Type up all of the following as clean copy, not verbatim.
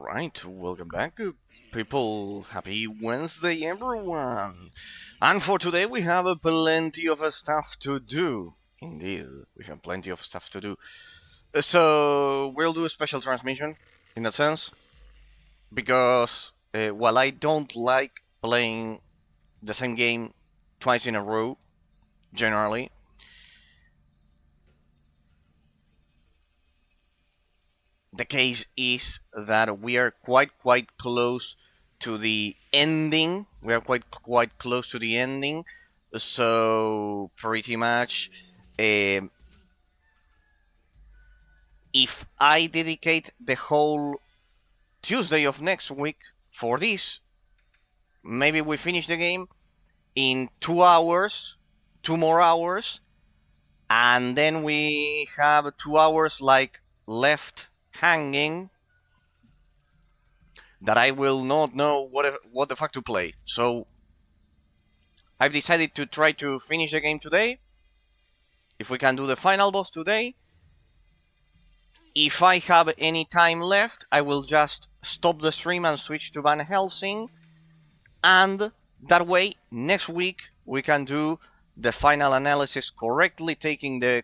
Alright, welcome back, people. Happy Wednesday, everyone. And for today, we have plenty of stuff to do. Indeed, we have plenty of stuff to do. So, we'll do a special transmission, in a sense, because while I don't like playing the same game twice in a row, generally, the case is that we are quite close to the ending. We are quite close to the ending. So pretty much, um, if I dedicate the whole Tuesday of next week for this, maybe we finish the game in 2 hours, 2 more hours, and then we have 2 hours like left hanging that I will not know what the fuck to play. So I've decided to try to finish the game today. If we can do the final boss today. If I have any time left, I will just stop the stream and switch to Van Helsing. And that way, next week, we can do the final analysis correctly, taking the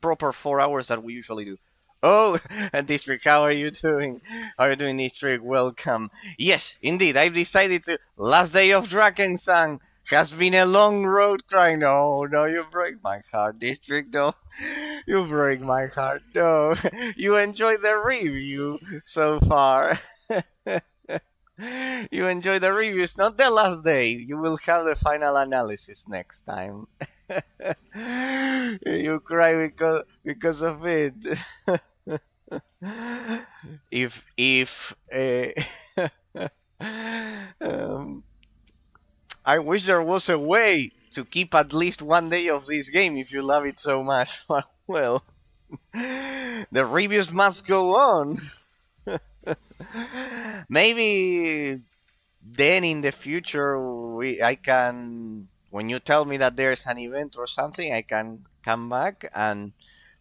proper 4 hours that we usually do. Oh, District, how are you doing? How are you doing, District? Welcome. Yes, indeed, I've decided to. Last day of Drakensang has been a long road crying. No, you break my heart, District. No, you break my heart. No, you enjoyed the review so far. You enjoy the reviews, not the last day. You will have the final analysis next time. You cry because of it. if I wish there was a way to keep at least one day of this game if you love it so much. Well, the reviews must go on. Maybe then in the future I can, when you tell me that there's an event or something, I can come back and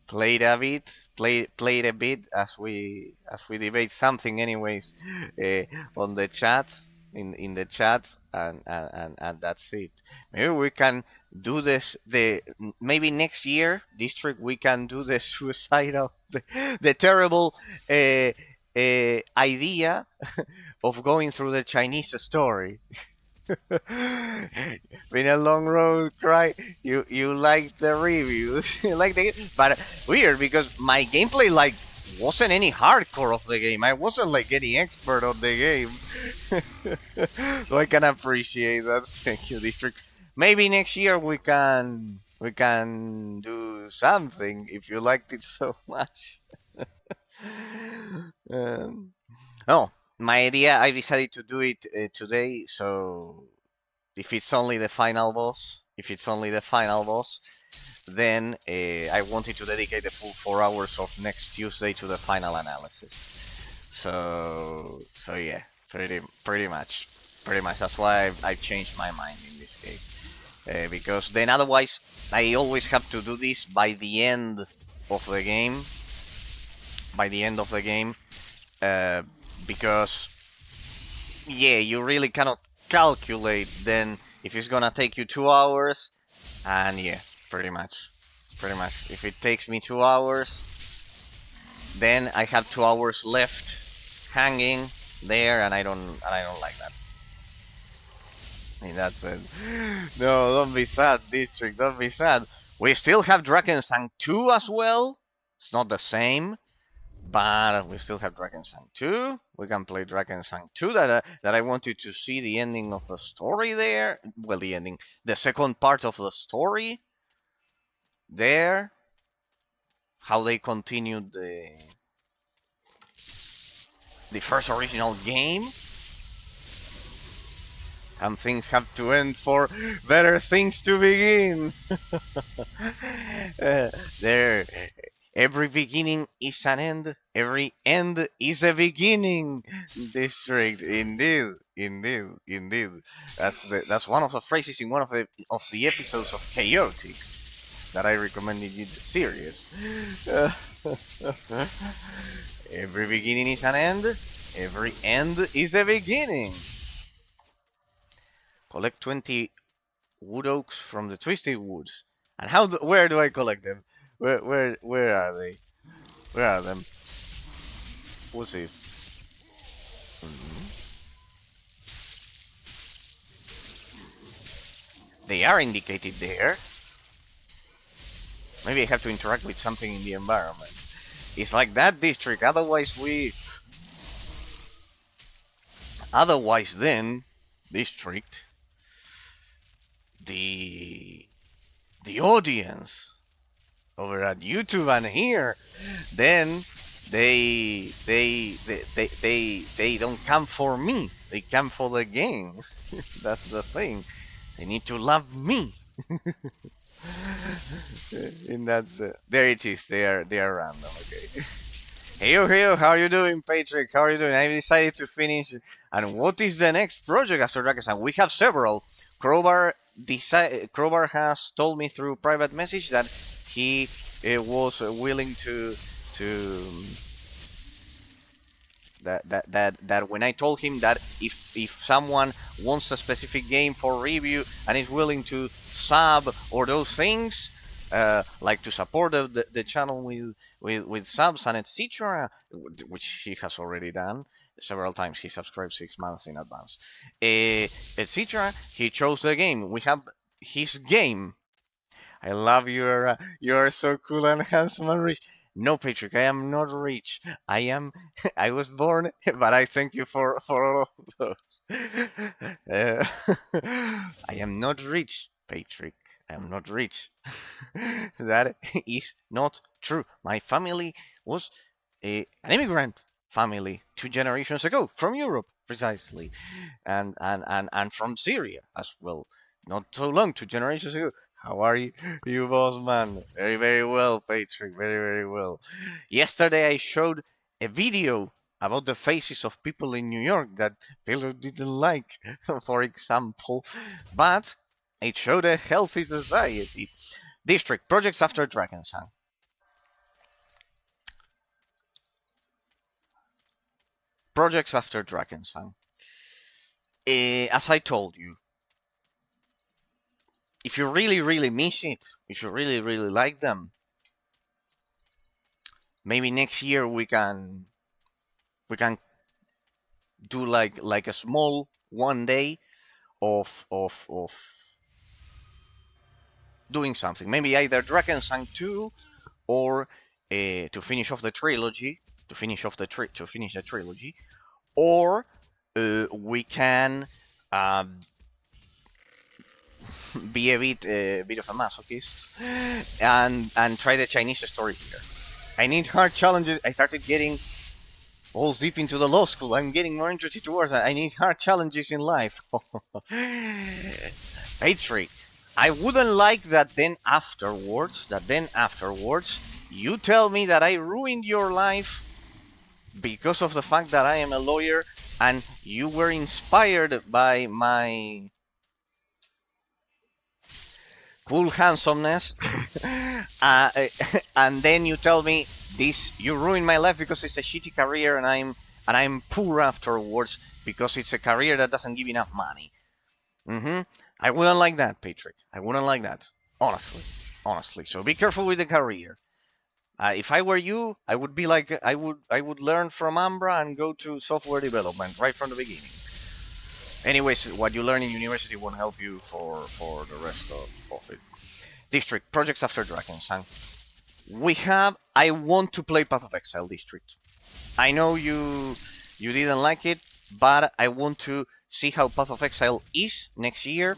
play it a bit, play it a bit as we debate something, anyways, on the chat, in the chat, and that's it. Maybe we can do this. Maybe next year, District, we can do the suicide of the terrible idea of going through the Chinese story. Been a long road, cry. You like the reviews, you like the game, but weird because my gameplay like wasn't any hardcore of the game. I wasn't like any expert on the game, so I can appreciate that. Thank you, District. Maybe next year we can do something if you liked it so much. um, oh, my idea, I decided to do it today, so if it's only the final boss, then I wanted to dedicate the full 4 hours of next Tuesday to the final analysis. So yeah, pretty much. That's why I've changed my mind in this case, because then otherwise I always have to do this by the end of the game. Because yeah, you really cannot calculate then if it's gonna take you 2 hours, and yeah, pretty much. If it takes me 2 hours, then I have 2 hours left hanging there, and I don't like that. In that sense. No, don't be sad, District. Don't be sad. We still have Drakensang 2 as well. It's not the same. But we still have Drakensang 2. We can play Drakensang 2. That I wanted to see the ending of the story there. Well, the second part of the story there. How they continued the first original game. And things have to end for better things to begin. There. Every beginning is an end. Every end is a beginning. District, indeed. That's one of the phrases in one of the episodes of Chaotic that I recommended you the series. Every beginning is an end. Every end is a beginning. Collect 20 wood oaks from the twisted woods. And where do I collect them? Where are they? Where are them? What's this? They are indicated there. Maybe I have to interact with something in the environment. It's like that district, otherwise then, district, the audience over at YouTube and here, then they don't come for me. They come for the game. That's the thing. They need to love me. And that's there it is. They are random. Okay. Hey, how are you doing, Patrick? How are you doing? I decided to finish. And what is the next project after Drakensang? We have several. Crowbar has told me through private message that he was willing to that when I told him that if someone wants a specific game for review and is willing to sub or those things, like to support the channel with subs and etc., which he has already done several times. He subscribed 6 months in advance, etc. He chose the game. We have his game. I love you. You are so cool and handsome and rich. No, Patrick, I am not rich. I was born, but I thank you for all of those. I am not rich, Patrick. I am not rich. That is not true. My family was an immigrant family 2 generations ago from Europe, precisely, and from Syria as well. Not so long, 2 generations ago. How are you boss man? Very well, Patrick. Very well. Yesterday I showed a video about the faces of people in New York that Taylor didn't like, for example, but it showed a healthy society. District projects after Drakensang. Projects after Drakensang. As I told you, if you really miss it, if you really like them, maybe next year we can do like a small 1 day of doing something. Maybe either Drakensang 2 or to finish off the trilogy, to finish the trilogy, or we can be a bit of a masochist and try the Chinese story here. I need hard challenges. I started getting all deep into the law school. I'm getting more interested towards that. I need hard challenges in life. Patrick, I wouldn't like that then afterwards, you tell me that I ruined your life because of the fact that I am a lawyer and you were inspired by my cool handsomeness, and then you tell me you ruined my life because it's a shitty career and I'm poor afterwards because it's a career that doesn't give enough money. I wouldn't like that, Patrick. I wouldn't like that. Honestly. So be careful with the career. If I were you, I would be like I would learn from Ambra and go to software development right from the beginning. Anyways, what you learn in university won't help you for the rest of it. District projects after Drakensang. I want to play Path of Exile District. I know you didn't like it, but I want to see how Path of Exile is next year.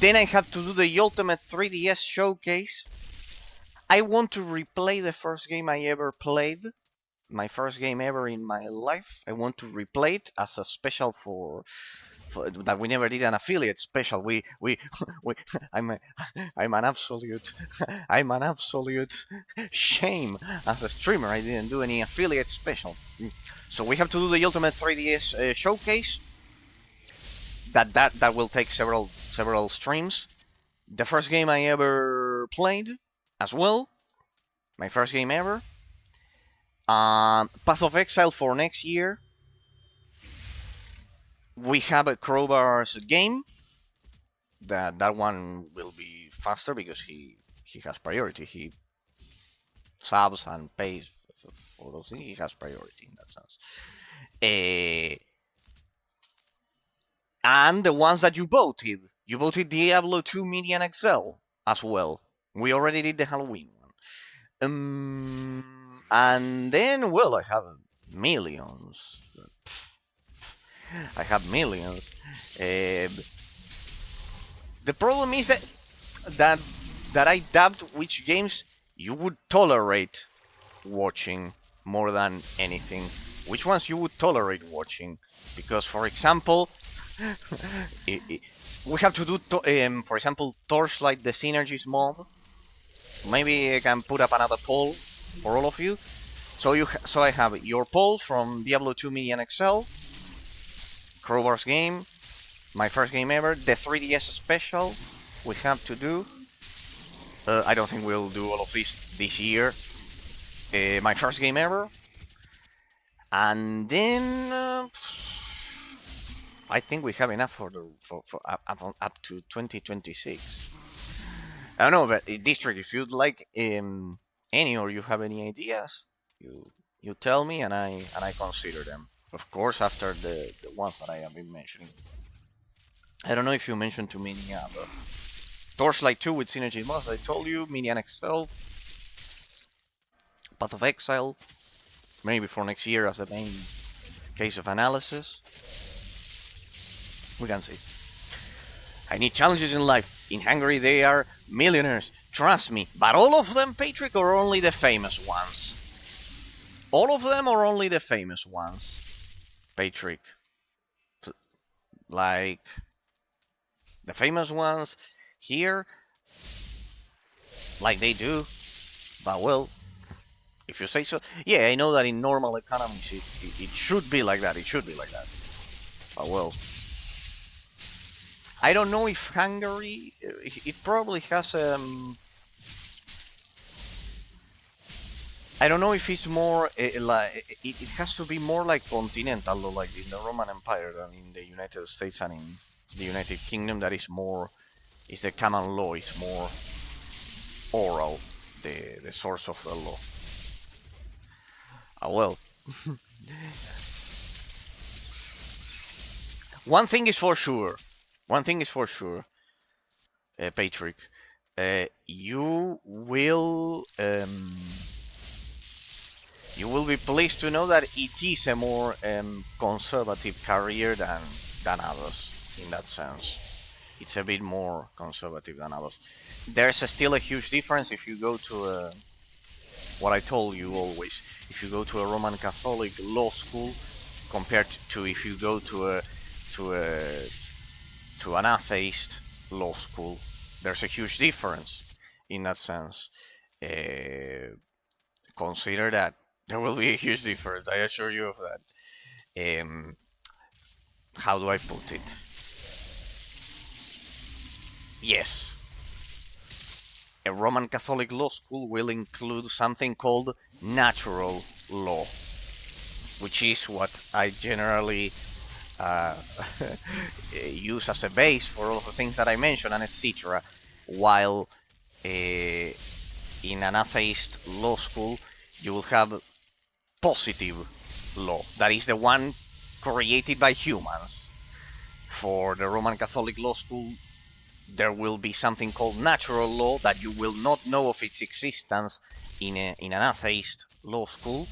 Then I have to do the Ultimate 3DS Showcase. I want to replay the first game I ever played, my first game ever in my life. I want to replay it as a special for that we never did an affiliate special. I'm an absolute shame as a streamer. I didn't do any affiliate special. So we have to do the Ultimate 3DS Showcase. That will take several streams. The first game I ever played as well. My first game ever. Path of Exile for next year. We have a Crowbar's game. That one will be faster because he has priority. He subs and pays for those things. He has priority in that sense. Uh, and the ones that you voted Diablo 2 Mini and Excel as well. We already did the Halloween one. And then, well, I have millions. I have millions. Uh, the problem is that that I dubbed which games you would tolerate watching more than anything. Which ones you would tolerate watching? Because, for example, we have to do, for example, Torchlight the Synergies mod. Maybe I can put up another poll for all of you. So I have your poll from Diablo 2 Mini and Excel, Crowbar's game, my first game ever, the 3DS special we have to do. I don't think we'll do all of this year. My first game ever. And then I think we have enough for up to 2026. I don't know, but District, if you'd like any or you have any ideas, you tell me and I consider them. Of course, after the ones that I have been mentioning. I don't know if you mentioned to me any other. Torchlight 2 with Synergy mods, I told you. Mini and Excel. Path of Exile. Maybe for next year as the main case of analysis. We can see. I need challenges in life. In Hungary they are millionaires. Trust me. But all of them, Patrick, or only the famous ones? All of them or only the famous ones? Patrick. Like the famous ones here, like they do. But well, if you say so. Yeah, I know that in normal economies it should be like that. It should be like that. But well, I don't know if Hungary. It probably has I don't know if it's more like it has to be more like continental, like in the Roman Empire than in the United States and in the United Kingdom. That is more, is the common law is more oral, the source of the law. Well, one thing is for sure. One thing is for sure, Patrick. You will be pleased to know that it is a more conservative career than others in that sense. It's a bit more conservative than others. There's still a huge difference if you go to what I told you always. If you go to a Roman Catholic law school compared to if you go to an atheist law school, there's a huge difference in that sense. Consider that there will be a huge difference. I assure you of that. How do I put it? Yes. A Roman Catholic law school will include something called natural law, which is what I generally use as a base for all of the things that I mentioned, and etc. While in an atheist law school, you will have positive law. That is the one created by humans. For the Roman Catholic law school, there will be something called natural law that you will not know of its existence in an atheist law school,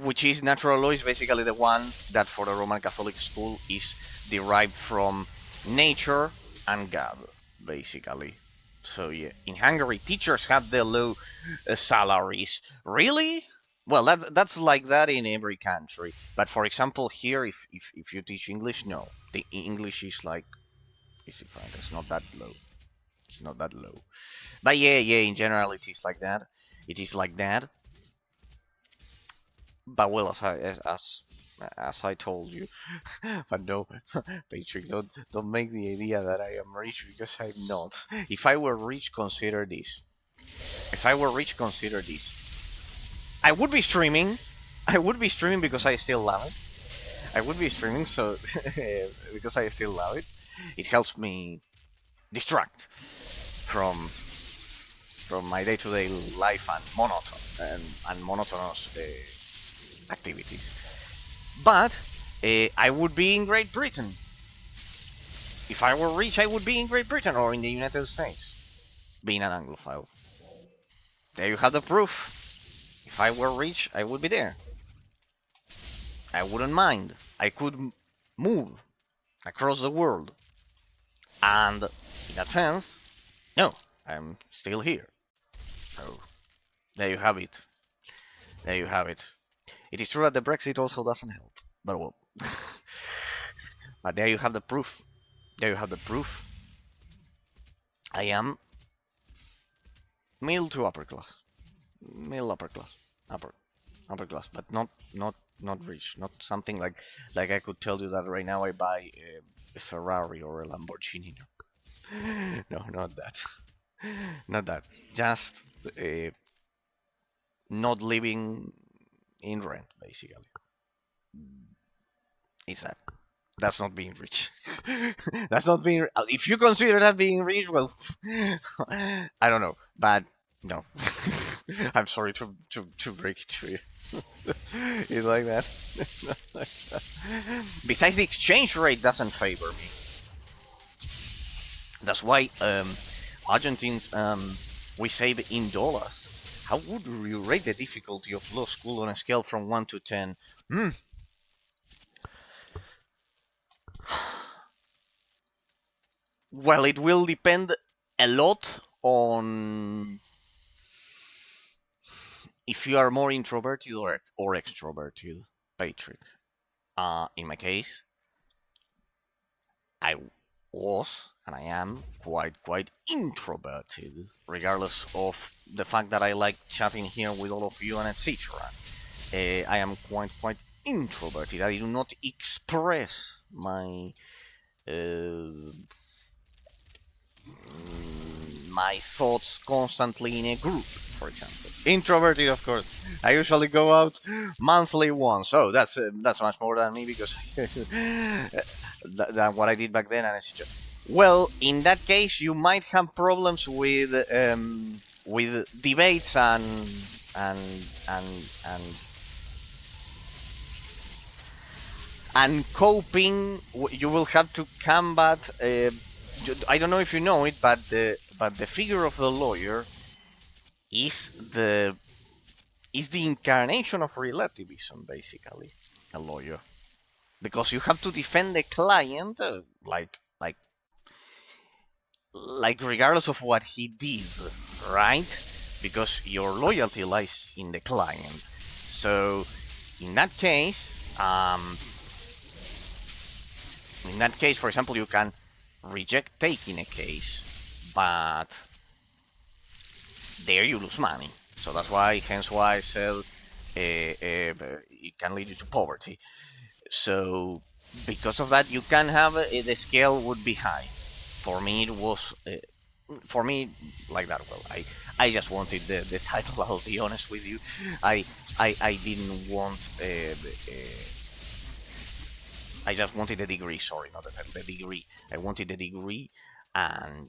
which is natural law is basically the one that for the Roman Catholic school is derived from nature and God, basically. So yeah, in Hungary, teachers have the low salaries. Really? Well, that's like that in every country. But for example, here, if you teach English, no, the English is like, it's not that low. It's not that low. But yeah, in general, it is like that. It is like that. But well, as I told you, but no, Patrick, don't make the idea that I am rich because I'm not. If I were rich, consider this. If I were rich, consider this. I would be streaming. I would be streaming because I still love it. I would be streaming so because I still love it. It helps me distract from my day-to-day life and monotonous activities. But I would be in Great Britain. If I were rich, I would be in Great Britain or in the United States, being an Anglophile. There you have the proof. If I were rich, I would be there. I wouldn't mind. I could move across the world. And in that sense, no, I'm still here. So there you have it. There you have it. It is true that the Brexit also doesn't help. But well. But there you have the proof. There you have the proof. I am middle to upper class. Middle upper class. Upper class, but not rich. Not something like I could tell you that right now I buy a Ferrari or a Lamborghini. No, not that. Not that. Just not living in rent, basically. It's that. That's not being rich. That's not being. If you consider that being rich, well, I don't know, but no. I'm sorry to break it to you. It's like that. Besides, the exchange rate doesn't favor me. That's why Argentines we save in dollars. How would you rate the difficulty of law school on a scale from 1 to 10? Well, it will depend a lot on if you are more introverted or extroverted, Patrick. In my case, I was and I am quite introverted, regardless of the fact that I like chatting here with all of you and etc. I am quite introverted. I do not express my my thoughts constantly in a group, for example. Introverted, of course. I usually go out monthly once. Oh, that's much more than me because than what I did back then. And etc. Well, in that case, you might have problems with debates and coping. You will have to combat. I don't know if you know it, but the figure of the lawyer is the incarnation of relativism, basically. A lawyer, because you have to defend the client, like regardless of what he did, right? Because your loyalty lies in the client. So in that case, for example, you can reject taking a case, but there you lose money. So that's why, hence why I said it can lead you to poverty. So because of that, you can have the scale would be high. For me, it was like that. Well, I just wanted the title. I'll be honest with you. I didn't want I just wanted the degree. Sorry, not the title. The degree. I wanted the degree, and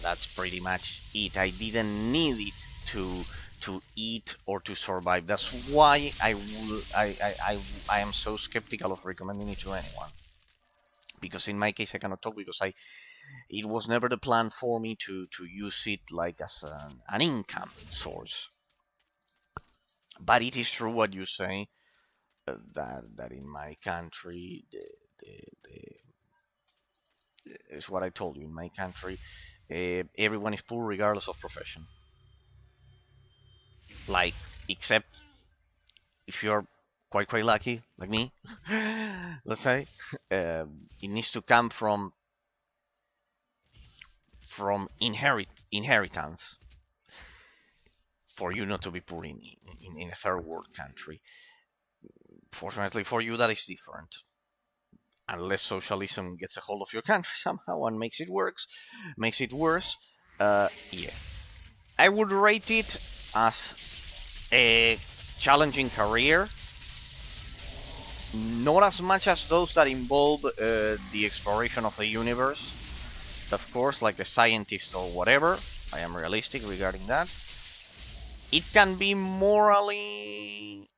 that's pretty much it. I didn't need it to eat or to survive. That's why I am so skeptical of recommending it to anyone. Because in my case, I cannot talk because it was never the plan for me to use it like as an income source. But it is true what you say, that in my country, is what I told you. In my country, everyone is poor regardless of profession. Like, except if you're quite lucky, like me, let's say, it needs to come from inheritance for you not to be poor in a third world country. Fortunately for you, that is different. Unless socialism gets a hold of your country somehow and makes it worse. Yeah. I would rate it as a challenging career. Not as much as those that involve the exploration of the universe. Of course, like the scientist or whatever. I am realistic regarding that. It can be morally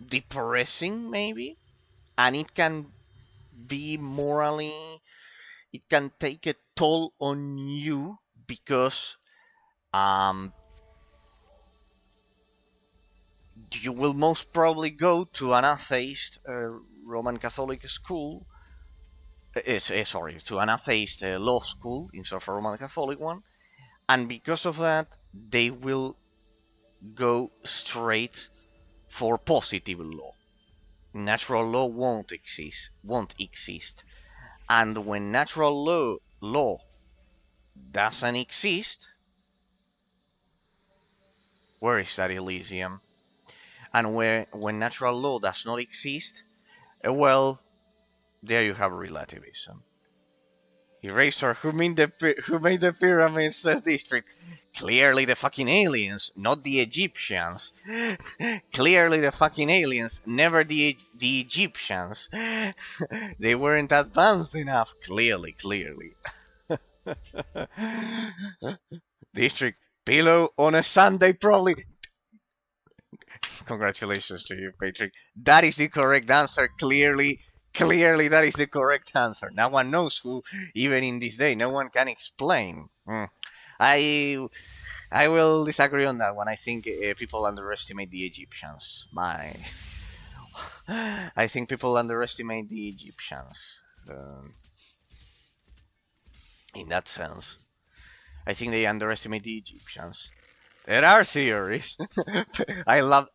depressing, maybe. And it can be morally. It can take a toll on you because um, you will most probably go to an atheist Roman Catholic school. Sorry, to an atheist law school instead of a Roman Catholic one, and because of that, they will go straight for positive law. Natural law won't exist, and when natural law doesn't exist, where is that Elysium? And when natural law does not exist, well, there you have relativism. Eraser, who made the pyramids? Says District. Clearly the fucking aliens, not the Egyptians. Clearly the fucking aliens, never the Egyptians. They weren't advanced enough. Clearly. District, pillow on a Sunday probably. Congratulations to you, Patrick. That is the correct answer. Clearly, that is the correct answer. No one knows who, even in this day, no one can explain. I I will disagree on that one. I think people underestimate the Egyptians. I think people underestimate the Egyptians. In that sense, I think they underestimate the Egyptians. There are theories. I love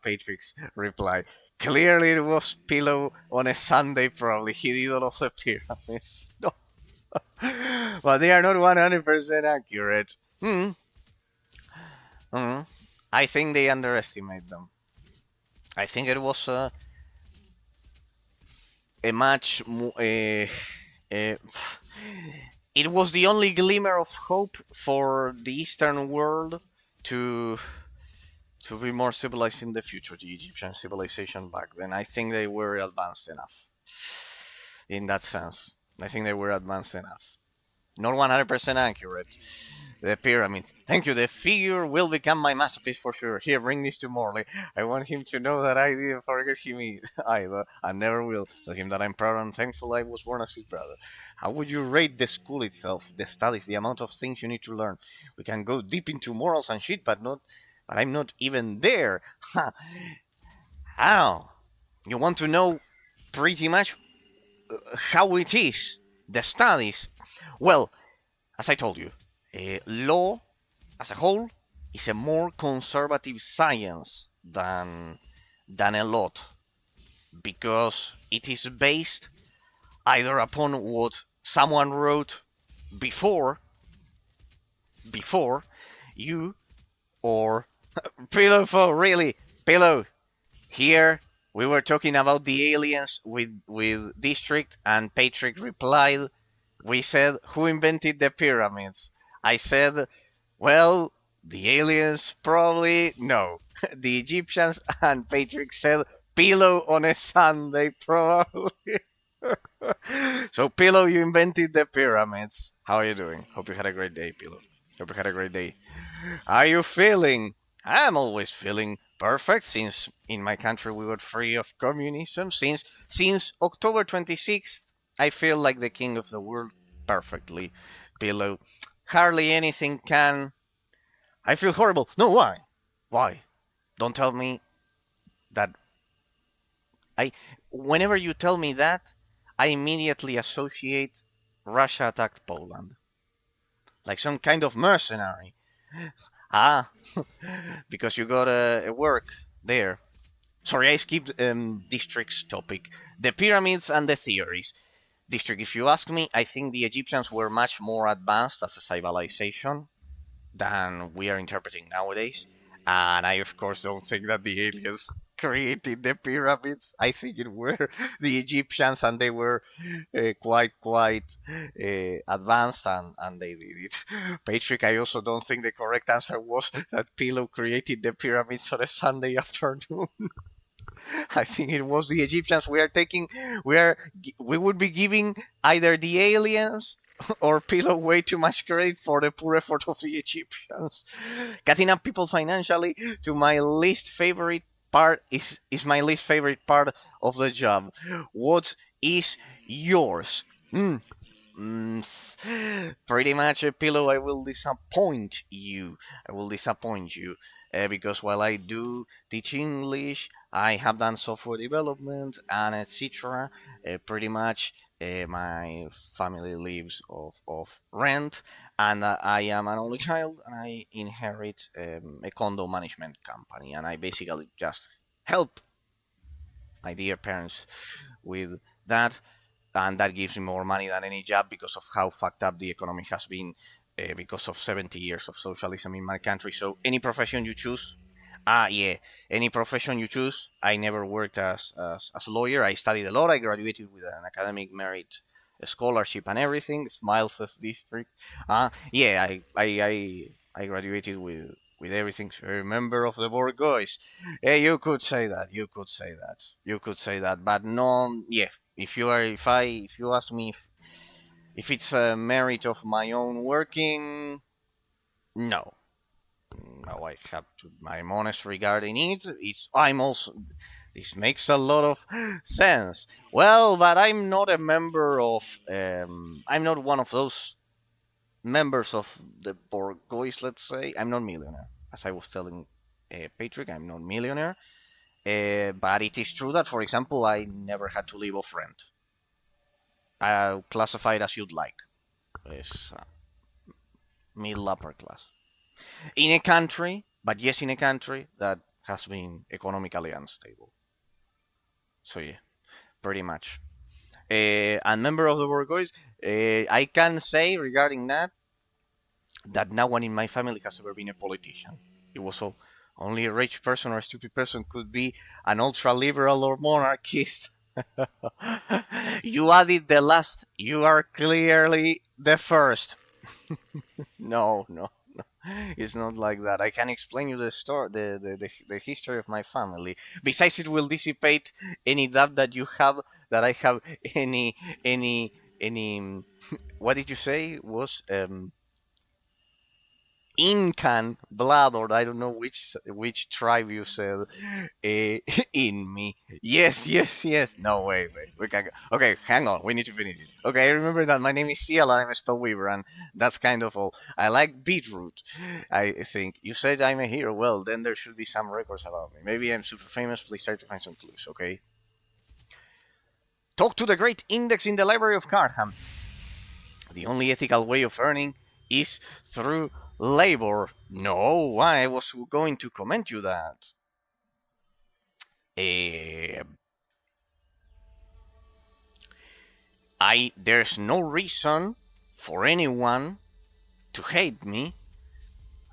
Patrick's reply. Clearly, it was Pillow on a Sunday. Probably he did all of the pyramids. No, but they are not 100% accurate. I think they underestimate them. I think it was a much more. It was the only glimmer of hope for the Eastern world to be more civilized in the future. The Egyptian civilization back then, I think they were advanced enough. In that sense, I think they were advanced enough. Not 100% accurate. The pyramid. Thank you. The figure will become my masterpiece for sure. Here, bring this to Morley. I want him to know that I didn't forget him either. I never will. Tell him that I'm proud and thankful I was born as his brother. How would you rate the school itself, the studies, the amount of things you need to learn? We can go deep into morals and shit, but I'm not even there. How? You want to know pretty much how it is, the studies? Well, as I told you, law as a whole is a more conservative science than a lot, because it is based either upon what someone wrote before you, or Pillow for really Pillow. Here we were talking about the aliens with District, and Patrick replied, we said, who invented the pyramids? I said, well, the aliens probably no. The Egyptians, and Patrick said, pillow on a Sunday probably. So Pillow, you invented the pyramids. How are you doing? Hope you had a great day, Pillow. Hope you had a great day. Are you feeling? I'm always feeling perfect since in my country we got free of communism. Since October 26th, I feel like the king of the world perfectly. Pillow. Hardly anything can. I feel horrible. No, why? Why? Don't tell me that. I. Whenever you tell me that, I immediately associate Russia attacked Poland. Like some kind of mercenary. Ah, because you got a work there. Sorry, I skipped District's topic. The pyramids and the theories. District, if you ask me, I think the Egyptians were much more advanced as a civilization than we are interpreting nowadays. And I, of course, don't think that the aliens created the pyramids. I think it were the Egyptians, and they were quite advanced, and they did it. Patrick, I also don't think the correct answer was that Pillow created the pyramids on a Sunday afternoon. I think it was the Egyptians. We would be giving either the aliens or Pillow way too much credit for the poor effort of the Egyptians. Cutting up people financially to my least favorite part is my least favorite part of the job. What is yours? Hmm. Pretty much a pillow. I will disappoint you. I will disappoint you because while I do teach English, I have done software development and etc. Pretty much my family lives of rent, and I am an only child, and I inherit a condo management company, and I basically just help my dear parents with that, and that gives me more money than any job because of how fucked up the economy has been because of 70 years of socialism in my country. So any profession you choose, yeah, any profession you choose. I never worked as a lawyer. I studied a lot. I graduated with an academic merit scholarship and everything. Smiles as district. Yeah, I graduated with everything. So a member of the board, guys. Yeah, you could say that. You could say that. You could say that. But no, yeah. If you ask me if it's a merit of my own working, no. No, I have to. I'm honest regarding it. I'm also. This makes a lot of sense. Well, but I'm not a member of. I'm not one of those members of the Borgois. Let's say I'm not millionaire. As I was telling Patrick, I'm not millionaire. But it is true that, for example, I never had to live off rent. I'll classify it as you'd like. It's middle upper class in a country, but yes, in a country that has been economically unstable. So yeah, pretty much. And member of the Borgois, I can say regarding that no one in my family has ever been a politician. It was all only a rich person or a stupid person could be an ultra liberal or monarchist. You added the last. You are clearly the first. No, no, no. It's not like that. I can explain you the story, the history of my family. Besides, it will dissipate any doubt that you have that I have any. What did you say was Incan blood, or I don't know which tribe you said in me. Yes, yes, yes. No, wait. We can go. Okay, hang on. We need to finish it. Okay, I remember that my name is Ciel. I'm a spellweaver, and that's kind of all. I like beetroot. I think you said I'm a hero. Well, then there should be some records about me. Maybe I'm super famous. Please try to find some clues. Okay. Talk to the great index in the Library of Cardham. The only ethical way of earning is through labor. No, I was going to comment you that. Uh, there's no reason for anyone to hate me.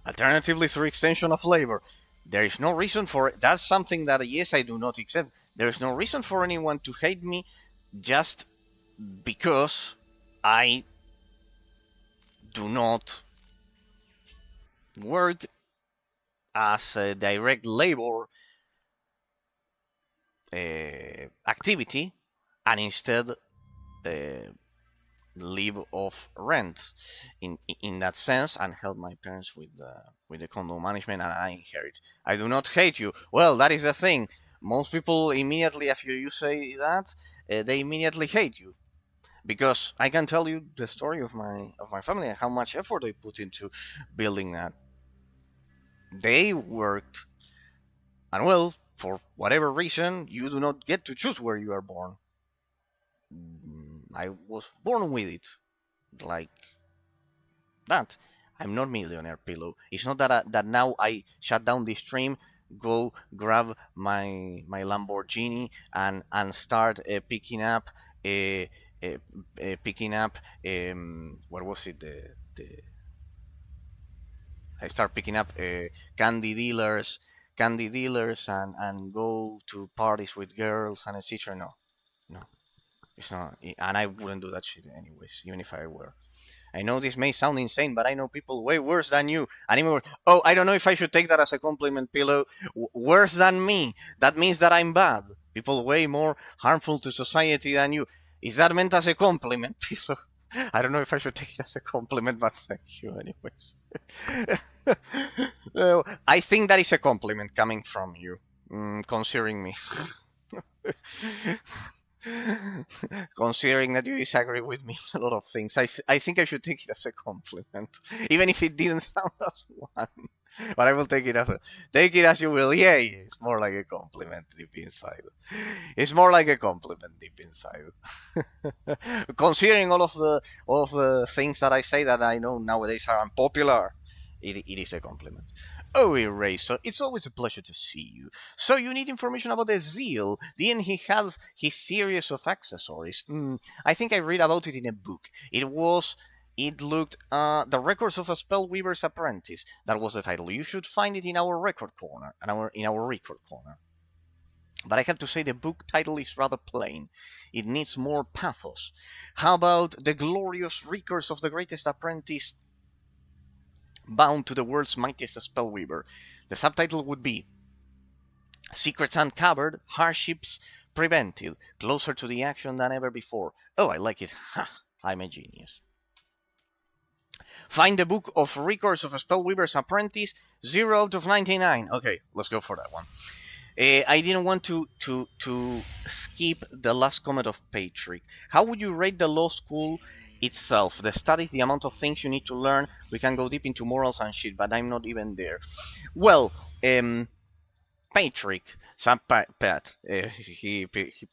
Alternatively, through extension of labor, there is no reason for it. That's something that yes, I do not accept. There is no reason for anyone to hate me just because I do not work as a direct labor activity and instead live off rent in that sense and help my parents with the condo management and I inherit. I do not hate you. Well, that is the thing. Most people immediately after you say that they immediately hate you because I can tell you the story of my family and how much effort they put into building that. They worked and well, for whatever reason, you do not get to choose where you are born. I was born with it, like that. I'm not millionaire pillow. It's not that now I shut down the stream, go grab my Lamborghini and start uh, picking up what was it the I start picking up candy dealers, candy dealers and go to parties with girls and etc. No, no, it's not. And I wouldn't do that shit anyways, even if I were. I know this may sound insane, but I know people way worse than you. And even oh, I don't know if I should take that as a compliment, Pillow. Worse than me. That means that I'm bad. People way more harmful to society than you. Is that meant as a compliment, Pillow? I don't know if I should take it as a compliment, but thank you anyways. I think that is a compliment coming from you, considering me. Considering that you disagree with me on a lot of things, I think I should take it as a compliment, even if it didn't sound as one. But I will take it as you will. Yeah, it's more like a compliment deep inside. It's more like a compliment deep inside. Considering all of the things that I say that I know nowadays are unpopular, it is a compliment. Oh, Eraser, it's always a pleasure to see you. So you need information about the Zeal. Then he has his series of accessories. I think I read about it in a book. It looked, The Records of a Spellweaver's Apprentice. That was the title. You should find it in our record corner, in our record corner. But I have to say the book title is rather plain. It needs more pathos. How about The Glorious Records of the Greatest Apprentice bound to the world's mightiest spellweaver? The subtitle would be Secrets Uncovered, Hardships Prevented, Closer to the Action Than Ever Before. Oh, I like it. Ha! I'm a genius. Find the book of Records of a Spellweaver's Apprentice, 0 out of 99. Okay, let's go for that one. I didn't want to skip the last comment of Patrick. How would you rate the law school itself? The studies, the amount of things you need to learn. We can go deep into morals and shit, but I'm not even there. Well, Patrick, Pat,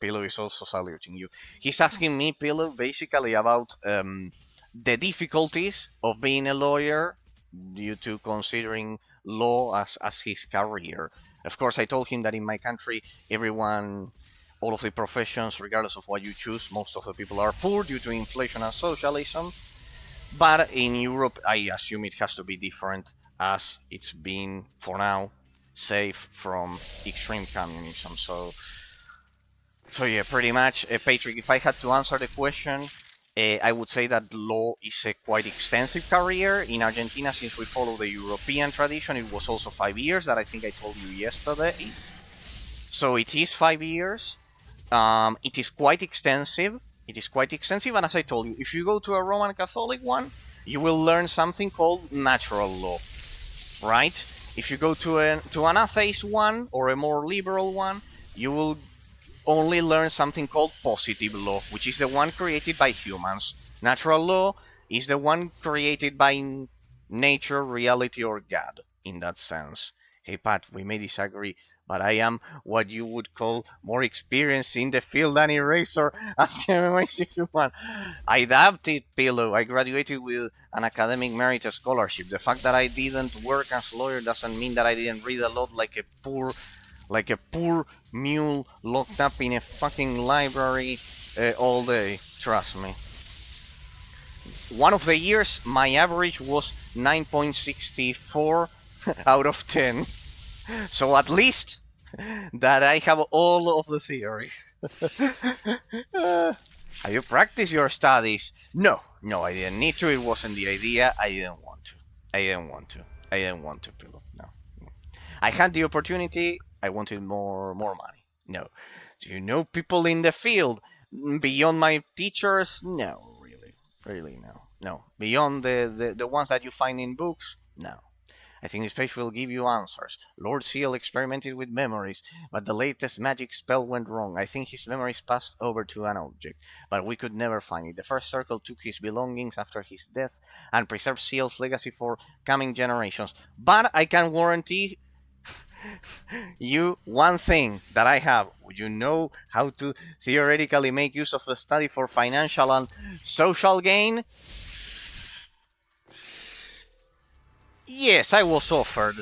Pillow is also saluting you. He's asking me, Pillow, basically about the difficulties of being a lawyer due to considering law as his career. Of course, I told him that in my country, all of the professions, regardless of what you choose, most of the people are poor due to inflation and socialism. But in Europe, I assume it has to be different, as it's been, for now, safe from extreme communism. So yeah, pretty much, Patrick, if I had to answer the question, I would say that law is a quite extensive career. In Argentina, since we follow the European tradition, it was also 5 years, that I think I told you yesterday. So it is 5 years. It is quite extensive. And as I told you, if you go to a Roman Catholic one, you will learn something called natural law, right? If you go to an atheist one, or a more liberal one, you will only learn something called positive law, which is the one created by humans. Natural law is the one created by nature, reality, or God, in that sense. Hey Pat, we may disagree, but I am what you would call more experienced in the field than Eraser. Ask MMAs if you want. I adapted, Pillow. I graduated with an academic merit scholarship. The fact that I didn't work as a lawyer doesn't mean that I didn't read a lot like a poor mule locked up in a fucking library all day. Trust me. One of the years, my average was 9.64 out of 10. So at least that I have all of the theory. Have you practiced your studies? No, I didn't need to. It wasn't the idea. I didn't want to, Pillow. No. I had the opportunity. I wanted more money. No. Do you know people in the field beyond my teachers? No, really no. Beyond the ones that you find in books? No. I think this page will give you answers. Lord Seal experimented with memories, but the latest magic spell went wrong. I think his memories passed over to an object, but we could never find it. The first circle took his belongings after his death and preserved Seal's legacy for coming generations. But I can guarantee you one thing that I have. Would you know how to theoretically make use of the study for financial and social gain? Yes, I was offered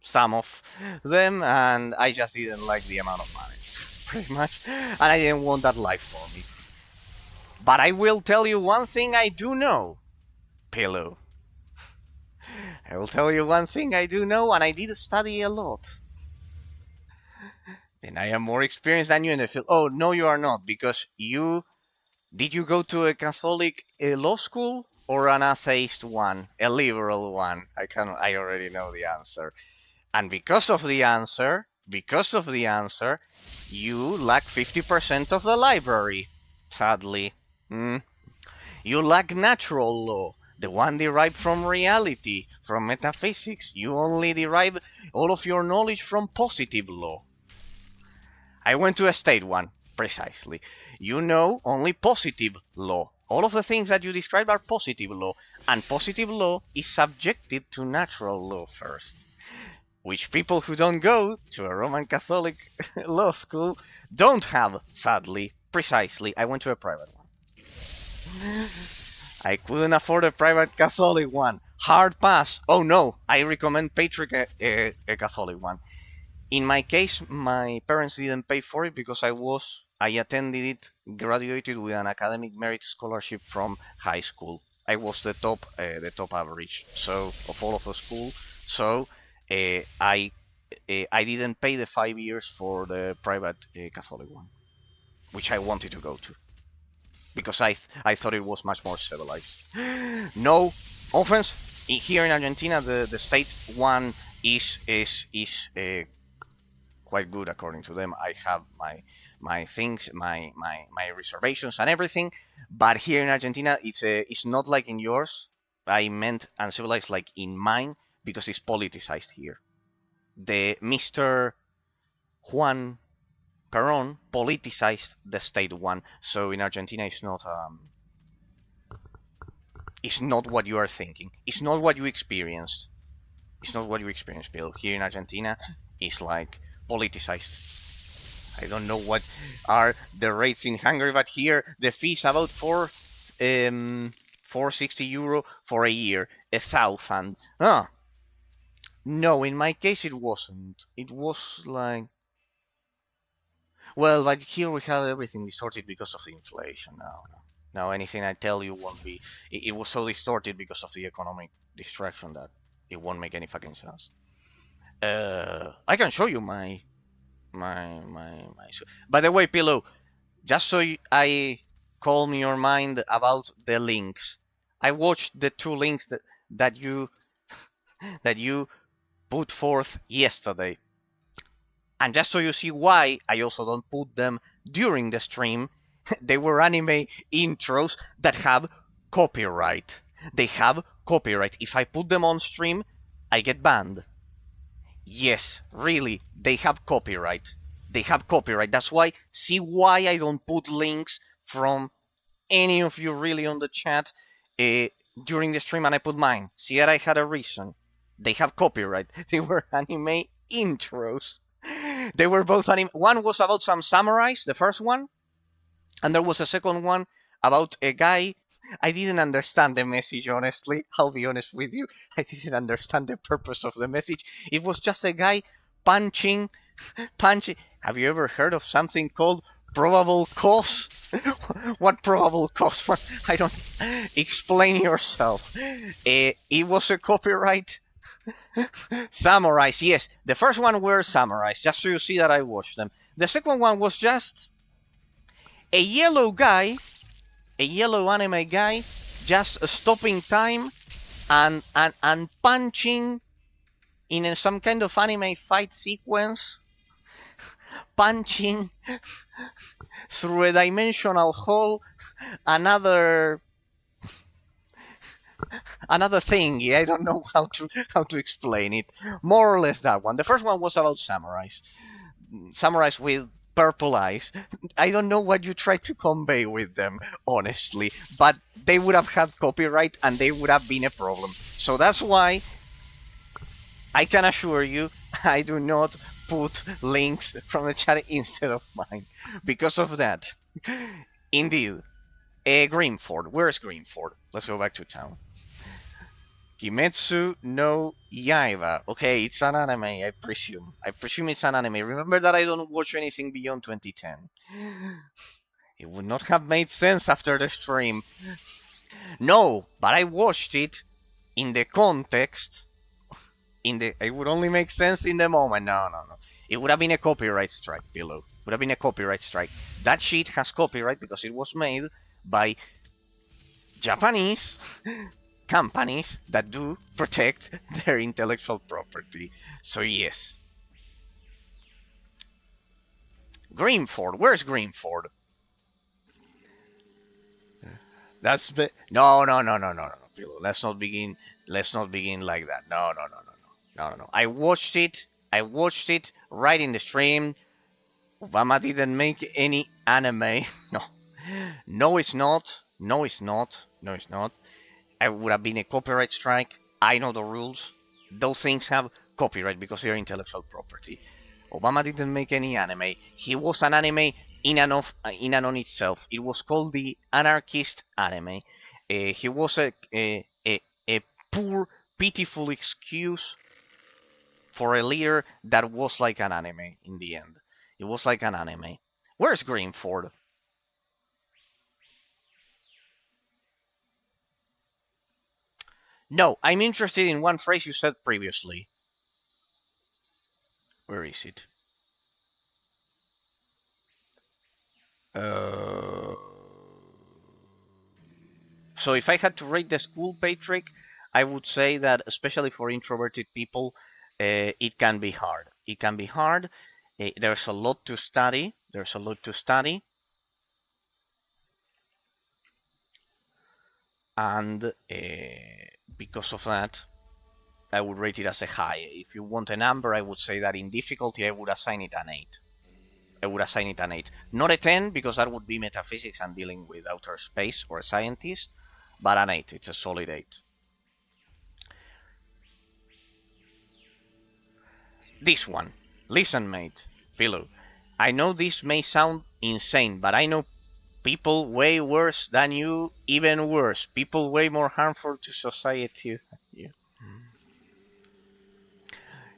some of them, and I just didn't like the amount of money, pretty much, and I didn't want that life for me. But I will tell you one thing I do know, Pillow. I will tell you one thing I do know, and I did study a lot. Then I am more experienced than you in the field. Oh, no, you are not, because did you go to a Catholic law school or an atheist one, a liberal one? I already know the answer. And because of the answer, you lack 50% of the library, sadly. Mm. You lack natural law, the one derived from reality, from metaphysics. You only derive all of your knowledge from positive law. I went to a state one, precisely. You know only positive law. All of the things that you describe are positive law, and positive law is subjected to natural law first, which people who don't go to a Roman Catholic law school don't have, sadly. Precisely. I went to a private one. I couldn't afford a private Catholic one. Hard pass. Oh no, I recommend Patrick a Catholic one. In my case, my parents didn't pay for it because I attended it, graduated with an academic merit scholarship from high school. I was the top average, so of all of the school. So I didn't pay the 5 years for the private Catholic one, which I wanted to go to because I thought it was much more civilized. No offense, here in Argentina, the state one is quite good according to them. I have my things, my reservations and everything, but here in Argentina, it's not like in yours. I meant uncivilized like in mine because it's politicized here. The Mr. Juan Perón politicized the state one, so in Argentina it's not what you are thinking. It's not what you experienced. It's not what you experienced, Bill. Here in Argentina, it's like politicized. I don't know what are the rates in Hungary, but here the fee is about 460 euro for a year, 1,000. Ah, no, in my case it wasn't. It was like, well, but here we have everything distorted because of the inflation. No, no. Now anything I tell you won't be. It was so distorted because of the economic distraction that it won't make any fucking sense. I can show you my. By the way, Pillow, just so I calm your mind about the links. I watched the two links that you that you put forth yesterday. And just so you see why I also don't put them during the stream, they were anime intros that have copyright. They have copyright. If I put them on stream, I get banned. Yes, really, they have copyright. They have copyright. That's why, see why I don't put links from any of you really on the chat during the stream and I put mine. See that I had a reason. They have copyright. They were anime intros. They were both anime. One was about some samurais, the first one, and there was a second one about a guy. I didn't understand the message, honestly. I'll be honest with you. I didn't understand the purpose of the message. It was just a guy punching. Have you ever heard of something called probable cause? What probable cause? I don't. Explain yourself. It was a copyright. Samurais, yes. The first one were samurais, just so you see that I watched them. The second one was just a yellow guy, a yellow anime guy, just stopping time and punching in some kind of anime fight sequence, punching through a dimensional hole another thing. I don't know how to explain it. More or less that one. The first one was about samurais. Samurais with purple eyes. I don't know what you tried to convey with them, honestly, but they would have had copyright and they would have been a problem. So that's why I can assure you I do not put links from the chat instead of mine because of that. Indeed. Greenford. Where's Greenford? Let's go back to town. Kimetsu no Yaiba. Okay, it's an anime, I presume. I presume it's an anime. Remember that I don't watch anything beyond 2010. It would not have made sense after the stream. No, but I watched it in the context. It would only make sense in the moment. No. It would have been a copyright strike below. Would have been a copyright strike. That shit has copyright because it was made by Japanese companies that do protect their intellectual property. So yes. Greenford, where's Greenford? That's no. Let's not begin. Let's not begin like that. No. I watched it. I watched it right in the stream. Obama didn't make any anime. No, no, it's not. No, it's not. No, it's not. I would have been a copyright strike. I know the rules. Those things have copyright because they're intellectual property. Obama didn't make any anime. He was an anime in and on itself. It was called the anarchist anime. He was a poor, pitiful excuse for a leader that was like an anime in the end. It was like an anime. Where's Greenford? No, I'm interested in one phrase you said previously. Where is it? Uh, so if I had to rate the school, Patrick, I would say that especially for introverted people, it can be hard. It can be hard. There's a lot to study. There's a lot to study, and because of that, I would rate it as a high. If you want a number, I would say that in difficulty, I would assign it an 8. I would assign it an 8. Not a 10, because that would be metaphysics and dealing with outer space or a scientist, but an 8. It's a solid 8. This one. Listen, mate. Pillow. I know this may sound insane, but I know people way worse than you, even worse. People way more harmful to society than you.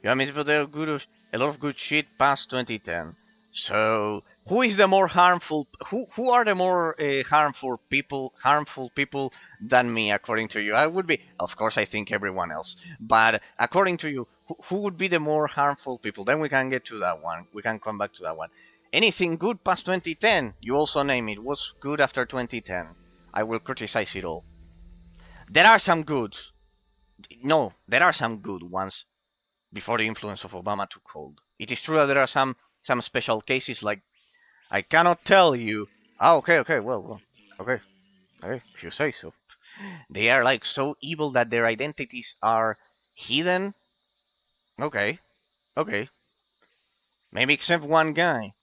Yeah, I mean, but there are a lot of good shit past 2010. So, who is the more harmful? Who are the more harmful people than me, according to you? I would be, of course, I think everyone else. But according to you, who would be the more harmful people? Then we can get to that one. We can come back to that one. Anything good past 2010? You also name it. What's good after 2010? I will criticize it all. There are some good. No, there are some good ones before the influence of Obama took hold. It is true that there are some special cases like I cannot tell you. Ah, okay, well, okay, if you say so. They are like so evil that their identities are hidden. Okay, okay, maybe except one guy.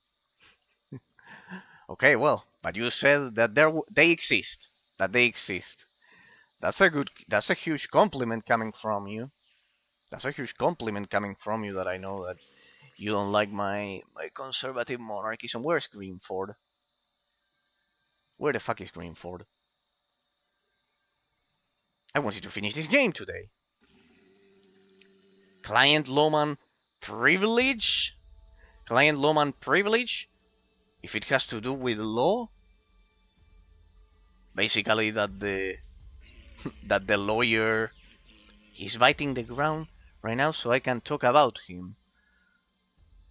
Okay, well, but you said that they exist. That they exist. That's a huge compliment coming from you. That's a huge compliment coming from you that I know that you don't like my conservative monarchism. Where's Greenford? Where the fuck is Greenford? I wanted to finish this game today. Client Loman privilege? Client Loman privilege? If it has to do with law, basically that the lawyer he's biting the ground right now, so I can talk about him.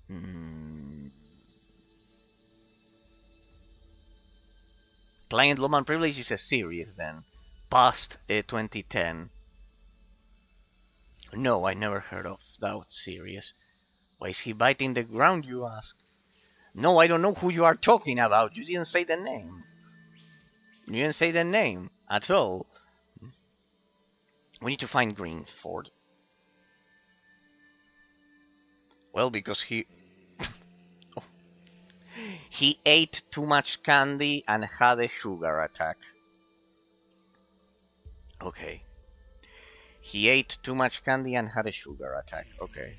Hmm. Client Loman privilege is a series then, past 2010. No, I never heard of that series. Why is he biting the ground, you ask? No, I don't know who you are talking about. You didn't say the name. You didn't say the name at all. We need to find Greenford. Well, because he ate too much candy and had a sugar attack. Okay. He ate too much candy and had a sugar attack. Okay.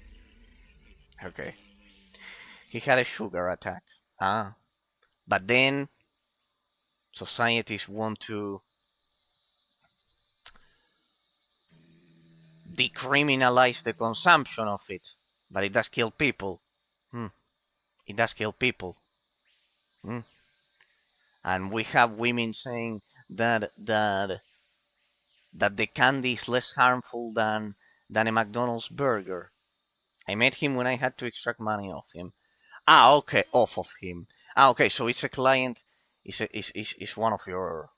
Okay. He had a sugar attack. Ah. But then societies want to decriminalize the consumption of it. But it does kill people. Hmm. It does kill people. Hmm. And we have women saying that the candy is less harmful than a McDonald's burger. I met him when I had to extract money off him. Ah, okay, off of him. Ah, okay, so it's a client. Is one of your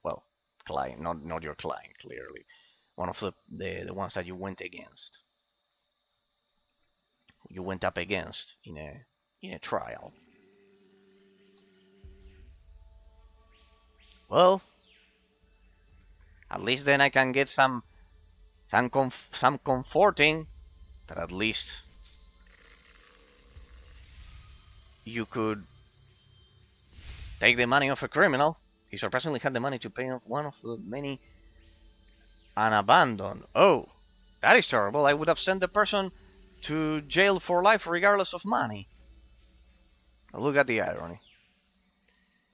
well, client, not your client, clearly. One of the ones that you went against. You went up against in a trial. Well, at least then I can get some comforting that at least you could take the money of a criminal. He surprisingly had the money to pay off one of the many unabandoned. Oh, that is terrible. I would have sent the person to jail for life regardless of money. Look at the irony.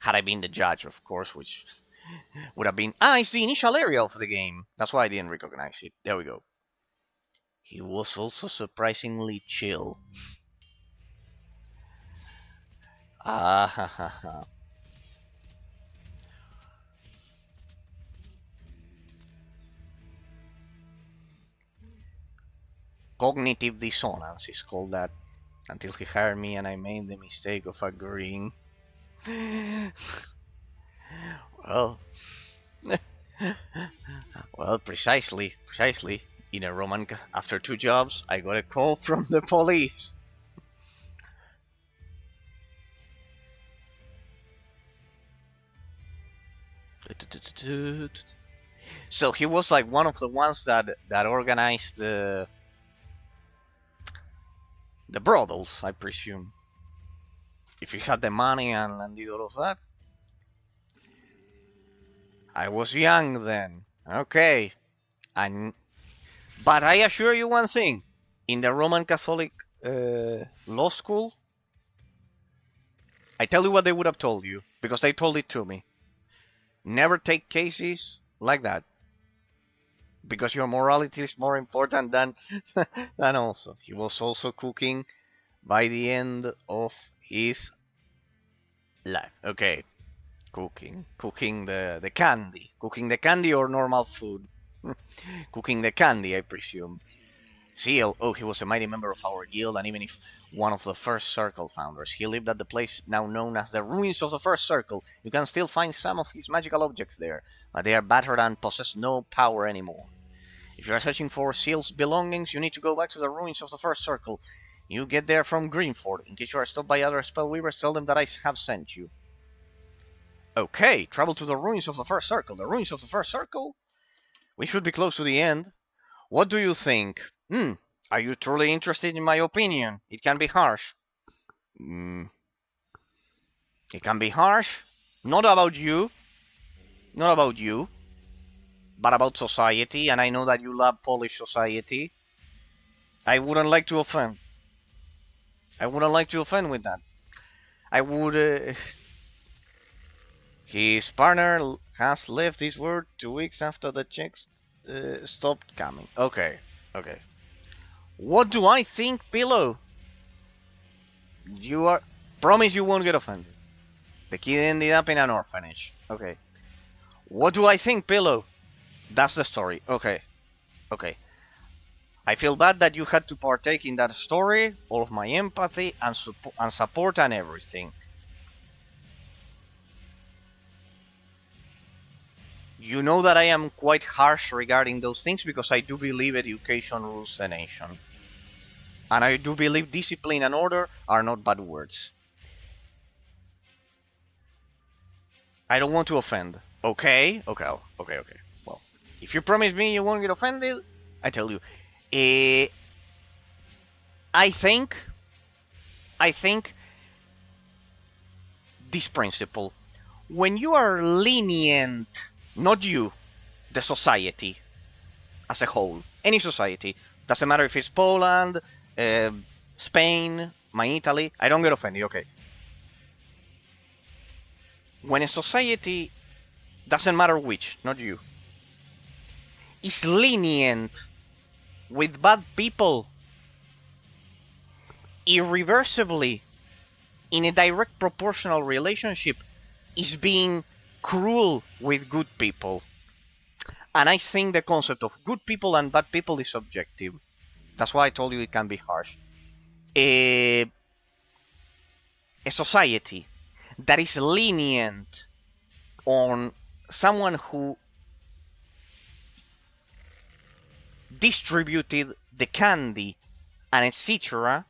Had I been the judge, of course, which would have been... Ah, it's the initial area of the game. That's why I didn't recognize it. There we go. He was also surprisingly chill. Ah, ha, ha, ha. Cognitive dissonance is called that. Until he hired me and I made the mistake of agreeing. Well... well, precisely. In a Roman... After 2 jobs, I got a call from the police. So he was like one of the ones that organized the brothels, I presume. If he had the money and did all of that. I was young then. Okay. But I assure you one thing. In the Roman Catholic law school, I tell you what they would have told you, because they told it to me. Never take cases like that. Because your morality is more important than also. He was also cooking by the end of his life. Okay. Cooking the candy. Cooking the candy or normal food? Cooking the candy, I presume. Seal, oh, he was a mighty member of our guild and even if one of the First Circle founders. He lived at the place now known as the Ruins of the First Circle. You can still find some of his magical objects there, but they are battered and possess no power anymore. If you are searching for Seal's belongings, you need to go back to the Ruins of the First Circle. You get there from Greenford. In case you are stopped by other spellweavers, tell them that I have sent you. Okay, travel to the Ruins of the First Circle. The Ruins of the First Circle? We should be close to the end. What do you think? Are you truly interested in my opinion? It can be harsh. It can be harsh. Not about you, but about society, and I know that you love Polish society. I wouldn't like to offend. With that. I would... His partner has left this world 2 weeks after the checks stopped coming. Okay. What do I think, Pillow? You are... Promise you won't get offended. The kid ended up in an orphanage. Okay. What do I think, Pillow? That's the story. Okay. I feel bad that you had to partake in that story. All of my empathy and support and everything. You know that I am quite harsh regarding those things because I do believe education rules the nation. And I do believe discipline and order are not bad words. I don't want to offend. Okay. Well, if you promise me you won't get offended, I tell you. I think this principle. When you are lenient, not you, the society as a whole, any society, doesn't matter if it's Poland, Spain, my Italy, I don't get offended, okay. When a society, doesn't matter which, not you, is lenient with bad people, irreversibly, in a direct proportional relationship, is being cruel with good people. And I think the concept of good people and bad people is subjective. That's why I told you it can be harsh. A society that is lenient on someone who distributed the candy and etc.,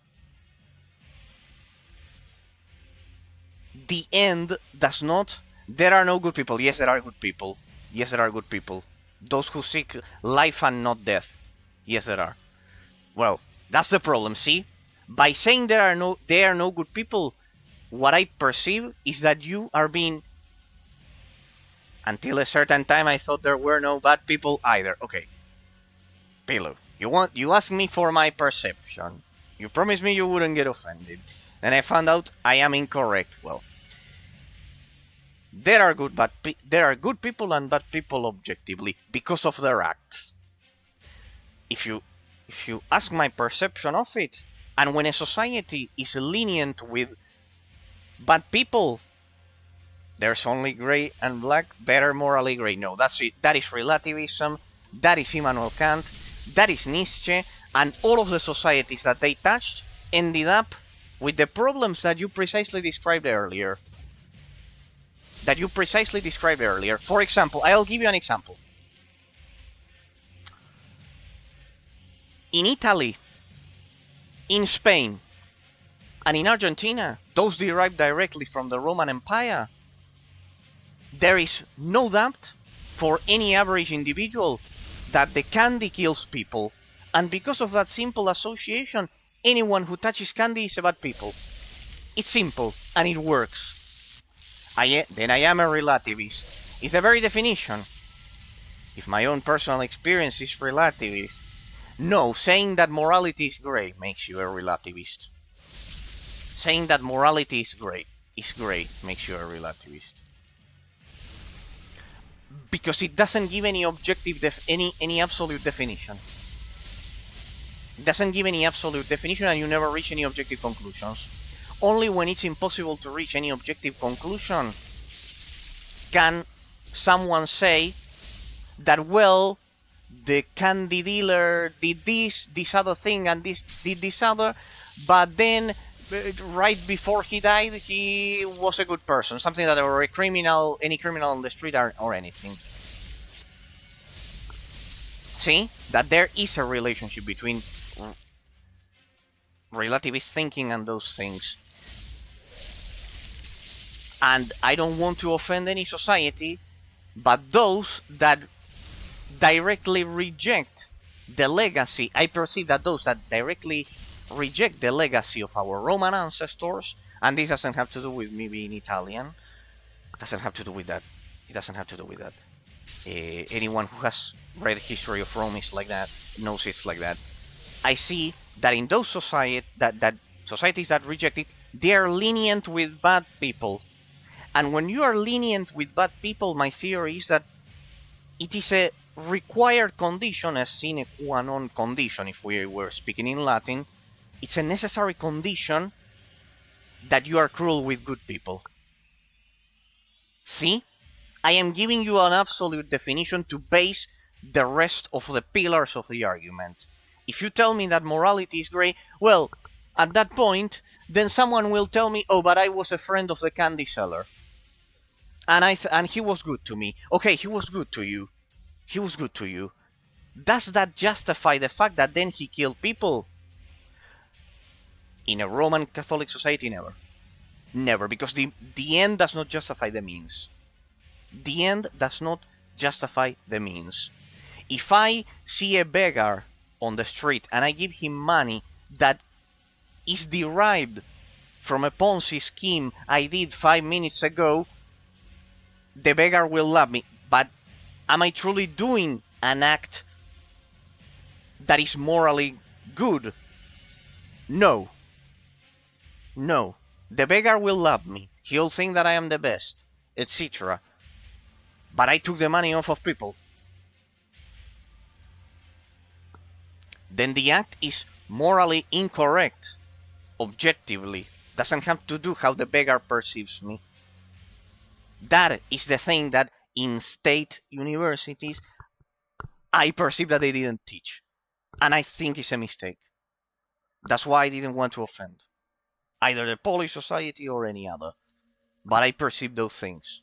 the end does not. There are no good people. Yes, there are good people. Yes, there are good people. Those who seek life and not death. Yes, there are. Well, that's the problem. See, by saying there are no good people, what I perceive is that you are being. Until a certain time, I thought there were no bad people either. Okay, Pillow, you asked me for my perception. You promised me you wouldn't get offended. Then I found out I am incorrect. Well, there are good people and bad people objectively because of their acts. If you ask my perception of it, and when a society is lenient with bad people, there's only gray and black, better morally gray. No, that's it. That is relativism. That is Immanuel Kant. That is Nietzsche. And all of the societies that they touched ended up with the problems that you precisely described earlier. For example, I'll give you an example. In Italy, in Spain, and in Argentina, those derived directly from the Roman Empire, there is no doubt for any average individual that the candy kills people. And because of that simple association, anyone who touches candy is a bad people. It's simple, and it works. Then I am a relativist. It's the very definition. If my own personal experience is relativist, no, saying that morality is grey makes you a relativist. Saying that morality is grey makes you a relativist. Because it doesn't give any objective, any absolute definition. It doesn't give any absolute definition, and you never reach any objective conclusions. Only when it's impossible to reach any objective conclusion can someone say that, well, the candy dealer did this other thing, and this did this other, but then right before he died, he was a good person. Something that, or any criminal on the street or anything. See? That there is a relationship between relativist thinking and those things. And I don't want to offend any society, but those that directly reject the legacy, I perceive that those that directly reject the legacy of our Roman ancestors, and this doesn't have to do with me being Italian, it doesn't have to do with that. Anyone who has read history of Rome is like that, knows it's like that. I see that in those societies that reject it, they are lenient with bad people. And when you are lenient with bad people, my theory is that it is a required condition, a sine qua non condition, if we were speaking in Latin. It's a necessary condition that you are cruel with good people. See? I am giving you an absolute definition to base the rest of the pillars of the argument. If you tell me that morality is grey, well, at that point, then someone will tell me, oh, but I was a friend of the candy seller. And he was good to me. Okay, he was good to you. Does that justify the fact that then he killed people? In a Roman Catholic society, never. Never, because the end does not justify the means. The end does not justify the means. If I see a beggar on the street and I give him money that is derived from a Ponzi scheme I did 5 minutes ago, the beggar will love me. But am I truly doing an act that is morally good? No. The beggar will love me. He'll think that I am the best, etc. But I took the money off of people. Then the act is morally incorrect, objectively. Doesn't have to do how the beggar perceives me. That is the thing that in state universities I perceive that they didn't teach. And I think it's a mistake. That's why I didn't want to offend either the Polish society or any other. But I perceive those things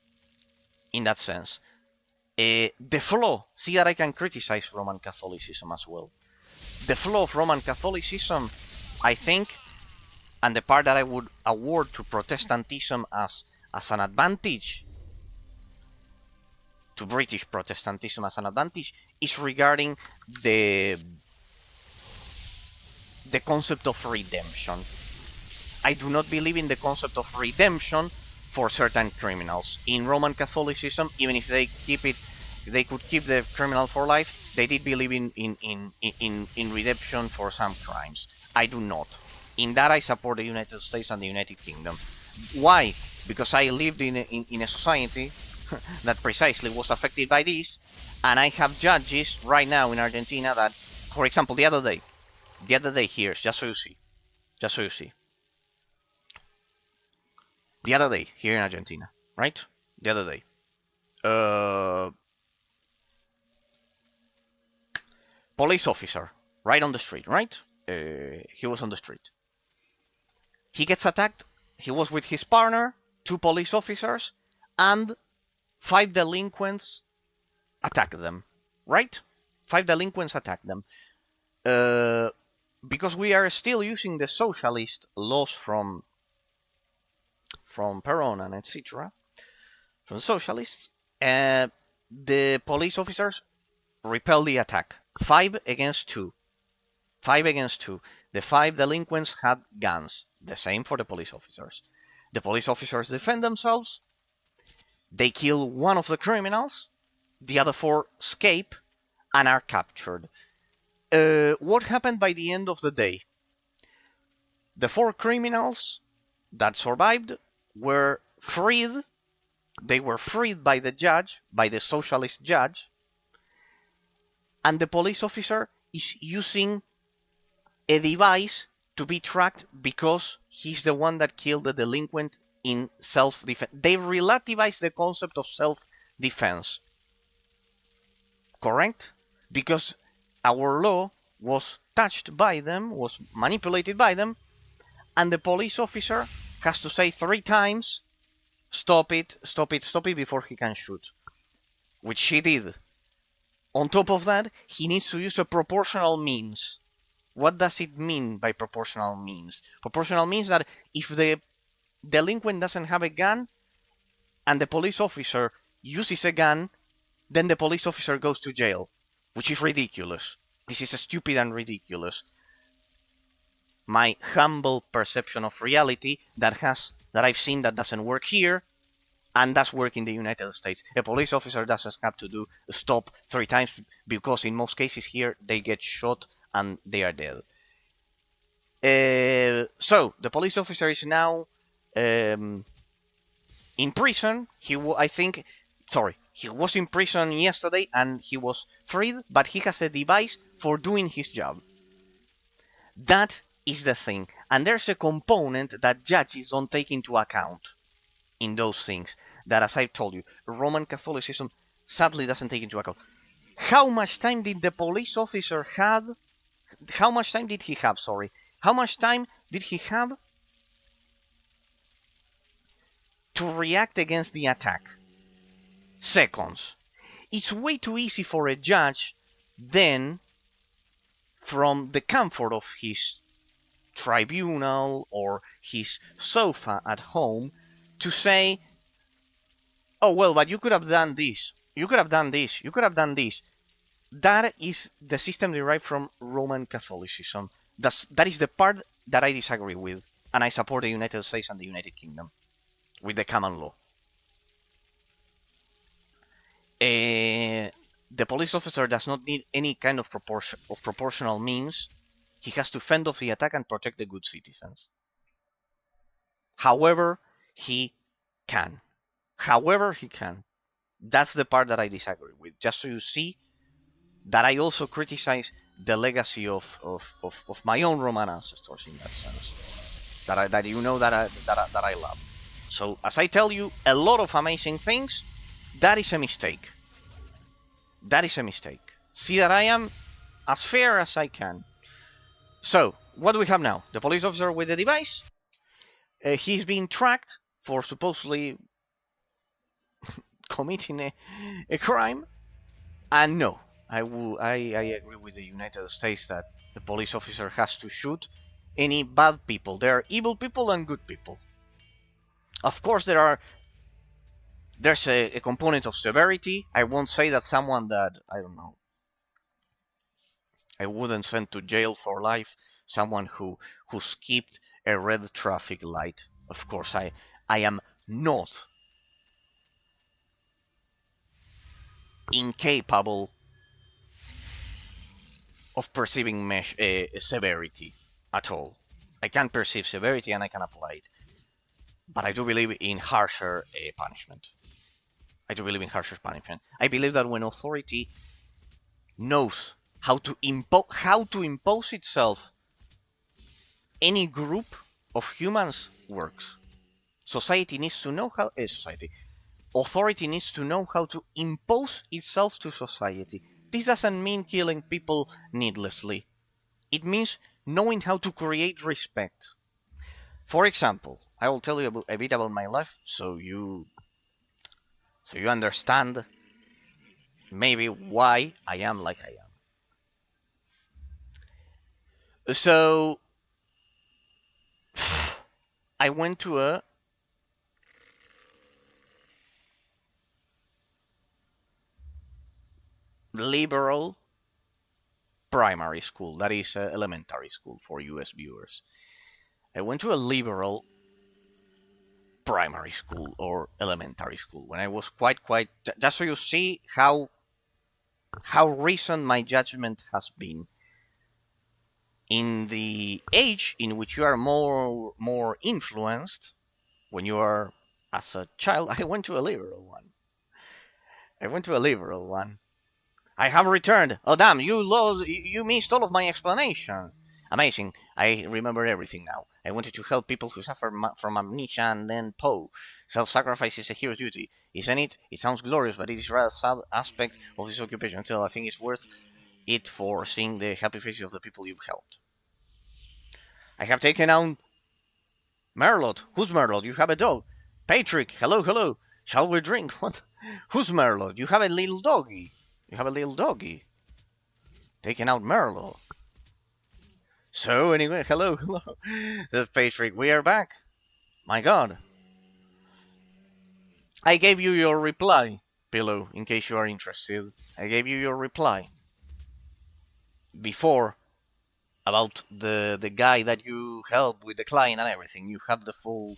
in that sense. The flaw, see that I can criticize Roman Catholicism as well. The flaw of Roman Catholicism, I think, and the part that I would award to Protestantism as an advantage, to British Protestantism as an advantage, is regarding the concept of redemption. I do not believe in the concept of redemption for certain criminals. In Roman Catholicism, even if they could keep the criminal for life, they did believe in redemption for some crimes. I do not. In that, I support the United States and the United Kingdom. Why? Because I lived in a society that precisely was affected by this, and I have judges right now in Argentina that, for example, the other day here, just so you see. The other day here in Argentina, right? The other day. Police officer, right on the street, right? He was on the street. He gets attacked. He was with his partner, 2 police officers, and 5 delinquents attack them, right? 5 delinquents attack them. Because we are still using the socialist laws from Peron and etc. From socialists, the police officers repel the attack. 5 against 2. 5 against 2. The 5 delinquents had guns. The same for the police officers. The police officers defend themselves. They kill one of the criminals. The other 4 escape and are captured. What happened by the end of the day? The 4 criminals that survived were freed. They were freed by the judge, by the socialist judge, and the police officer is using a device to be tracked because he's the one that killed the delinquent in self-defense. They relativize the concept of self-defense. Correct? Because our law was touched by them, was manipulated by them, and the police officer has to say 3 times, stop it, stop it, stop it, before he can shoot. Which he did. On top of that, he needs to use a proportional means. What does it mean by proportional means? Proportional means that if the delinquent doesn't have a gun and the police officer uses a gun, then the police officer goes to jail, which is ridiculous. This is stupid and ridiculous. My humble perception of reality that I've seen that doesn't work here, and does work in the United States. A police officer doesn't have to do a stop 3 times because in most cases here they get shot and they are dead. So the police officer is now in prison. He was in prison yesterday and he was freed, but he has a device for doing his job. That is the thing, and there's a component that judges don't take into account in those things that, as I told you, Roman Catholicism sadly doesn't take into account. How much time did the police officer have? How much time did he have to react against the attack? Seconds. It's way too easy for a judge then, from the comfort of his tribunal or his sofa at home, to say, oh well, but you could have done this, you could have done this, you could have done this. That is the system derived from Roman Catholicism. That is the part that I disagree with, and I support the United States and the United Kingdom with the common law. The police officer does not need any kind of proportional means. He has to fend off the attack and protect the good citizens. However he can. That's the part that I disagree with. Just so you see that I also criticize the legacy of my own Roman ancestors in that sense. That I love. So as I tell you a lot of amazing things, that is a mistake. See that I am as fair as I can. So, what do we have now? The police officer with the device. He's being tracked for supposedly committing a crime. And no, I agree with the United States that the police officer has to shoot any bad people. There are evil people and good people. Of course, there's a component of severity. I won't say that someone that, I don't know, I wouldn't send to jail for life, someone who skipped a red traffic light. Of course, I am not incapable of perceiving severity at all. I can perceive severity and I can apply it. But I do believe in harsher punishment. I do believe in harsher punishment. I believe that when authority knows how to impose itself, any group of humans works. Society needs to know how. Authority needs to know how to impose itself to society. This doesn't mean killing people needlessly. It means knowing how to create respect. For example, I will tell you a bit about my life, so you understand maybe why I am like I am. So I went to a liberal primary school, that is elementary school for US viewers. I went to a liberal primary school or elementary school when I was quite just so you see how recent my judgment has been. In the age in which you are more influenced, when you are as a child, I went to a liberal one. I have returned. Oh damn! You missed all of my explanation. Amazing. I remember everything now. I wanted to help people who suffer from amnesia and then Poe. Self-sacrifice is a hero's duty, isn't it? It sounds glorious, but it is a rather sad aspect of this occupation. Until I think it's worth it for seeing the happy faces of the people you've helped. I have taken out Merlot. Who's Merlot? You have a dog. Patrick. Hello. Shall we drink? What? Who's Merlot? You have a little doggy. Taking out Merlot. So anyway, hello. That's Patrick. We are back. My God. I gave you your reply, Pillow, in case you are interested. I gave you your reply before about the guy that you helped with the client and everything. You have the full.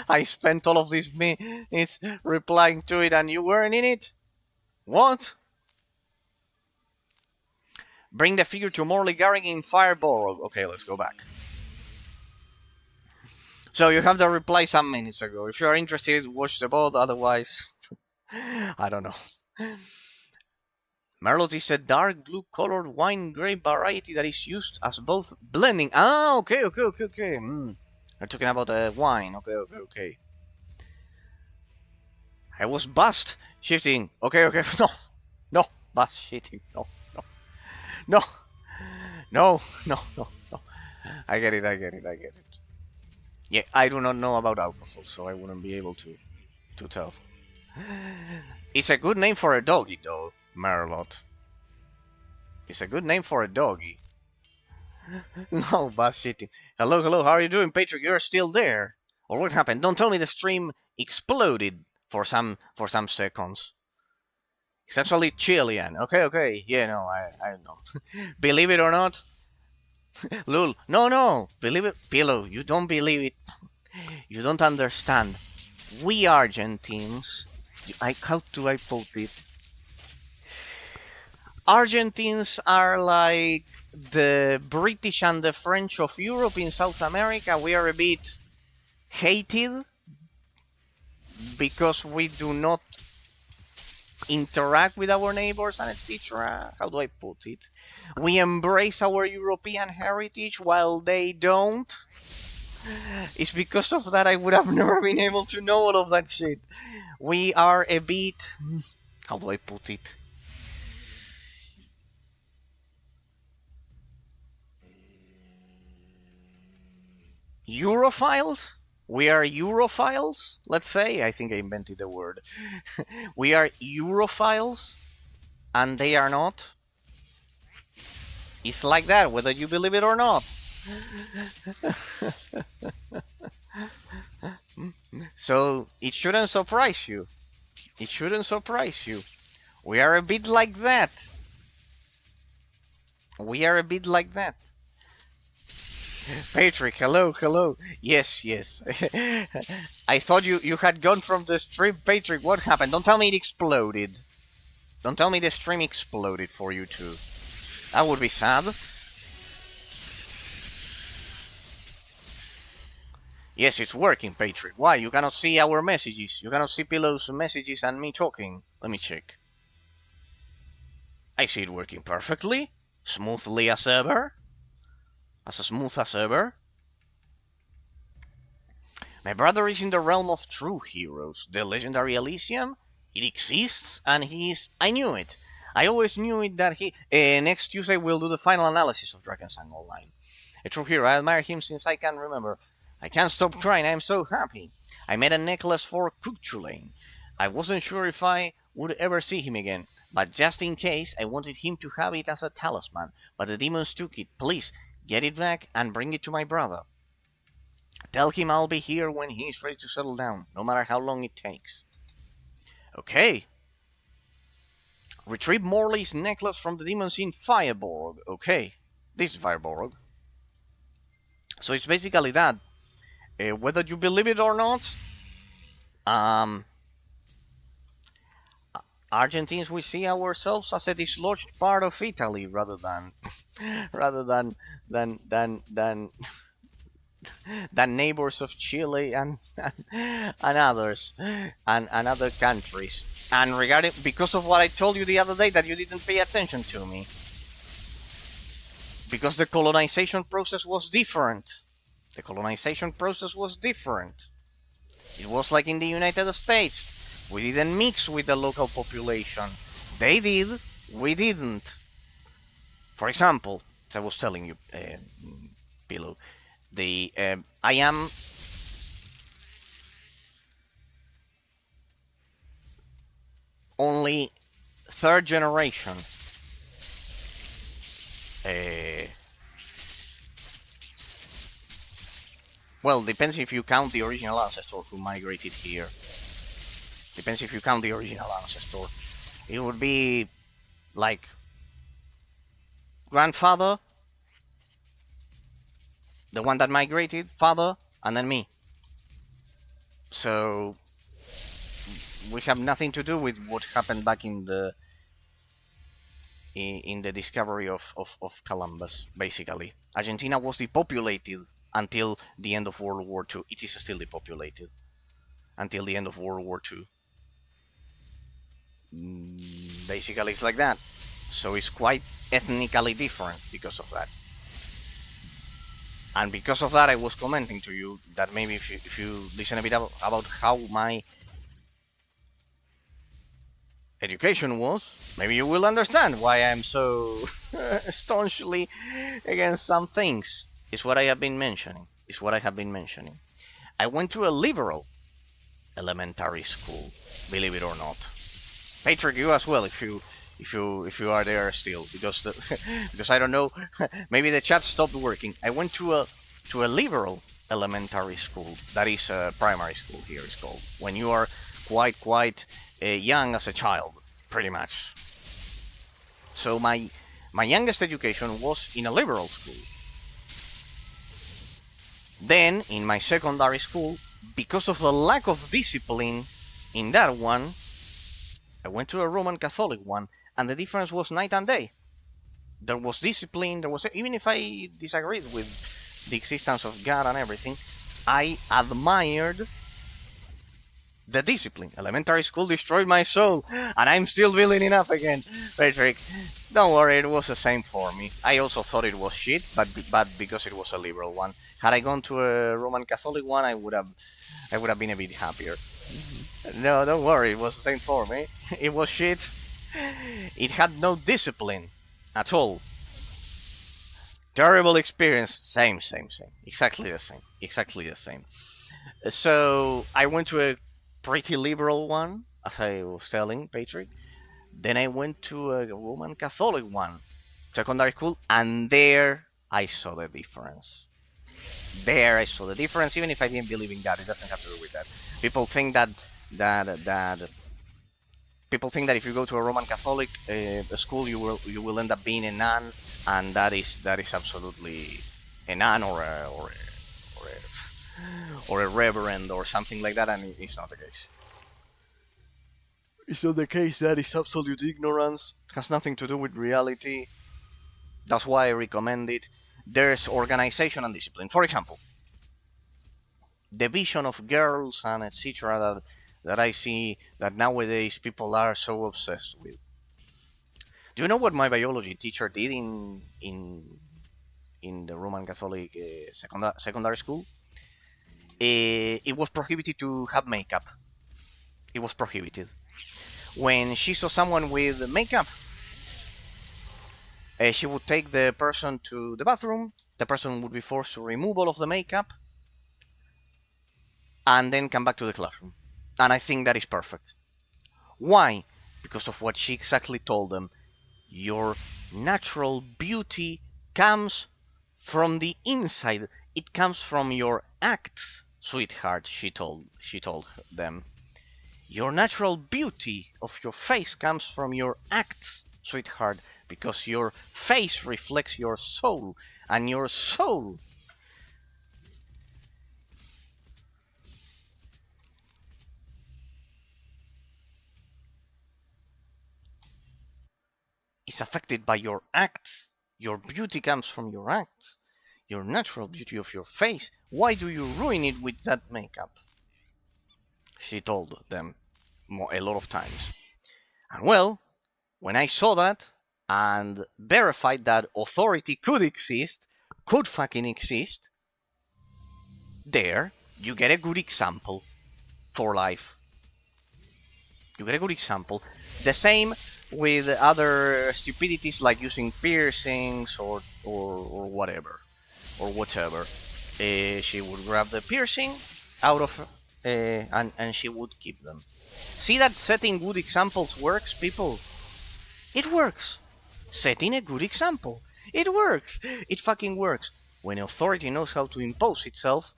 I spent all of these minutes replying to it and you weren't in it? What? Bring the figure to Morley Garrick in Fireborough. Okay, let's go back. So you have the reply some minutes ago. If you are interested, watch the VOD, otherwise... I don't know. Merlot is a dark blue colored wine grape variety that is used as both blending... Ah, okay. We're talking about wine. Okay. I was bust shifting. Okay. No. Bust shifting. No. I get it. Yeah, I do not know about alcohol, so I wouldn't be able to tell. It's a good name for a doggy, though, Merlot. It's a good name for a doggy. No, bus shitting. Hello, how are you doing, Patrick? You're still there. Or what happened? Don't tell me the stream exploded for some seconds. It's actually Chilean. Okay. Yeah, no, I don't know. Believe it or not, Lul. No. Believe it, Pillow. You don't believe it. You don't understand. We Argentines. How do I put it? Argentines are like the British and the French of Europe in South America. We are a bit hated because we do not interact with our neighbors and etc. How do I put it? We embrace our European heritage while they don't. It's because of that I would have never been able to know all of that shit. We are a bit... How do I put it? Europhiles? We are Europhiles, let's say. I think I invented the word. We are Europhiles, and they are not. It's like that, whether you believe it or not. So it shouldn't surprise you. It shouldn't surprise you. We are a bit like that. We are a bit like that. Patrick, hello, hello. Yes, yes. I thought you had gone from the stream, Patrick. What happened? Don't tell me it exploded. Don't tell me the stream exploded for you too. That would be sad. Yes, it's working, Patrick. Why? You cannot see our messages. You cannot see Pillow's messages and me talking. Let me check. I see it working perfectly. Smoothly as ever. As smooth as ever. My brother is in the realm of true heroes. The legendary Elysium. It exists and he's... I knew it. I always knew it that he... next Tuesday we'll do the final analysis of Drakensang Online. A true hero. I admire him since I can remember. I can't stop crying. I am so happy. I made a necklace for Kuchulain. I wasn't sure if I would ever see him again. But just in case, I wanted him to have it as a talisman. But the demons took it. Please, get it back and bring it to my brother. Tell him I'll be here when he is ready to settle down, no matter how long it takes. Okay. Retrieve Morley's necklace from the demons in Fireborg. Okay. This is Fireborg. So it's basically that. Whether you believe it or not, Argentines, we see ourselves as a dislodged part of Italy rather than than neighbors of Chile and others and other countries. And regarding, because of what I told you the other day that you didn't pay attention to me, because the colonization process was different. The colonization process was different. It was like in the United States. We didn't mix with the local population. They did, we didn't. For example, as I was telling you below, I am only third generation well, depends if you count the original ancestor who migrated here. Depends if you count the original ancestor. It would be like grandfather, the one that migrated, father, and then me. So we have nothing to do with what happened back in the discovery of Columbus, basically. Argentina was depopulated until the end of World War II. It is still depopulated until the end of World War II. Basically, it's like that. So it's quite ethnically different because of that. And because of that, I was commenting to you that maybe if you listen a bit about how my education was, maybe you will understand why I'm so staunchly against some things. It's what I have been mentioning. I went to a liberal elementary school, believe it or not. Patrick, you as well, if you are there still, because because I don't know, maybe the chat stopped working. I went to a liberal elementary school. That is a primary school here. It's called when you are quite young as a child, pretty much. So my youngest education was in a liberal school. Then in my secondary school, because of the lack of discipline in that one, I went to a Roman Catholic one, and the difference was night and day. There was discipline, there was, even if I disagreed with the existence of God and everything, I admired the discipline. Elementary school destroyed my soul, and I'm still building it up again. Patrick, don't worry, it was the same for me. I also thought it was shit, but because it was a liberal one. Had I gone to a Roman Catholic one, I would have been a bit happier. No, don't worry, it was the same for me. It was shit. It had no discipline at all. Terrible experience. Same. Exactly the same. So I went to a pretty liberal one, as I was telling Patrick. Then I went to a Roman Catholic one, secondary school, and there I saw the difference. There I saw the difference, even if I didn't believe in God. It doesn't have to do with that. People think that people think that if you go to a Roman Catholic school, you will end up being a nun, and that is absolutely a nun or a reverend or something like that, and it's not the case. It's not the case. That is absolute ignorance. It has nothing to do with reality. That's why I recommend it. There's organization and discipline. For example, the vision of girls and etc. that I see that nowadays people are so obsessed with. Do you know what my biology teacher did in the Roman Catholic secondary school? It was prohibited to have makeup. It was prohibited. When she saw someone with makeup, she would take the person to the bathroom. The person would be forced to remove all of the makeup and then come back to the classroom. And I think that is perfect. Why? Because of what she exactly told them. Your natural beauty comes from the inside. It comes from your acts, sweetheart, she told them. Your natural beauty of your face comes from your acts, sweetheart, because your face reflects your soul, and your soul is affected by your acts. Your beauty comes from your acts. Your natural beauty of your face. Why do you ruin it with that makeup? She told them a lot of times. And well, when I saw that and verified that authority could fucking exist, there you get a good example for life. You get a good example. The same with other stupidities like using piercings or whatever. Or whatever. She would grab the piercing out of and she would keep them. See that setting good examples works, people? It works. Setting a good example. It works. It fucking works. When authority knows how to impose itself,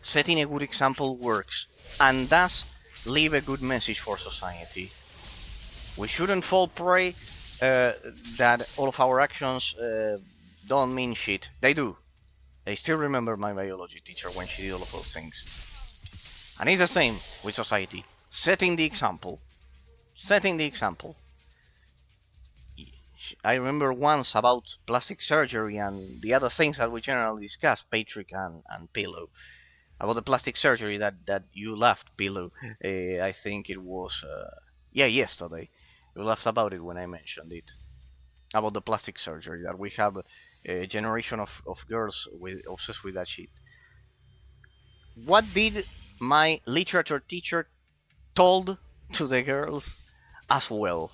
setting a good example works. And thus leave a good message for society. We shouldn't fall prey that all of our actions don't mean shit. They do. I still remember my biology teacher when she did all of those things. And it's the same with society. Setting the example. Setting the example. I remember once about plastic surgery and the other things that we generally discuss, Patrick and Pillow. About the plastic surgery that you laughed, Pillow. I think it was, yesterday. You laughed about it when I mentioned it. About the plastic surgery, that we have a generation of girls obsessed with that shit. What did my literature teacher told to the girls as well?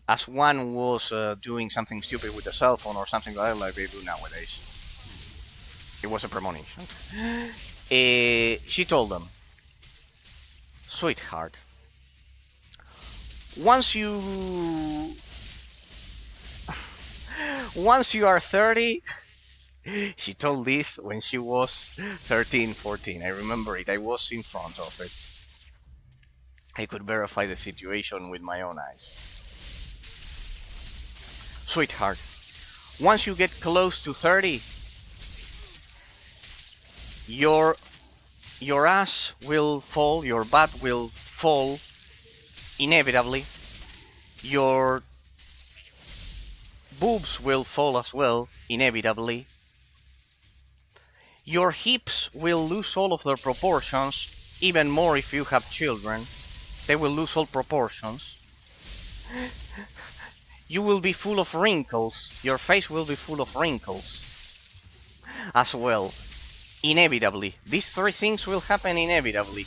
As one was doing something stupid with a cell phone or something like they do nowadays. It was a premonition. She told them, sweetheart, once you are 30, she told this when she was 13, 14. I remember it. I was in front of it. I could verify the situation with my own eyes. Sweetheart, once you get close to 30, your ass will fall, your butt will fall inevitably. Your boobs will fall as well, inevitably. Your hips will lose all of their proportions, even more if you have children. They will lose all proportions. You will be full of wrinkles. Your face will be full of wrinkles as well. Inevitably. These three things will happen inevitably.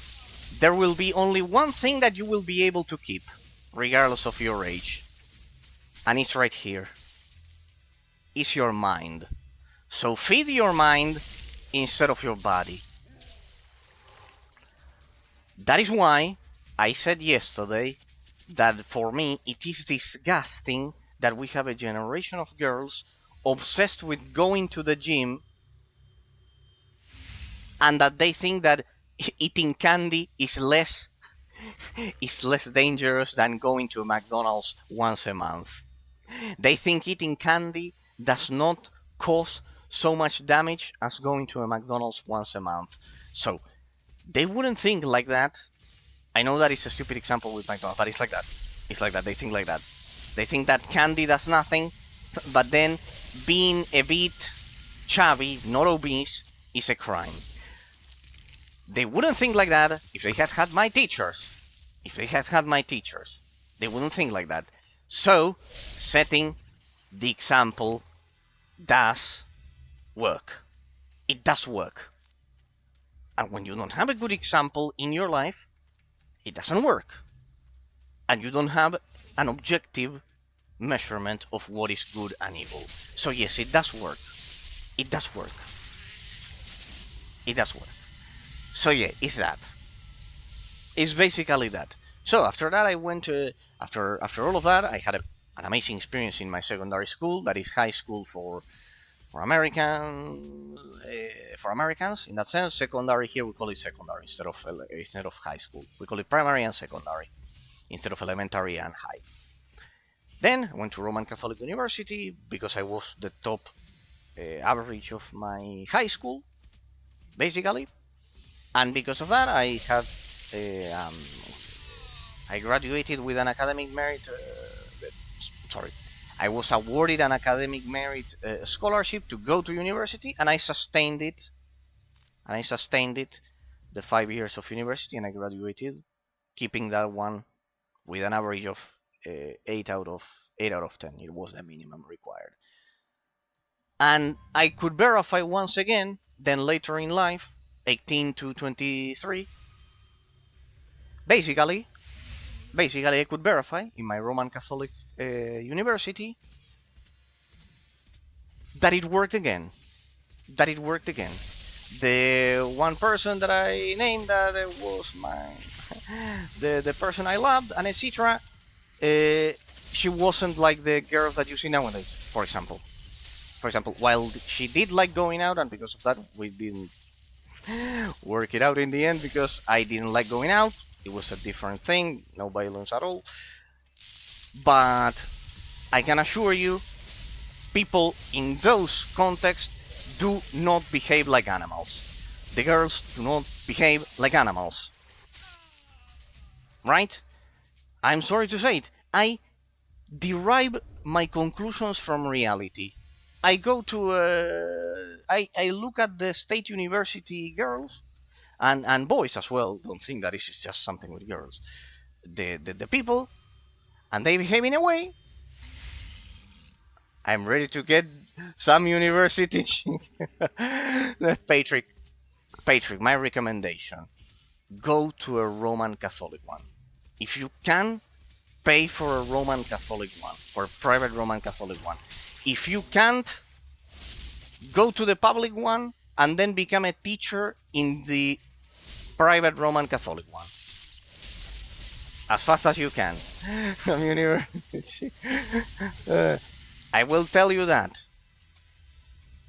There will be only one thing that you will be able to keep, regardless of your age. and it's right here. It's your mind. So feed your mind instead of your body. That is why I said yesterday that for me it is disgusting that we have a generation of girls obsessed with going to the gym and that they think that eating candy is less dangerous than going to McDonald's once a month. They think eating candy does not cause so much damage as going to a McDonald's once a month. So they wouldn't think like that. I know that it's a stupid example with McDonald's, but it's like that. It's like that. They think like that. They think that candy does nothing, but then being a bit chubby, not obese, is a crime. They wouldn't think like that if they had had my teachers. If they had had my teachers, they wouldn't think like that. So, setting the example does work. It does work. And when you don't have a good example in your life, it doesn't work. And you don't have an objective measurement of what is good and evil. So yes, it does work. It does work. It does work. So yeah, it's that. It's basically that. So after that, I went to after all of that, I had an amazing experience in my secondary school. That is high school for Americans. In that sense, secondary here we call it secondary instead of high school. We call it primary and secondary instead of elementary and high. Then I went to Roman Catholic University because I was the top average of my high school, basically, and because of that, I had I graduated with an academic merit. I was awarded an academic merit scholarship to go to university, and I sustained it. The 5 years of university, and I graduated, keeping that one with an average of 8 out of 10. It was the minimum required. And I could verify once again, then later in life, 18 to 23, basically I could verify in my Roman Catholic university that it worked again. The one person that I named that was the person I loved, and etc. She wasn't like the girls that you see nowadays, for example. While she did like going out, and because of that we didn't work it out in the end because I didn't like going out. It was a different thing, no violence at all. But I can assure you, people in those contexts do not behave like animals. The girls do not behave like animals. Right? I'm sorry to say it. I derive my conclusions from reality. I go to I look at the state university girls and boys as well. Don't think that this is just something with girls. The people, and they behave in a way. I'm ready to get some university. Patrick, my recommendation: go to a Roman Catholic one. If you can, pay for a Roman Catholic one, for a private Roman Catholic one. If you can't, go to the public one and then become a teacher in the private Roman Catholic one. As fast as you can. I will tell you that.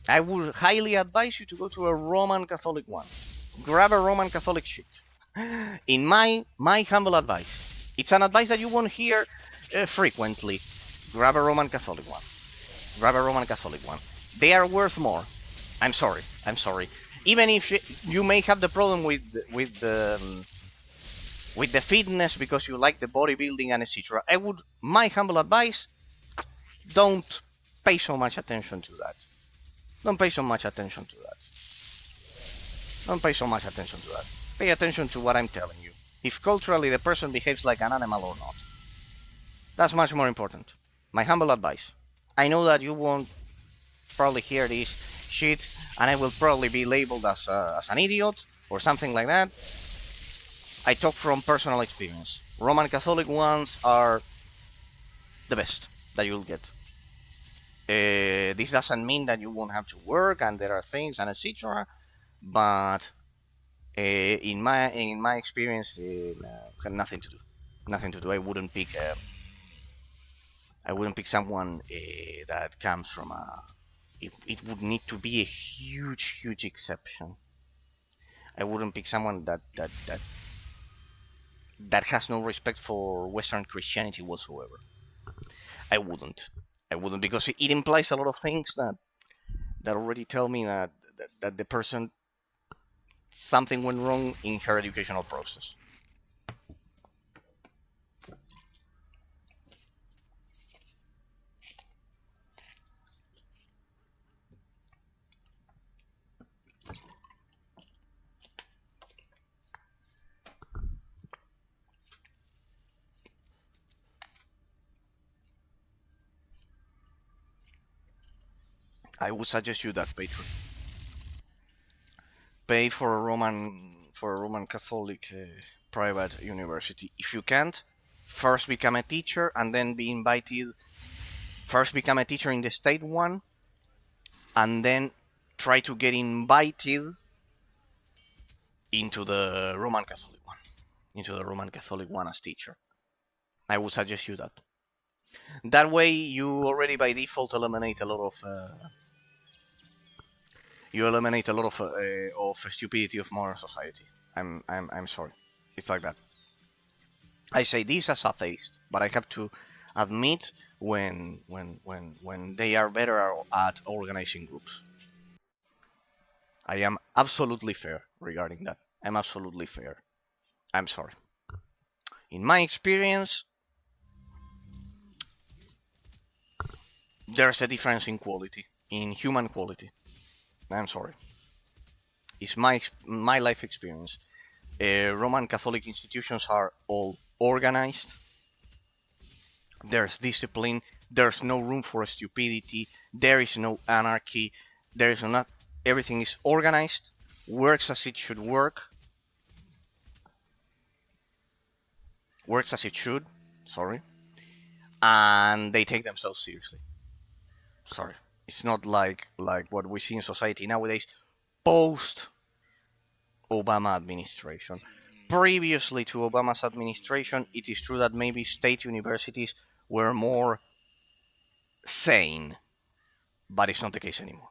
I would highly advise you to go to a Roman Catholic one. Grab a Roman Catholic chick. In my humble advice. It's an advice that you won't hear frequently. Grab a Roman Catholic one. They are worth more. I'm sorry. Even if you may have the problem with the fitness because you like the bodybuilding and etc. My humble advice, don't pay so much attention to that. Pay attention to what I'm telling you. If culturally the person behaves like an animal or not. That's much more important. My humble advice. I know that you won't probably hear this shit, and I will probably be labeled as an idiot or something like that. I talk from personal experience. Roman Catholic ones are the best. that you'll get. This doesn't mean that you won't have to work and there are things and etc. But in my experience, had nothing to do. Nothing to do. I wouldn't pick someone that comes from a. It would need to be a huge exception. I wouldn't pick someone that has no respect for Western Christianity whatsoever. I wouldn't. I wouldn't because it implies a lot of things that already tell me that the person something went wrong in her educational process. I would suggest you that patron. Pay for a Roman Catholic private university. If you can't, first become a teacher and then be invited. First become a teacher in the state one, and then try to get invited into the Roman Catholic one, into the Roman Catholic one as teacher. I would suggest you that. That way, you already by default eliminate a lot of stupidity of modern society. I'm sorry, it's like that. I say this as a atheist, but I have to admit when they are better at organizing groups. I am absolutely fair regarding that. I'm absolutely fair. I'm sorry. In my experience, there's a difference in quality, in human quality. I'm sorry. It's my life experience. Roman Catholic institutions are all organized. There's discipline. There's no room for stupidity. There is no anarchy. There is not. Everything is organized. Works as it should work. Works as it should. Sorry. And they take themselves seriously. Sorry. It's not like what we see in society nowadays. Post Obama administration. Previously to Obama's administration, it is true that maybe state universities were more sane, but it's not the case anymore.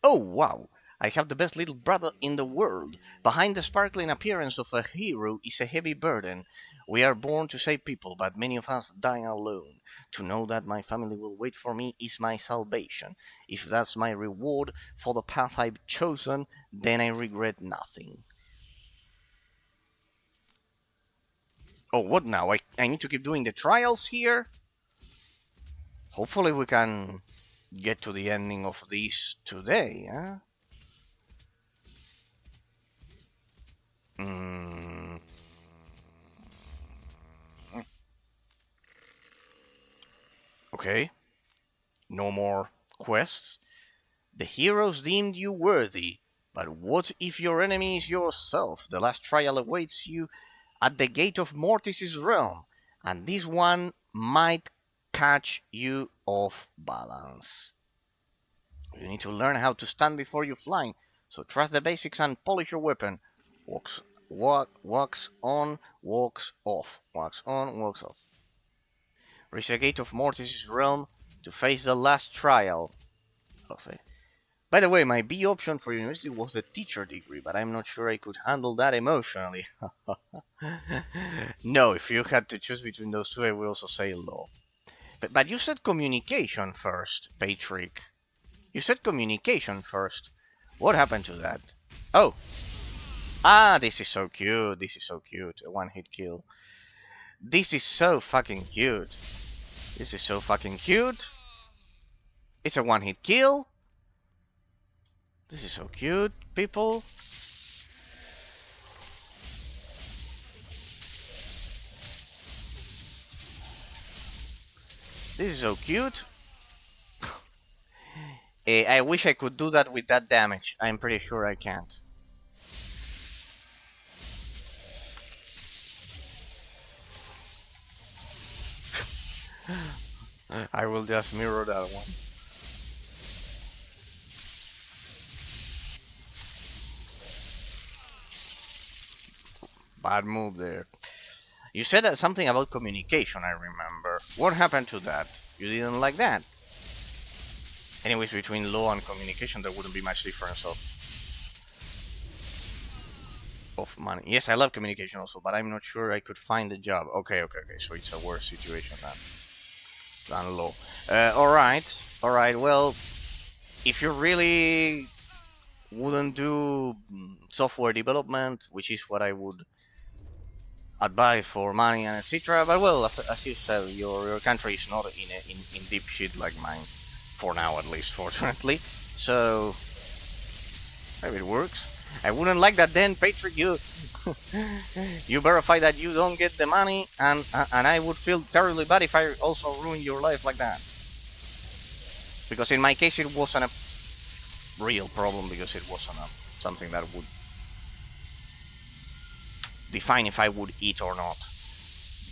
Oh wow, I have the best little brother in the world. Behind the sparkling appearance of a hero is a heavy burden. We are born to save people, but many of us die alone. To know that my family will wait for me is my salvation. If that's my reward for the path I've chosen, then I regret nothing. Oh, what now? I need to keep doing the trials here? Hopefully we can get to the ending of this today, huh? Mm. Okay. No more quests. The heroes deemed you worthy. But what if your enemy is yourself? The last trial awaits you at the gate of Mortis' realm, and this one might catch you off balance. You need to learn how to stand before you flying, so trust the basics and polish your weapon. Walks on, walks off. Walks on, walks off. Reach the gate of Mortis' realm to face the last trial. Okay. By the way, my B option for university was the teacher degree, but I'm not sure I could handle that emotionally. No, if you had to choose between those two, I would also say law. But you said communication first, Patrick. You said communication first. What happened to that? Oh. Ah, this is so cute. This is so cute. A one-hit kill. This is so fucking cute. This is so fucking cute. It's a one-hit kill. This is so cute, people. This is so cute. I wish I could do that with that damage. I'm pretty sure I can't. I will just mirror that one. Bad move there. You said that something about communication, I remember. What happened to that? You didn't like that? Anyways, between law and communication, there wouldn't be much difference of money. Yes, I love communication also, but I'm not sure I could find a job. Okay. So it's a worse situation than law. Alright. Well, if you really wouldn't do software development, which is what I would advise for money and etc. But well, as you said, your country is not in deep shit like mine, for now at least, fortunately. So maybe it works. I wouldn't like that then, Patrick. You verify that you don't get the money, and I would feel terribly bad if I also ruined your life like that. Because in my case, it wasn't a real problem, because it wasn't something that would define if I would eat or not.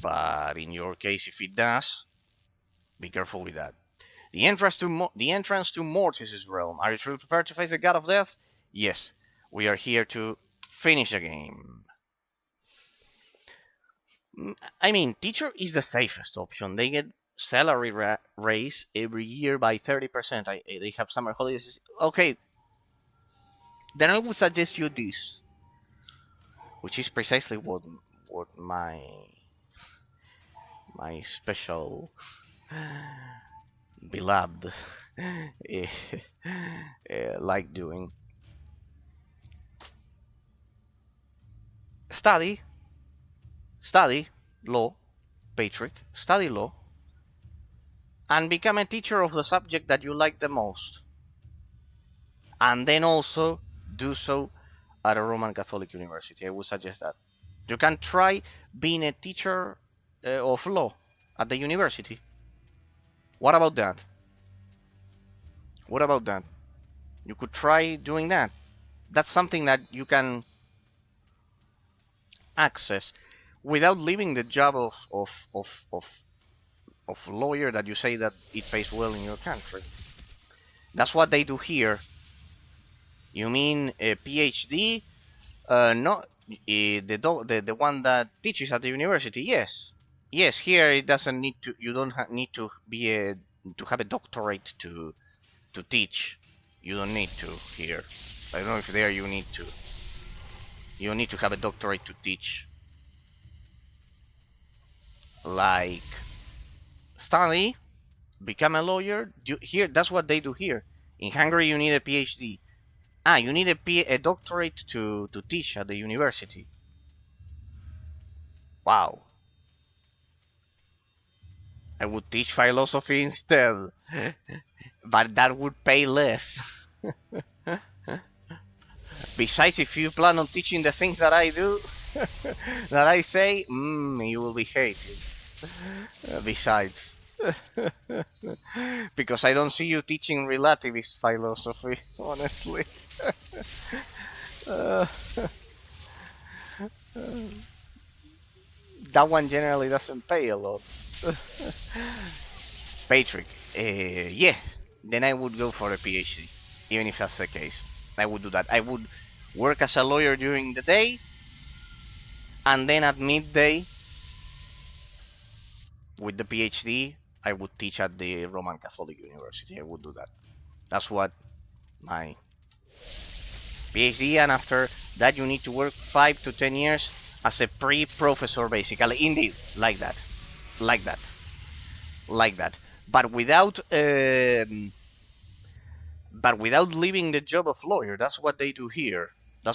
But in your case, if it does, be careful with that. The entrance to Mortis' realm. Are you truly prepared to face the god of death? Yes, we are here to finish the game. I mean, teacher is the safest option. They get salary raise every year by 30%. They have summer holidays. Okay, then I would suggest you this, which is precisely what my special beloved like doing. Study law, Patrick. Study law, and become a teacher of the subject that you like the most. And then also do so at a Roman Catholic university. I would suggest that. You can try being a teacher of law at the university. What about that? What about that? You could try doing that. That's something that you can access without leaving the job of lawyer that you say that it pays well in your country. That's what they do here. You mean a PhD? Not the one that teaches at the university. Yes. Here it doesn't need to. You don't need to be to have a doctorate to teach. You don't need to here. I don't know if there you need to. You need to have a doctorate to teach. Like study, become a lawyer. Here, that's what they do here. In Hungary, you need a PhD. You need a doctorate to teach at the university. Wow. I would teach philosophy instead. But that would pay less. Besides, if you plan on teaching the things that I do, that I say, you will be hated. Besides. Because I don't see you teaching relativist philosophy, honestly. That one generally doesn't pay a lot. Patrick, yeah, then I would go for a PhD, even if that's the case. I would do that. I would work as a lawyer during the day, and then at midday, with the PhD, I would teach at the Roman Catholic University. I would do that. That's what my PhD, and after that you need to work 5 to 10 years as a pre-professor, basically. Indeed, like that. But without leaving the job of lawyer. That's what they do here. They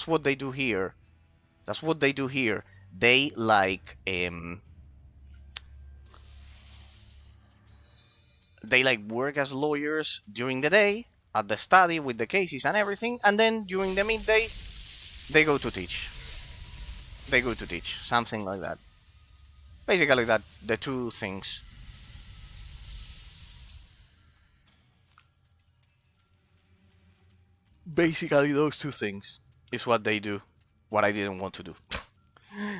work as lawyers during the day at the study with the cases and everything, and then during the midday they go to teach. Something like that. Basically that, the two things. Basically those two things is what they do. What I didn't want to do.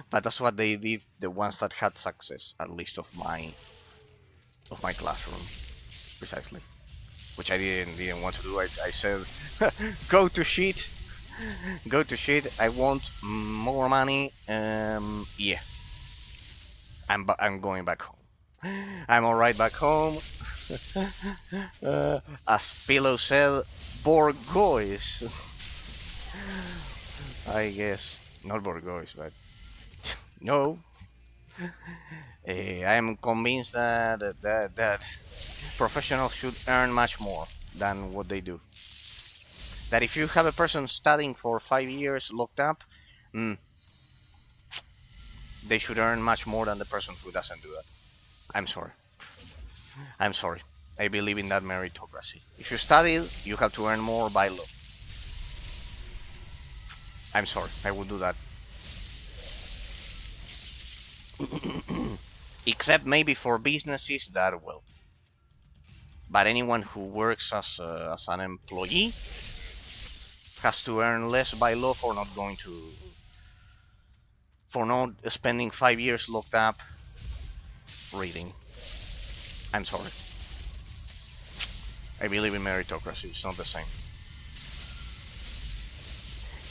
But that's what they did, the ones that had success, at least of my of my classroom, precisely. Which I didn't want to do. I said, go to shit, go to shit. I want more money. Yeah, I'm going back home. I'm alright back home. As Pillow said, Borgois. I guess not Borgois, but no. I am convinced that professionals should earn much more than what they do. That if you have a person studying for 5 years locked up, they should earn much more than the person who doesn't do that. I'm sorry. I'm sorry. I believe in that meritocracy. If you study, you have to earn more by law. I'm sorry. I will do that. Except maybe for businesses that will. But anyone who works as an employee has to earn less by law for not spending 5 years locked up reading. I'm sorry. I believe in meritocracy. It's not the same.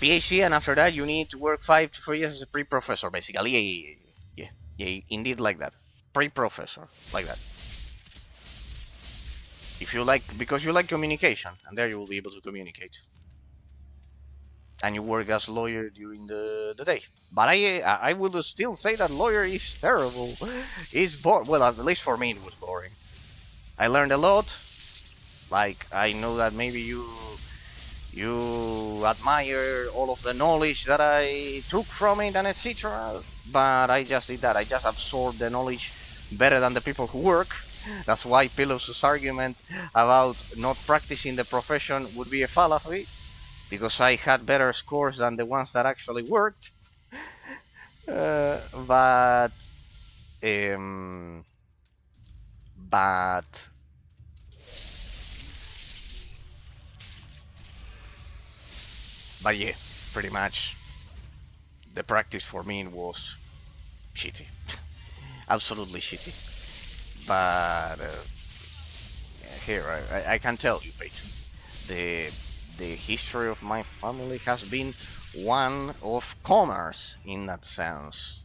PhD, and after that you need to work 5 to 4 years as a pre-professor, basically. Yeah, indeed, like that. Pre-professor, like that. If you like, because you like communication, and there you will be able to communicate. And you work as lawyer during the day. But I would still say that lawyer is terrible. It's boring. Well, at least for me it was boring. I learned a lot. Like, I know that maybe you admire all of the knowledge that I took from it and etc. But I just did that. I just absorbed the knowledge better than the people who work. That's why Pilos's argument about not practicing the profession would be a fallacy, because I had better scores than the ones that actually worked. But yeah, pretty much the practice for me was shitty. Absolutely shitty. But here, I can tell you, Patron, the history of my family has been one of commerce in that sense.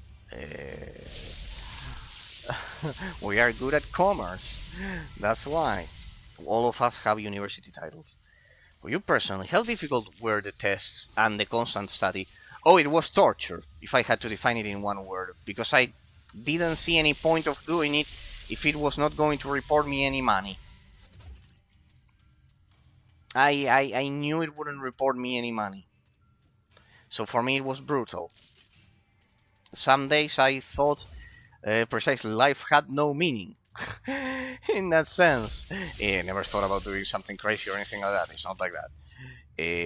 We are good at commerce. That's why all of us have university titles. For you personally, how difficult were the tests and the constant study? Oh, it was torture, if I had to define it in one word, because I didn't see any point of doing it if it was not going to report me any money. I knew it wouldn't report me any money. So for me it was brutal. Some days I thought precisely life had no meaning. In that sense. Never thought about doing something crazy or anything like that. It's not like that.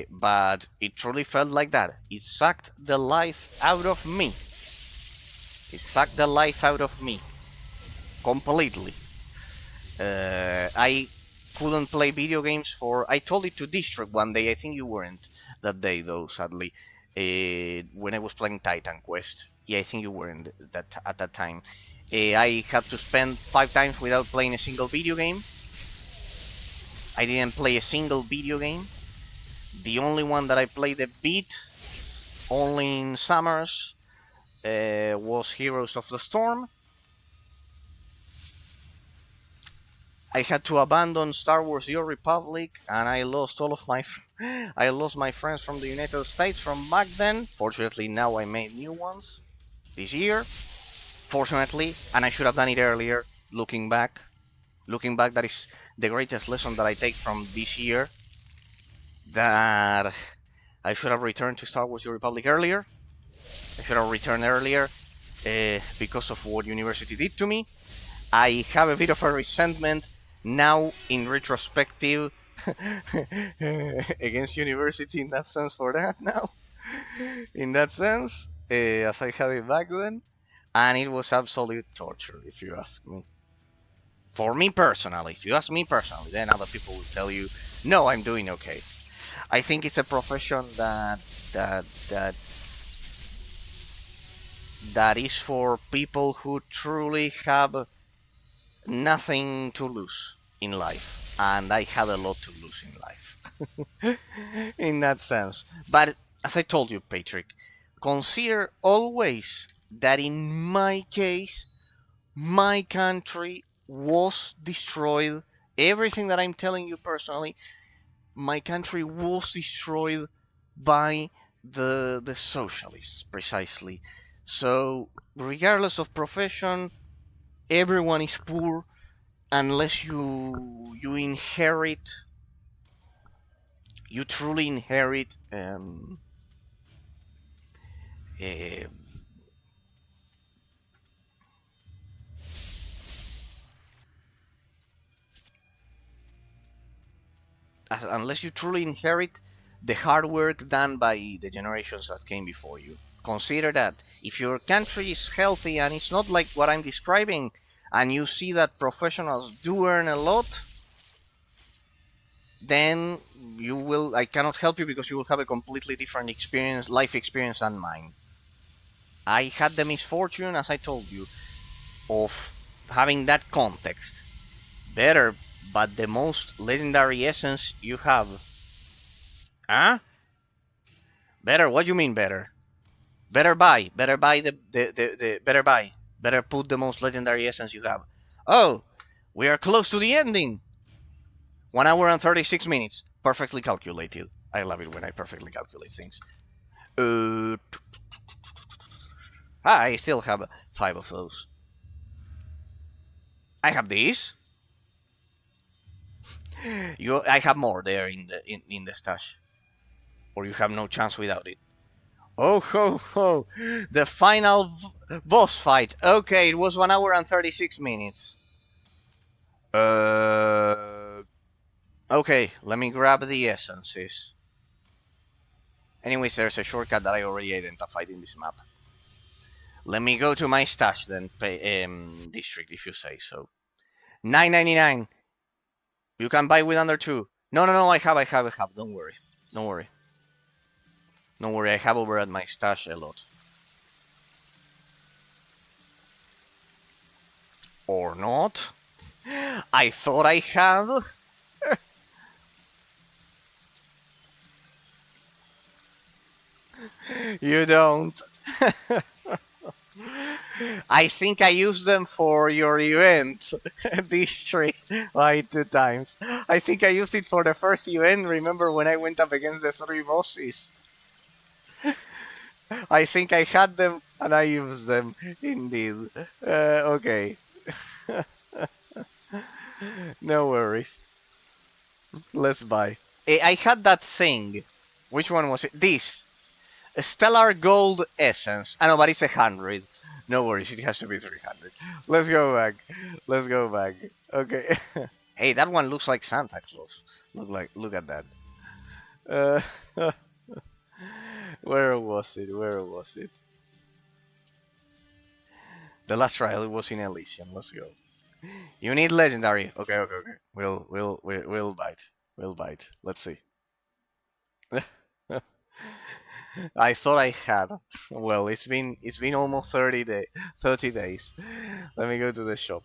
But it truly felt like that. It sucked the life out of me. It sucked the life out of me. Completely. I couldn't play video games for... I told it to District one day. I think you weren't that day, though, sadly. When I was playing Titan Quest. Yeah, I think you weren't at that time. I had to spend 5 times without playing a single video game. I didn't play a single video game. The only one that I played a bit, only in summers, was Heroes of the Storm. I had to abandon Star Wars: The Old Republic, and I lost all of my friends from the United States from back then. Fortunately, now I made new ones this year. Fortunately, and I should have done it earlier. Looking back, that is the greatest lesson that I take from this year. That I should have returned to Star Wars: The Old Republic earlier. I should have returned earlier because of what university did to me. I have a bit of a resentment now in retrospective against university in that sense for that now. In that sense, as I had it back then. And it was absolute torture, if you ask me. For me personally, if you ask me personally, then other people will tell you, no, I'm doing okay. I think it's a profession that is for people who truly have nothing to lose in life, and I had a lot to lose in life. In that sense. But as I told you, Patrick, consider always that in my case, my country was destroyed. Everything that I'm telling you personally, my country was destroyed by the socialists, precisely. So, regardless of profession, everyone is poor unless you inherit, you truly inherit uh, unless you truly inherit the hard work done by the generations that came before you. Consider that if your country is healthy and it's not like what I'm describing, and you see that professionals do earn a lot, then you will. I cannot help you because you will have a completely different experience, life experience than mine. I had the misfortune, as I told you, of having that context. Better, but the most legendary essence you have. Huh? Better? What do you mean better? Better buy the better buy. Better put the most legendary essence you have. Oh, we are close to the ending. 1 hour and 36 minutes. Perfectly calculated. I love it when I perfectly calculate things. Uh, I still have 5 of those. I have these. I have more there in the stash. Or you have no chance without it. Oh ho ho! The final boss fight. Okay, it was 1 hour and 36 minutes. Uh. Okay, let me grab the essences. Anyways, there's a shortcut that I already identified in this map. Let me go to my stash then, district, if you say so. 9.99. You can buy with under 2. No, I have. Don't worry. Don't worry. Don't worry, I have over at my stash a lot. Or not. I thought I had. You don't. I think I used them for your event, district, like 2 times. I think I used it for the first event. Remember when I went up against the 3 bosses? I think I had them and I used them, indeed. Okay. No worries. Let's buy. I had that thing. Which one was it? This. A Stellar Gold Essence. I know, but it's 100. No worries, it has to be 300. Let's go back. Let's go back. Okay. Hey, that one looks like Santa Claus. Look at that. Uh, where was it? Where was it? The last trial was in Elysium. Let's go. You need legendary. Okay. We'll bite. We'll bite. Let's see. I thought I had. Well, it's been almost 30 days. Let me go to the shop.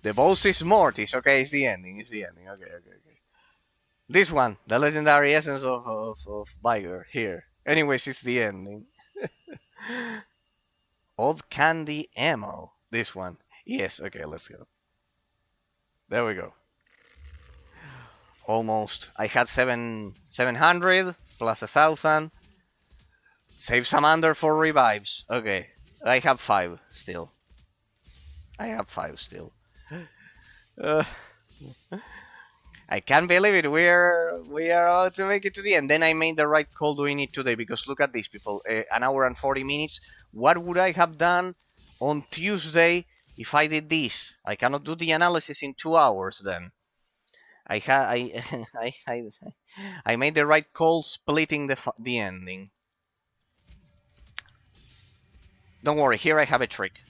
The boss is Mortis. Okay, it's the ending. It's the ending. Okay. This one, the legendary essence of Viger here. Anyways, it's the ending. Old candy ammo. This one. Yes. Okay, let's go. There we go. Almost. I had 700 plus 1,000. Save some under for revives. Okay. I have 5 still. I have 5 still. Uh, I can't believe it. We are about to make it to the end. Then I made the right call doing it today because look at this, people. 1 hour and 40 minutes. What would I have done on Tuesday if I did this? I cannot do the analysis in 2 hours. Then I had I made the right call, splitting the ending. Don't worry. Here I have a trick.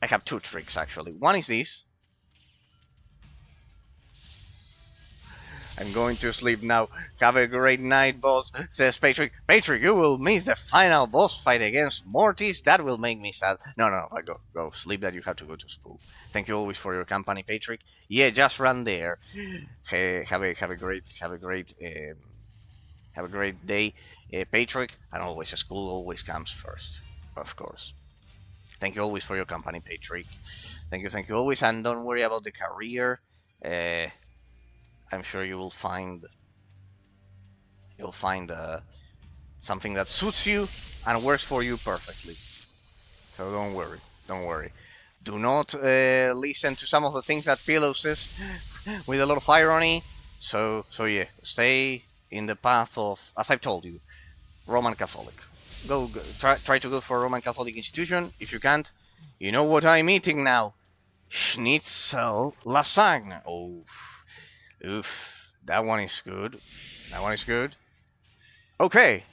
I have 2 tricks actually. One is this. I'm going to sleep now. Have a great night, boss, says Patrick. Patrick, you will miss the final boss fight against Mortis. That will make me sad. No, go sleep that you have to go to school. Thank you always for your company, Patrick. Yeah, just run there. Hey, have a great day, Patrick. And always, school always comes first, of course. Thank you always for your company, Patrick. Thank you always, and don't worry about the career. Uh, I'm sure you'll find something that suits you and works for you perfectly. So don't worry. Do not listen to some of the things that Pillow says with a lot of irony. So yeah, stay in the path of, as I've told you, Roman Catholic. Try to go for a Roman Catholic institution. If you can't, you know what I'm eating now. Schnitzel lasagne. Oh, oof. That one is good. That one is good. Okay.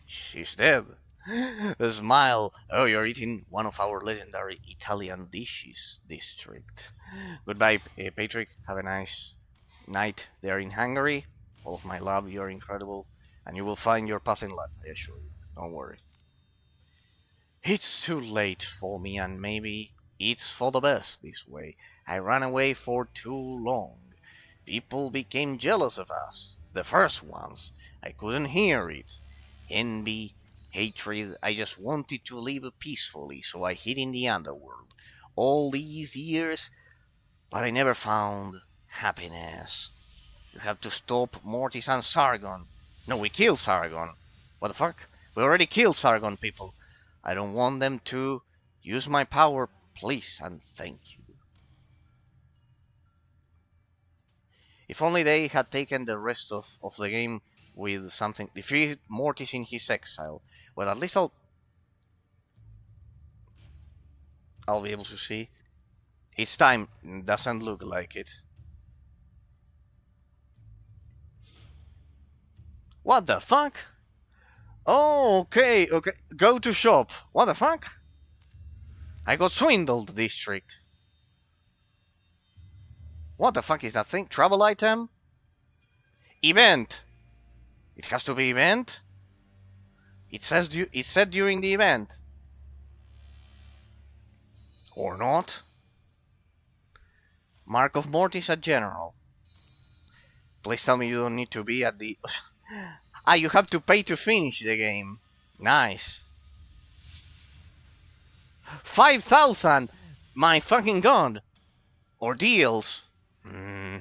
She's dead. A smile. Oh, you're eating one of our legendary Italian dishes, district. Goodbye, Patrick. Have a nice night there in Hungary. All of my love. You're incredible. And you will find your path in life, I assure you. Don't worry. It's too late for me, and maybe it's for the best this way. I ran away for too long. People became jealous of us, the first ones. I couldn't hear it. Envy, hatred, I just wanted to live peacefully, so I hid in the underworld. All these years, but I never found happiness. You have to stop Mortis and Sargon. No, we killed Sargon. What the fuck? We already killed Sargon, people. I don't want them to use my power, please and thank you. If only they had taken the rest of the game with something. Defeat Mortis in his exile. Well, at least I'll be able to see. It's time. Doesn't look like it. What the fuck? Oh, okay. Go to shop. What the fuck? I got swindled, district. What the fuck is that thing? Travel item? Event. It has to be event. It said during the event. Or not. Mark of Mortis at General. Please tell me you don't need to be at the... Ah, you have to pay to finish the game. Nice. 5,000! My fucking god! Ordeals. Hmm.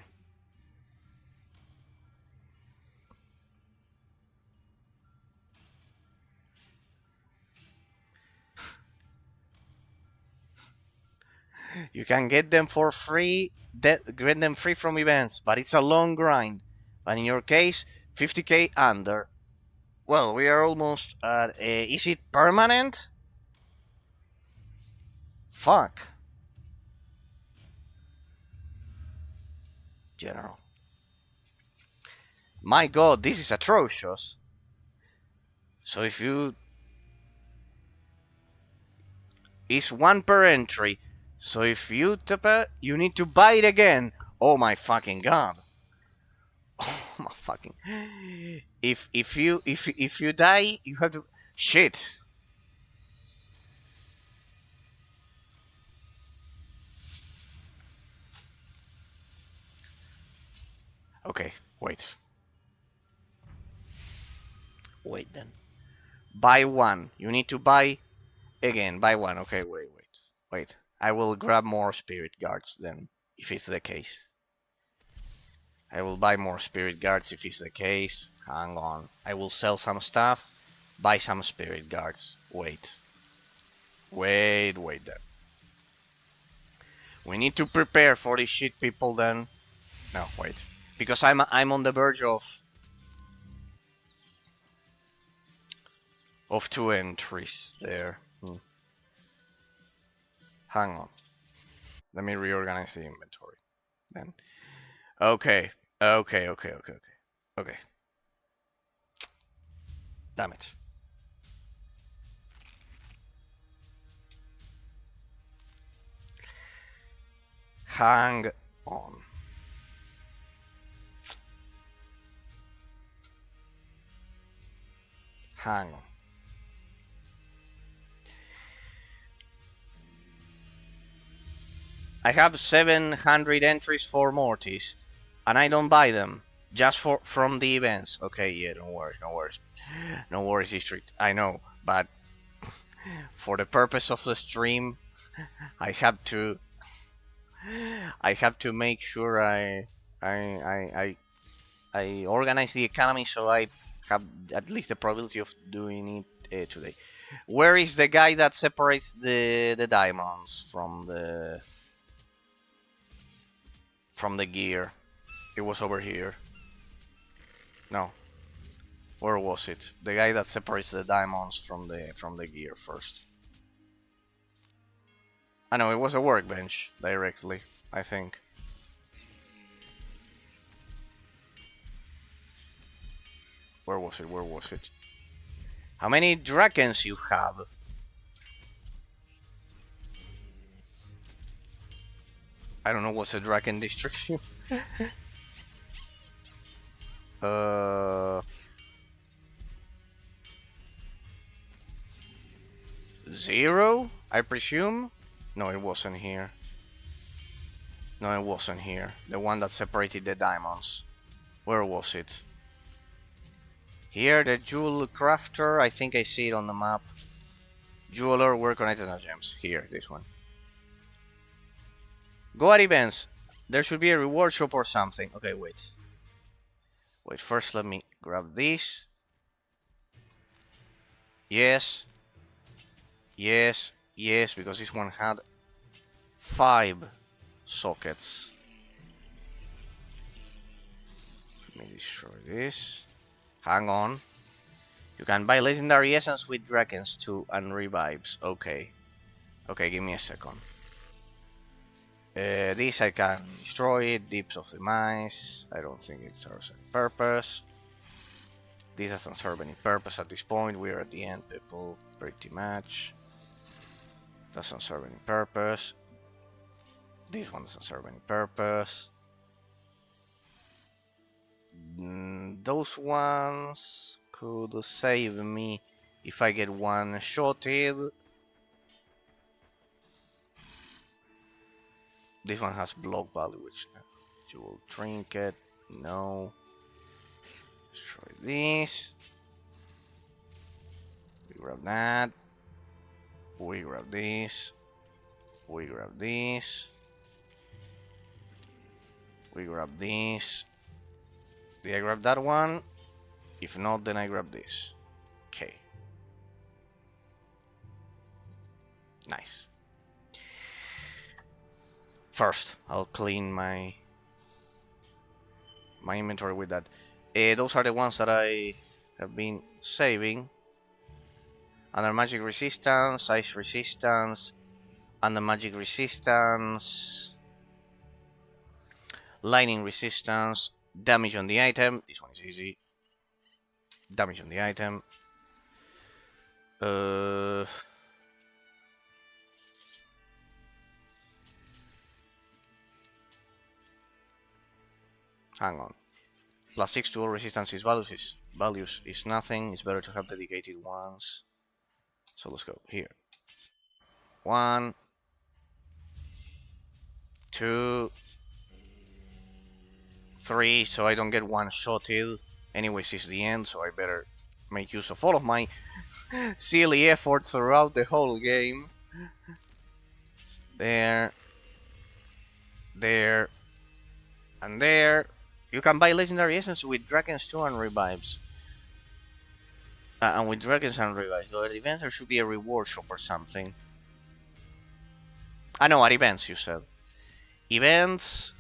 You can get them for free, get them free from events, but it's a long grind. But in your case, 50k under. Well, we are almost at... is it permanent? Fuck. General. My god, this is atrocious. So if you... It's one per entry. So if you tap it, you need to buy it again. Oh my fucking god. Oh my fucking... If you die, you have to... Shit. Okay, wait. Wait then. Buy one. You need to buy again. Buy one. Okay, wait. I will grab more spirit guards then, if it's the case. I will buy more spirit guards if it's the case. Hang on. I will sell some stuff. Buy some spirit guards. Wait then. We need to prepare for this shit, people. Then. No, wait. Because I'm on the verge of two entries there. Hang on. Let me reorganize the inventory. Then. Okay. Okay. Damn it. Hang on. Hang on. I have 700 entries for Mortis, and I don't buy them just from the events. Okay, yeah, don't worry, no worries, no worries, District. I know, but for the purpose of the stream, I have to make sure I organize the economy so I have at least the probability of doing it today. Where is the guy that separates the diamonds from the gear? It was over here. No. Where was it? The guy that separates the diamonds from the gear first. I know, it was a workbench directly, I think. Where was it? Where was it? How many dragons you have? I don't know what's a dragon district. Zero, I presume? No, it wasn't here. No, it wasn't here. The one that separated the diamonds. Where was it? Here, the jewel crafter. I think I see it on the map. Jeweler, where connected to gems. Here, this one. Go at events. There should be a reward shop or something. Okay, wait. Wait, first let me grab this. Yes. Yes, yes, because this one had 5 sockets. Let me destroy this. Hang on. You can buy legendary essence with dragons too and revives. Okay. Okay, give me a second. This I can destroy it. Deeps of the Mice. I don't think it serves any purpose. This doesn't serve any purpose at this point. We're at the end, people. Pretty much. Doesn't serve any purpose. This one doesn't serve any purpose. Those ones could save me if I get one shotted. This one has block value, which jewel trinket. No. Destroy this. We grab that. We grab this. We grab this. We grab this. Did I grab that one? If not, then I grab this. Okay. Nice. First, I'll clean my inventory with that. Those are the ones that I have been saving. Under magic resistance, ice resistance, under magic resistance, lightning resistance, damage on the item. This one is easy. Damage on the item. Hang on. +6 to all resistance values is nothing. It's better to have dedicated ones. So let's go here. 1, 2, 3. So I don't get one shotted. Anyways, it's the end, so I better make use of all of my silly effort throughout the whole game. There, there, and there. You can buy legendary essence with dragons too and revives. And with dragons and revives. So at events there should be a reward shop or something. I know, at events you said. Events.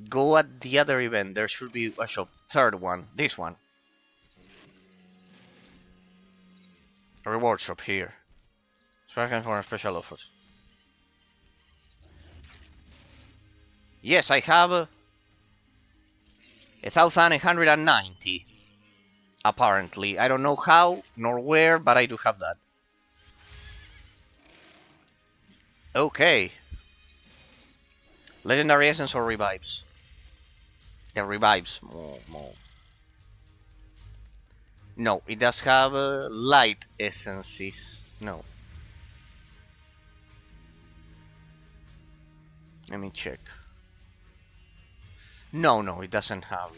Go at the other event. There should be a shop. Third one. This one. A reward shop here. For special offers. Yes, I have 1,190. Apparently. I don't know how nor where, but I do have that. Okay. Legendary Essence or Revives? Yeah, Revives. More. No, it does have light essences. No. Let me check. No, it doesn't have.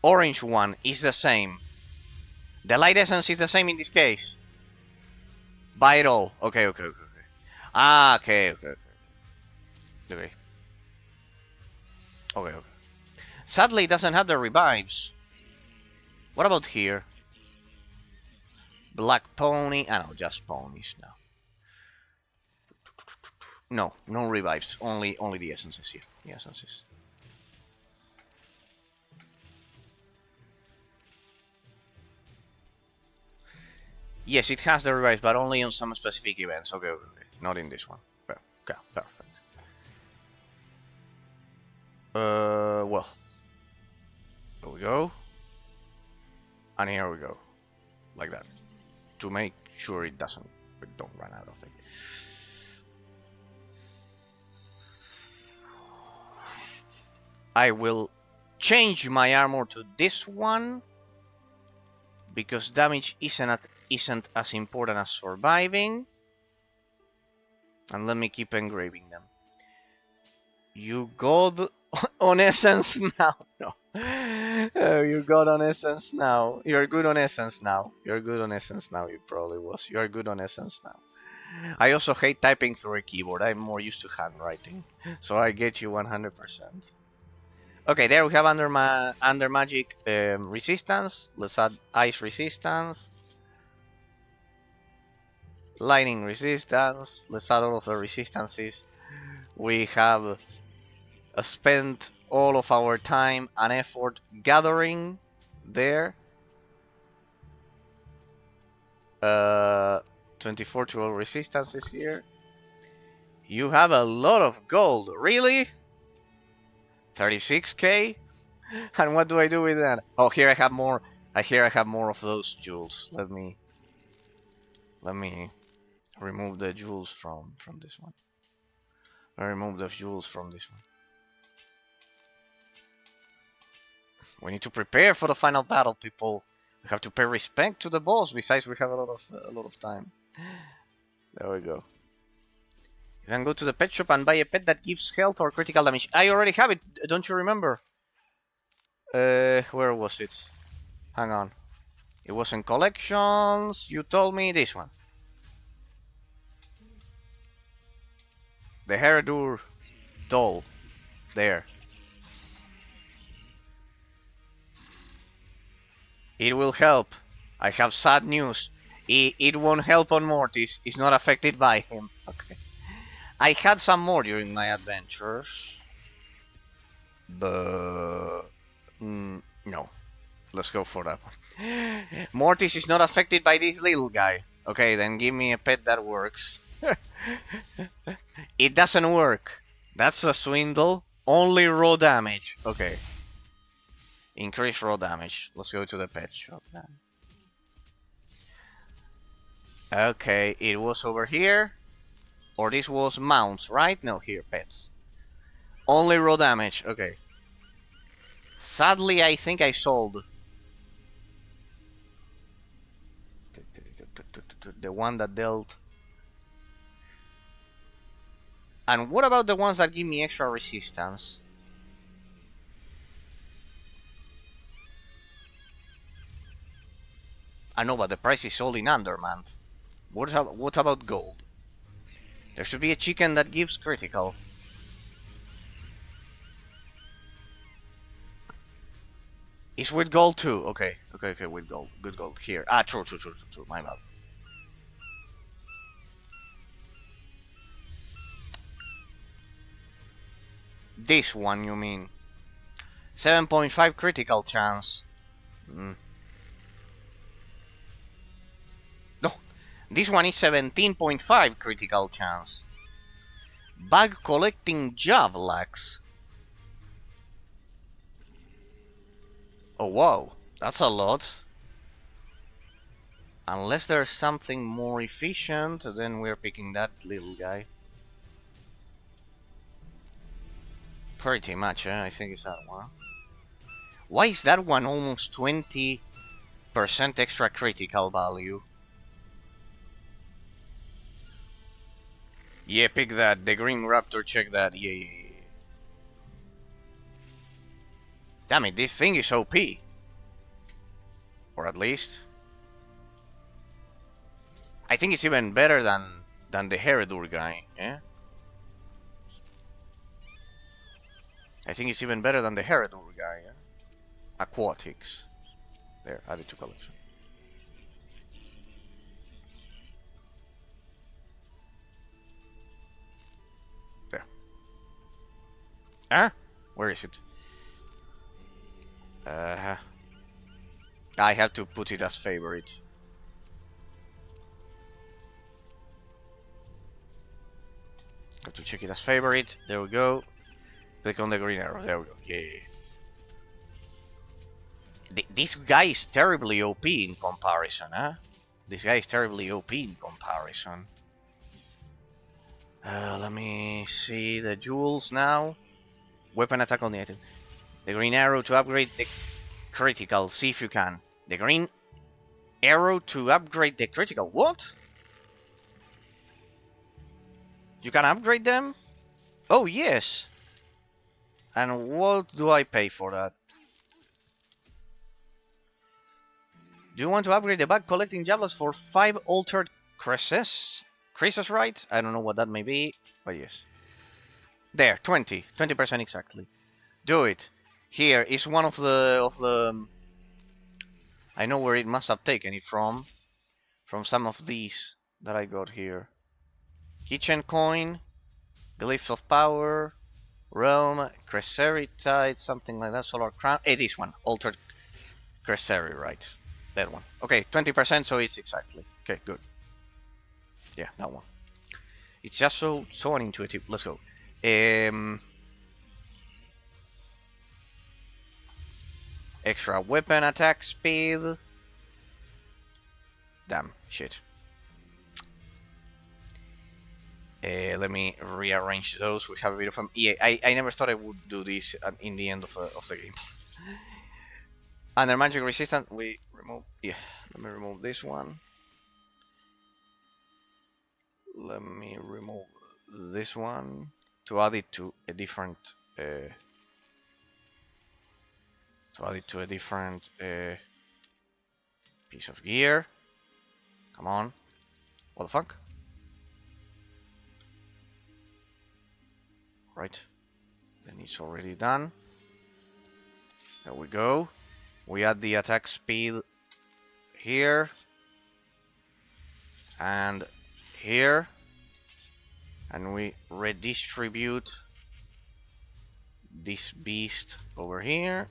Orange one is the same. The light essence is the same in this case. Buy it all. Okay. Ah, okay. Sadly, it doesn't have the revives. What about here? Black pony. Ah, no, just ponies now. No revives. Only the essences here. The essences. Yes, it has the revives, but only on some specific events. Okay. Not in this one. Okay, perfect. Well. There we go. And here we go. Like that. To make sure it don't run out of it. I will change my armor to this one because damage isn't as important as surviving. And let me keep engraving them. You got on essence now. No. You got on essence now. You're good on essence now. You're good on essence now. You probably was. You're good on essence now. I also hate typing through a keyboard. I'm more used to handwriting. So I get you 100%. Okay, there we have under magic resistance. Let's add ice resistance. Lightning resistance. Let's add all of the resistances. We have spent all of our time and effort gathering there. 24 to all resistances here. You have a lot of gold, really? 36k? And what do I do with that? Oh, here I have more. I have more of those jewels. Let me remove the jewels from this one. I remove the jewels from this one. We need to prepare for the final battle, people. We have to pay respect to the boss. Besides, we have a lot of time. There we go. You can go to the pet shop and buy a pet that gives health or critical damage. I already have it. Don't you remember? Where was it? Hang on. It was in collections. You told me this one. The Heridur doll. There. It will help. I have sad news. It won't help on Mortis. It's not affected by him. Okay. I had some more during my adventures. But... no. Let's go for that one. Mortis is not affected by this little guy. Okay, then give me a pet that works. It doesn't work. That's a swindle. Only raw damage. Okay. Increase raw damage. Let's go to the pet shop then. Okay, it was over here. Or this was mounts, right? No, here, pets. Only raw damage. Okay. Sadly, I think I sold the one that dealt. And what about the ones that give me extra resistance? I know, but the price is sold in Undermant. What about gold? There should be a chicken that gives critical. It's with gold too. Okay, with gold. Good gold. Here. Ah, true. My bad. This one, you mean? 7.5 critical chance. No, this one is 17.5 critical chance. Bag collecting Javlax. Oh wow, that's a lot. Unless there's something more efficient, then we're picking that little guy. Pretty much, I think it's that one. Why is that one almost 20% extra critical value? Yeah, pick that. The Green Raptor, check that. Yeah. Damn it, this thing is OP. Or at least. I think it's even better than the Heredur guy, yeah? I think it's even better than the Heredur guy, yeah? Aquatics. There, added to collection. There. Huh? Where is it? I have to put it as favorite. Have to check it as favorite. There we go. Click on the green arrow. There we go. Yeah. This guy is terribly OP in comparison, huh? This guy is terribly OP in comparison. Let me see the jewels now. Weapon attack on the item. The green arrow to upgrade the critical. See if you can. The green arrow to upgrade the critical. What? You can upgrade them? Oh, yes. And what do I pay for that? Do you want to upgrade the bag collecting javelins for 5 altered creases? Creases, right? I don't know what that may be, but yes. There, 20% exactly. Do it. Here is one of the. I know where it must have taken it from. From some of these that I got here. Kitchen coin, glyphs of power, realm, Cresseritite, something like that. Solar crown. This one, altered Cresseri, right? That one. Okay, 20%, so it's exactly. Okay, good. Yeah, that one. It's just so unintuitive. Let's go. Extra weapon attack speed. Damn, shit. Let me rearrange those. We have a bit of yeah. I never thought I would do this in the end of the game. Under magic resistance, we remove. Yeah, let me remove this one. Let me remove this one to add it to a different. Piece of gear. Come on. What the fuck? Right. Then it's already done. There we go. We add the attack speed here. And here. And we redistribute this beast over here.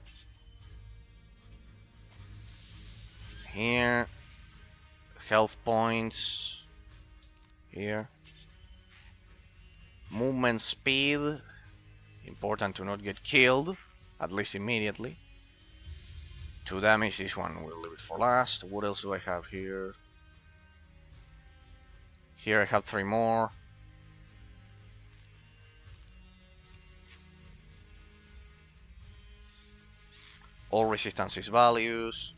Here. Health points. Here. Movement speed. Important to not get killed. At least immediately. 2 damage. This one we'll leave it for last. What else do I have here? Here I have 3 more. All resistances values.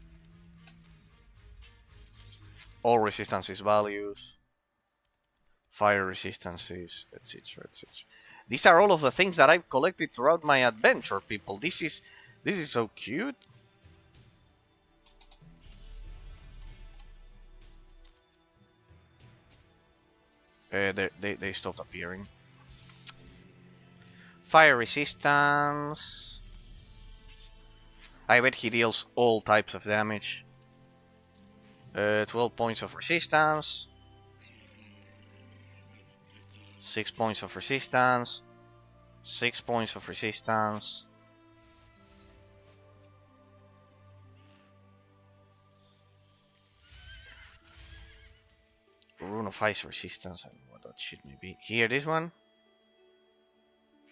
All resistances values. Fire resistances, etc, etc. These are all of the things that I've collected throughout my adventure, people. This is so cute. They stopped appearing. Fire resistance. I bet he deals all types of damage. 12 points of resistance. 6 points of resistance. 6 points of resistance. Rune of ice resistance. I don't know what that shit may be. Here, this one?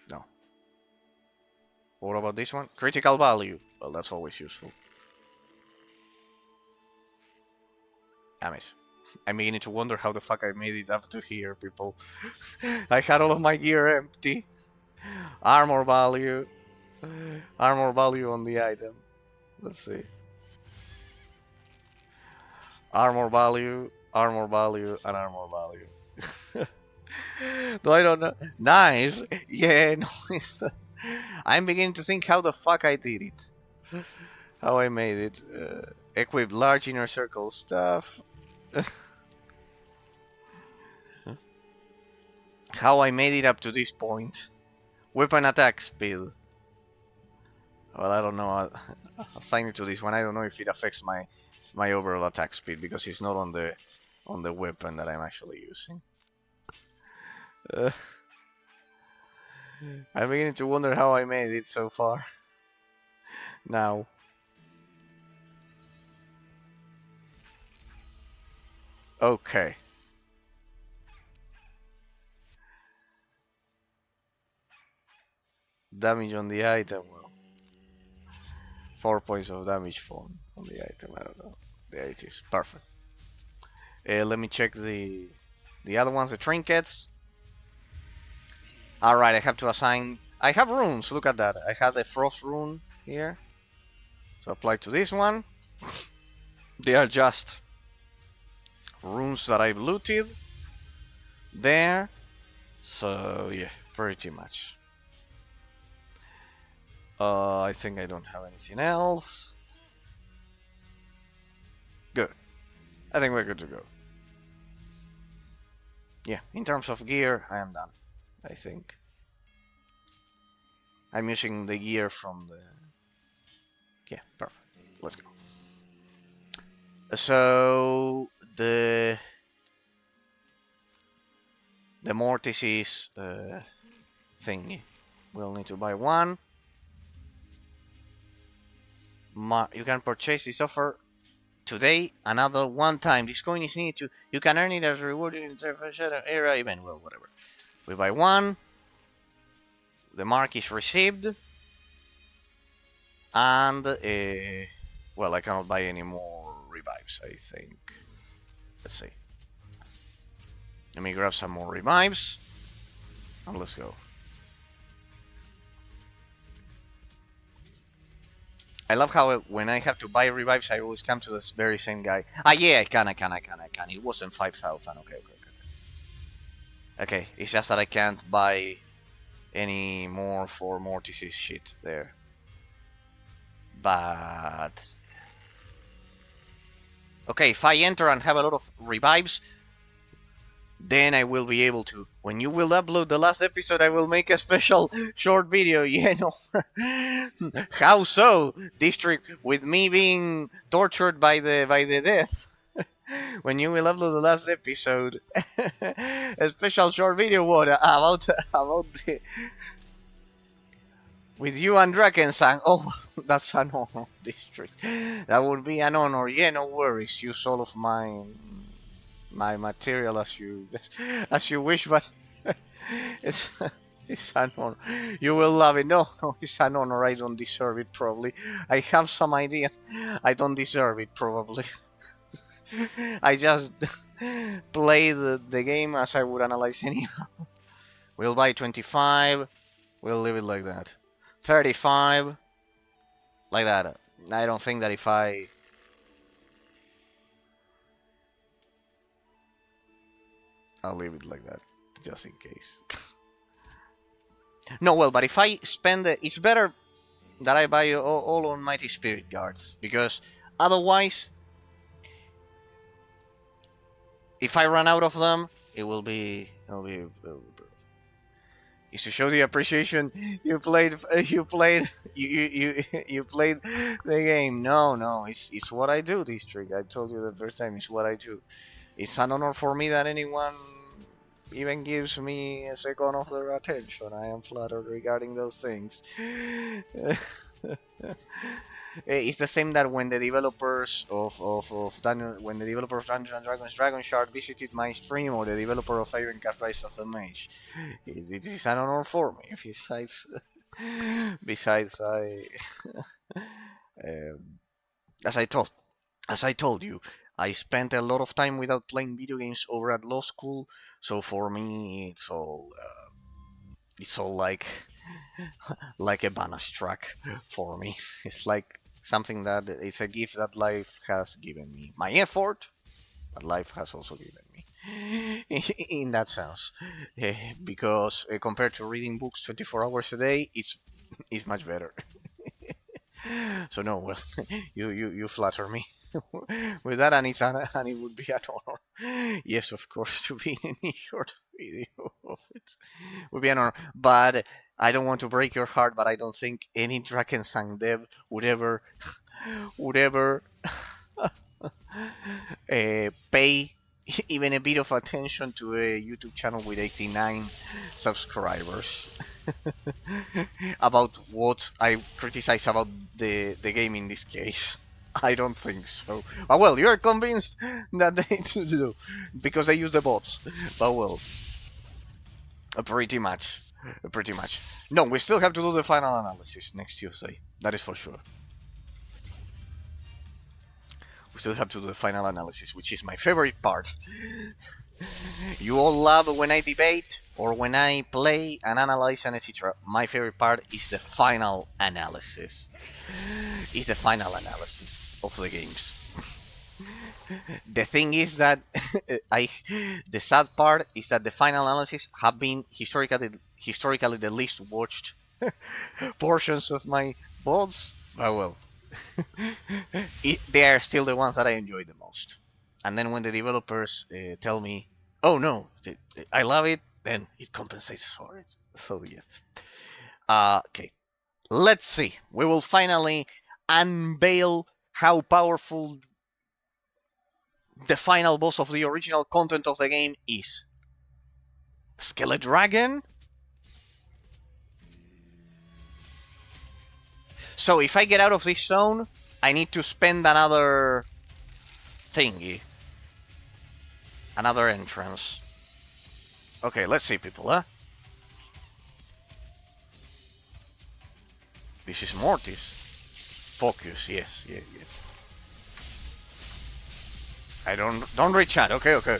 No. What about this one? Critical value. Well, that's always useful. Damn it. I'm beginning to wonder how the fuck I made it up to here, people. I had all of my gear empty. Armor value. Armor value on the item. Let's see. Armor value, and armor value. No, I don't know. Nice. Yeah, nice. I'm beginning to think how the fuck I did it. How I made it. Equip large inner circle stuff. How I made it up to this point. Weapon attack speed. Well, I don't know. I'll assign it to this one. I don't know if it affects my overall attack speed because it's not on the weapon that I'm actually using. I'm beginning to wonder how I made it so far. Now. Okay. Damage on the item. Well, 4 points of damage on the item. I don't know. There it is. Perfect. Let me check the other ones. The trinkets. Alright, I have to assign... I have runes, look at that. I have the frost rune here. So apply to this one. They are just runes that I've looted. There. So yeah, pretty much. I think I don't have anything else. Good. I think we're good to go. Yeah, in terms of gear, I am done. I think. I'm using the gear from the... Yeah, perfect. Let's go. So the Mortis is thingy. We'll need to buy one. You can purchase this offer today another one time. This coin is needed to... You can earn it as reward in the era event. Well, whatever. We buy one. The mark is received. And, well, I cannot buy any more revives, I think. Let's see. Let me grab some more revives. And let's go. I love how when I have to buy revives, I always come to this very same guy. Ah, yeah, I can. It wasn't 5,000. Okay. Okay, it's just that I can't buy any more for Mortis' shit there. But... Okay, if I enter and have a lot of revives, then I will be able to. When you will upload the last episode, I will make a special short video. Yeah, no. How so? District with me being tortured by the death. When you will upload the last episode, a special short video what about the with you and Drakensang. Oh, that's an honor, District. That would be an honor. Yeah, no worries. Use all of my material as you wish, but it's an honor. You will love it. No, it's an honor. I don't deserve it, probably. I have some idea. I don't deserve it, probably. I just play the game as I would analyze anyhow. We'll buy 25. We'll leave it like that. 35. Like that. I don't think that if I... I'll leave it like that, just in case. No, well, but if I spend it, it's better that I buy all on Mighty Spirit Guards, because otherwise, if I run out of them, it will be is to show the appreciation you played the game. No, it's what I do, this trick. I told you the first time, it's what I do. It's an honor for me that anyone even gives me a second of their attention. I am flattered regarding those things. It's the same that when the developers of Dungeons and Dragons Dragon Shard visited my stream, or the developer of Ironcast Rise of the Mage. It is an honor for me. Besides, Besides, um, as I told as I told you, I spent a lot of time without playing video games over at law school. So for me, it's all like a bonus track for me. It's like something that it's a gift that life has given me. My effort, but life has also given me. In that sense, because compared to reading books 24 hours a day, it's much better. So no, well, you flatter me with that, and it would be an honor. Yes, of course, to be in any short video of it would be an honor. But I don't want to break your heart, but I don't think any Drakensang dev would ever pay even a bit of attention to a YouTube channel with 89 subscribers about what I criticize about the game in this case. I don't think so. But well, you're convinced that they do because they use the bots. But well, pretty much. Pretty much. No, we still have to do the final analysis next Tuesday. That is for sure. We still have to do the final analysis, which is my favorite part. You all love when I debate or when I play and analyze and etc. My favorite part is the final analysis. Is the final analysis of the games. The thing is that the sad part is that the final analysis have been historically the least watched portions of my VODs. But well, they are still the ones that I enjoy the most. And then when the developers tell me, "Oh no, I love it," then it compensates for it. So yes. Okay, let's see. We will finally unveil how powerful the final boss of the original content of the game is. Skeleton Dragon? So if I get out of this zone, I need to spend another thingy. Another entrance. Okay, let's see, people, huh? This is Mortis. Focus, yes. I don't reach out. Okay. Okay.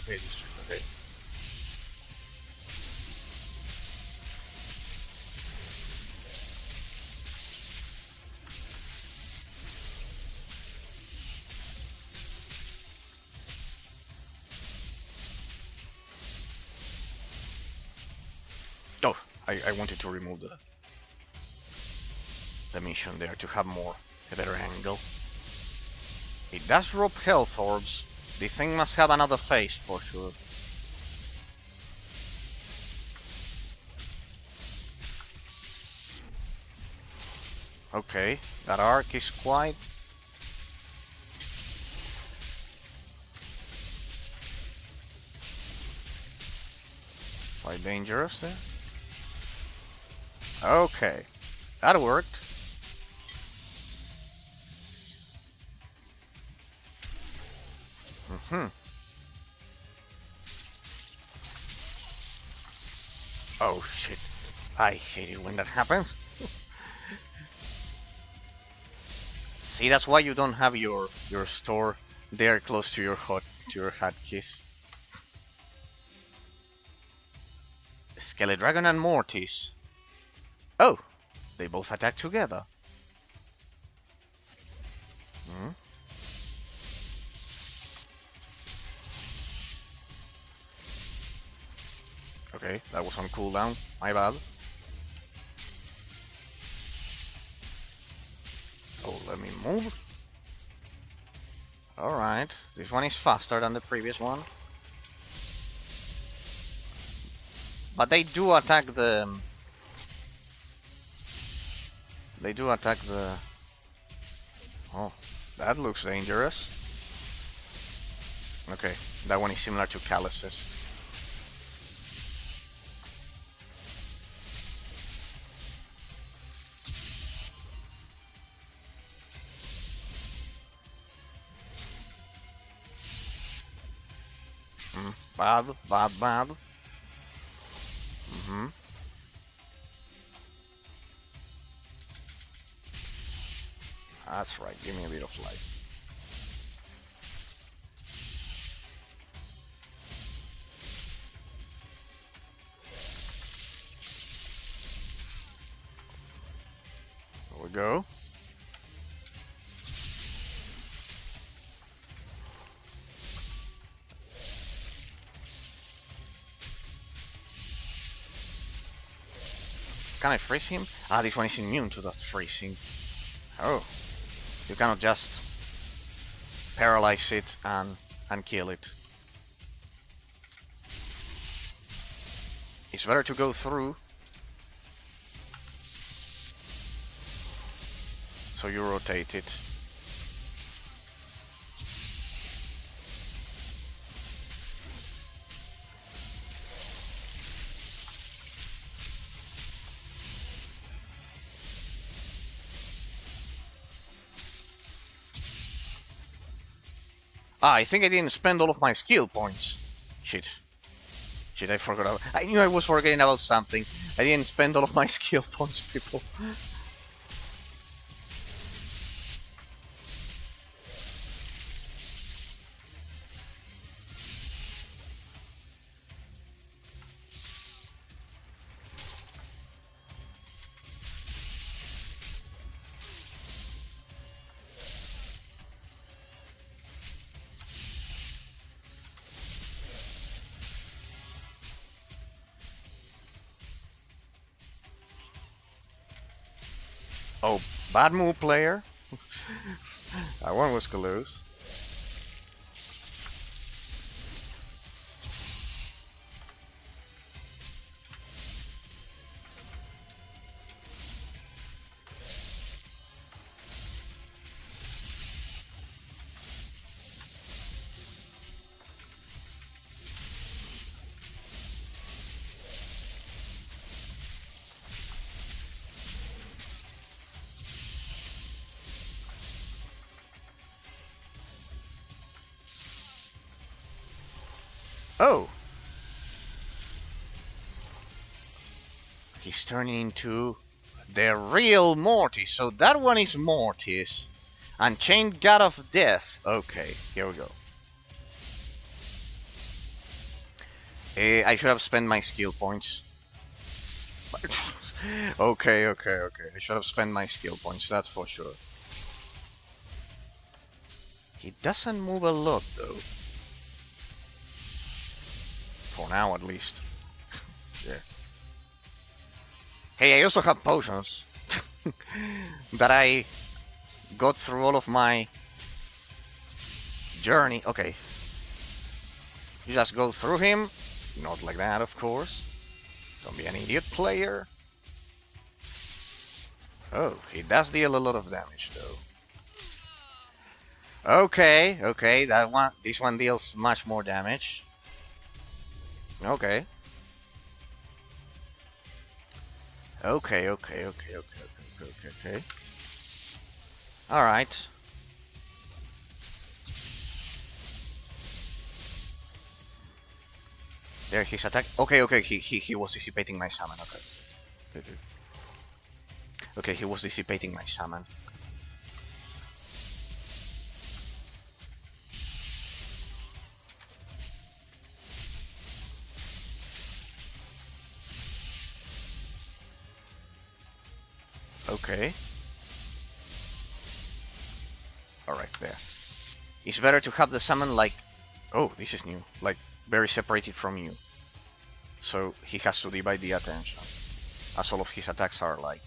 Oh, I wanted to remove the mission there to have a better angle. It does drop health orbs. The thing must have another face for sure. Okay, that arc is quite dangerous there. Okay, that worked. Oh shit, I hate it when that happens. See, that's why you don't have your store there close to your hotkeys. Skeleton Dragon and Mortis. Oh, they both attack together. Okay, that was on cooldown. My bad. Oh, let me move. Alright, this one is faster than the previous one. But they do attack the... Oh, that looks dangerous. Okay, that one is similar to Calluses. Bad. That's right, give me a bit of life. There we go. Can I freeze him? Ah, this one is immune to that freezing. Oh. You cannot just paralyze it and kill it. It's better to go through. So you rotate it. Ah, I think I didn't spend all of my skill points. Shit. Shit, I forgot about... I knew I was forgetting about something. I didn't spend all of my skill points, people. Oh, bad move, player. That one was close. Oh! He's turning into the real Mortis. So that one is Mortis. Unchained God of Death. Okay, here we go. I should have spent my skill points. Okay. I should have spent my skill points, that's for sure. He doesn't move a lot, though. For now, at least. Yeah. Hey, I also have potions. That I got through all of my journey. Okay. You just go through him. Not like that, of course. Don't be an idiot, player. Oh, he does deal a lot of damage, though. Okay, this one deals much more damage. Okay. Okay. Alright. There, his attack. Okay, he was dissipating my summon, okay. Okay, he was dissipating my summon. Okay. Alright, there. It's better to have the summon like... Oh, this is new. Like, very separated from you. So he has to divide the attention. As all of his attacks are like...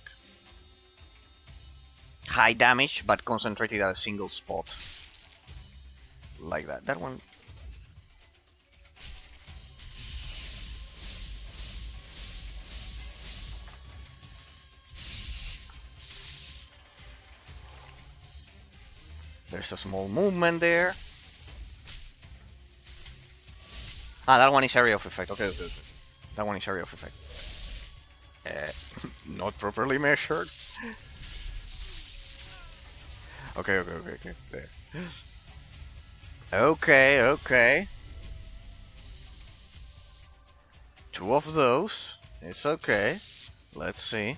high damage, but concentrated at a single spot. Like that. That one... There's a small movement there. Ah, that one is area of effect. Okay. That one is area of effect. Not properly measured. Okay. There. Okay. Two of those. It's okay. Let's see.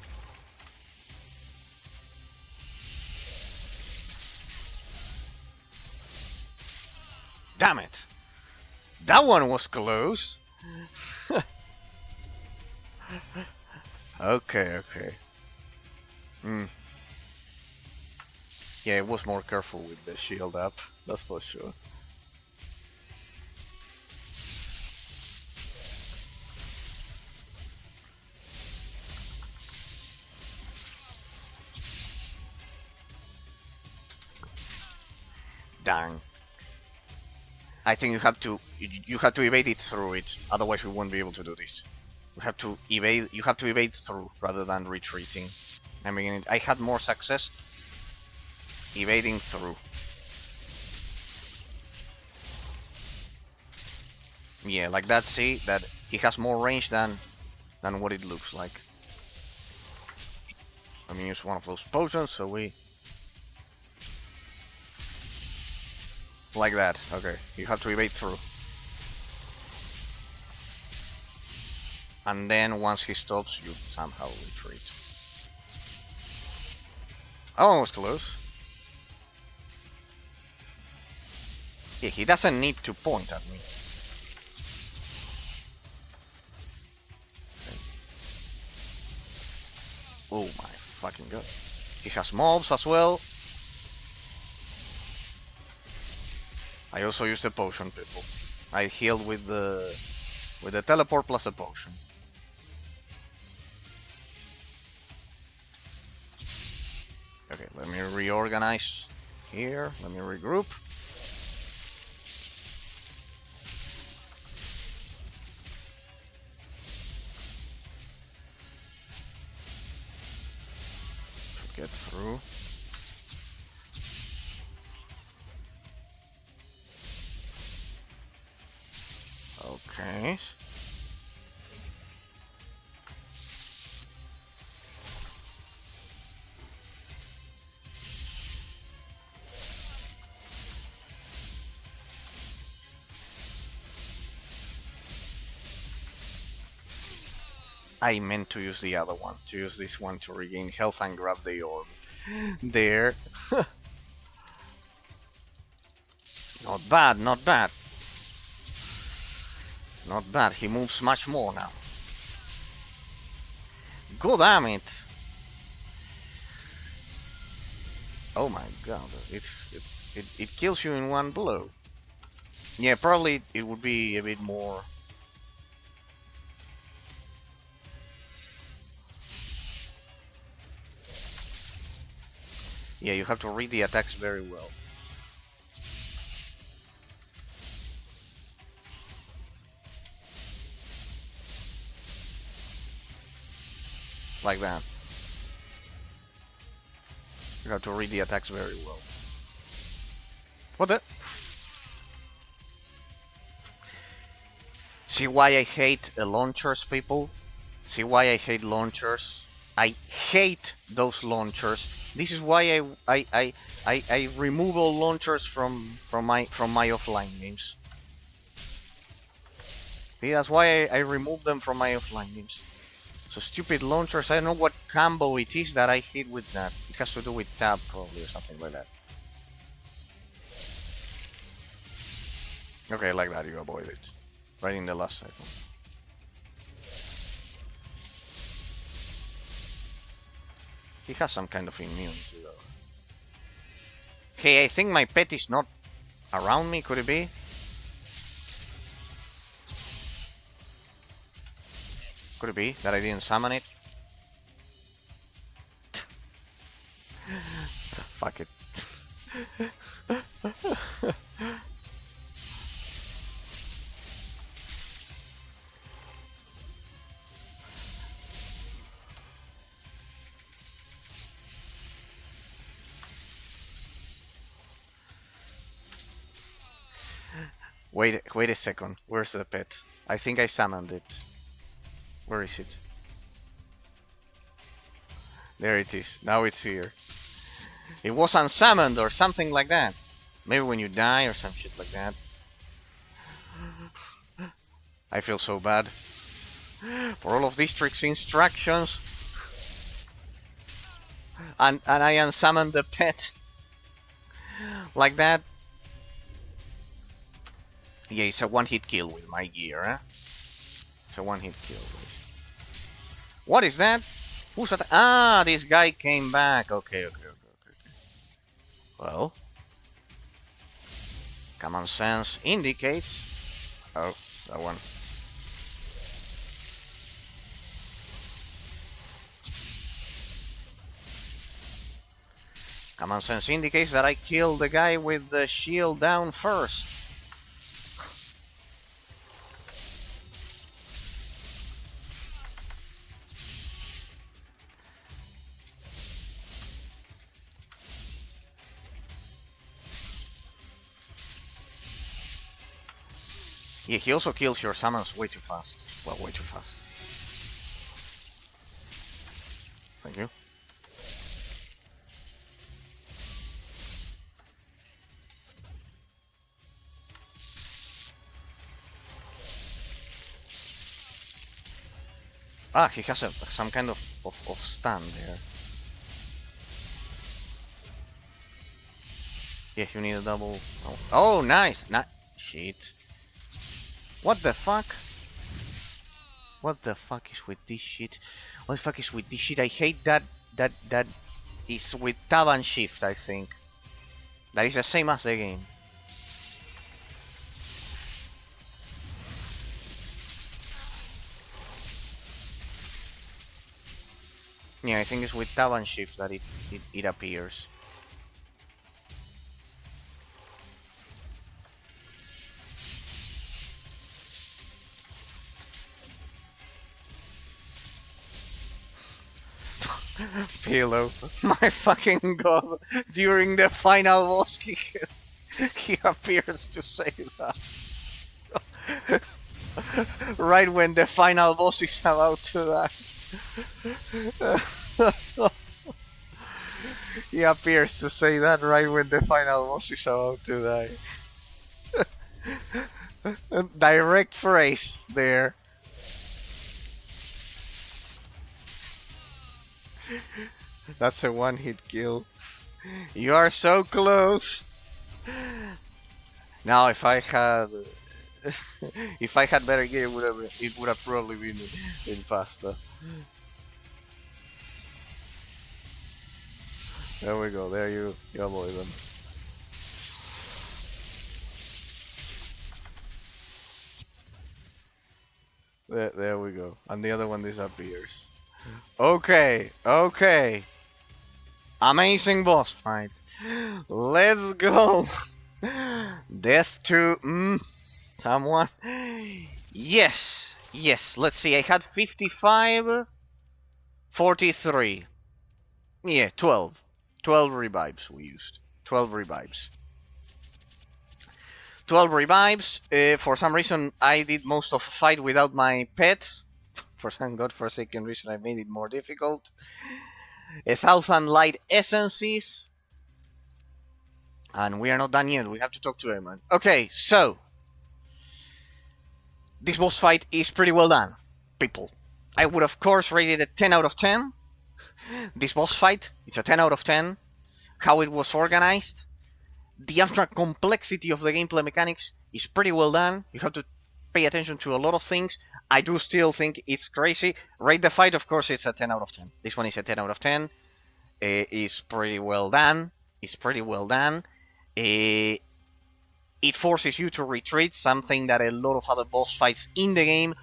Damn it! That one was close! Okay, okay. Yeah, it was more careful with the shield up, that's for sure. Dang. I think you have to evade it through it, otherwise we won't be able to do this. You have to evade through rather than retreating. I mean, I had more success evading through. Yeah, like that, see, that he has more range than what it looks like. Let me use one of those potions, so we... Like that, okay. You have to evade through. And then once he stops, you somehow retreat. Almost close. Yeah, he doesn't need to point at me. Okay. Oh my fucking god. He has mobs as well. I also used a potion, people. I healed with the teleport plus a potion. Okay, let me reorganize here. Let me regroup. Get through. Okay. I meant to use the other one, to use this one to regain health and grab the orb. There. Not bad, not bad. Not bad, he moves much more now. God damn it! Oh my god, it kills you in one blow. Yeah, probably it would be a bit more. Yeah, you have to read the attacks very well. Like that. You have to read the attacks very well. What the? See why I hate launchers, people? See why I hate launchers? I hate those launchers. This is why I remove all launchers from my offline games. See, that's why I remove them from my offline games. So stupid launchers, I don't know what combo it is that I hit with that. It has to do with tab probably or something like that. Okay, like that you avoid it. Right in the last second. He has some kind of immunity though. Hey, I think my pet is not around me, could it be? Could it be that I didn't summon it? Fuck it. Wait a second. Where's the pet? I think I summoned it. Where is it? There it is. Now it's here. It was unsummoned or something like that. Maybe when you die or some shit like that. I feel so bad. For all of District's instructions. And I unsummoned the pet. Like that. Yeah, it's a one-hit kill with my gear, eh? It's a one-hit kill. What is that? Who's that? Ah, this guy came back. Okay. Well, common sense indicates... Oh, that one. Common sense indicates that I killed the guy with the shield down first. Yeah, he also kills your summons way too fast. Well, way too fast. Thank you. Ah, he has some kind of stun there. Yeah, you need a double... Oh, nice! Shit. What the fuck? What the fuck is with this shit? What the fuck is with this shit? I hate that is with tab and shift, I think. That is the same as the game. Yeah, I think it's with tab and shift that it appears. Pillow. My fucking god. During the final boss he appears to say that. Right when the final boss is about to die. He appears to say that right when the final boss is about to die. Direct phrase there. That's a one-hit kill. You are so close. Now, if I had better gear, it would have probably been faster. There we go. There you avoid them. There we go. And the other one disappears. Okay. Amazing boss fight. Let's go. Death to someone. Yes. Let's see. I had 55, 43. Yeah, 12. 12 revives we used. 12 revives. 12 revives. For some reason, I did most of the fight without my pet. For some godforsaken reason, I made it more difficult. 1,000 light essences. And we are not done yet. We have to talk to Eamon. Okay, so this boss fight is pretty well done, people. I would of course rate it a 10 out of 10. This boss fight, it's a 10 out of 10. How it was organized, the abstract complexity of the gameplay mechanics is pretty well done. You have to pay attention to a lot of things. I do still think it's crazy. Rate the fight, of course, it's a 10 out of 10. This one is a 10 out of 10. It's pretty well done. It forces you to retreat, something that a lot of other boss fights in the game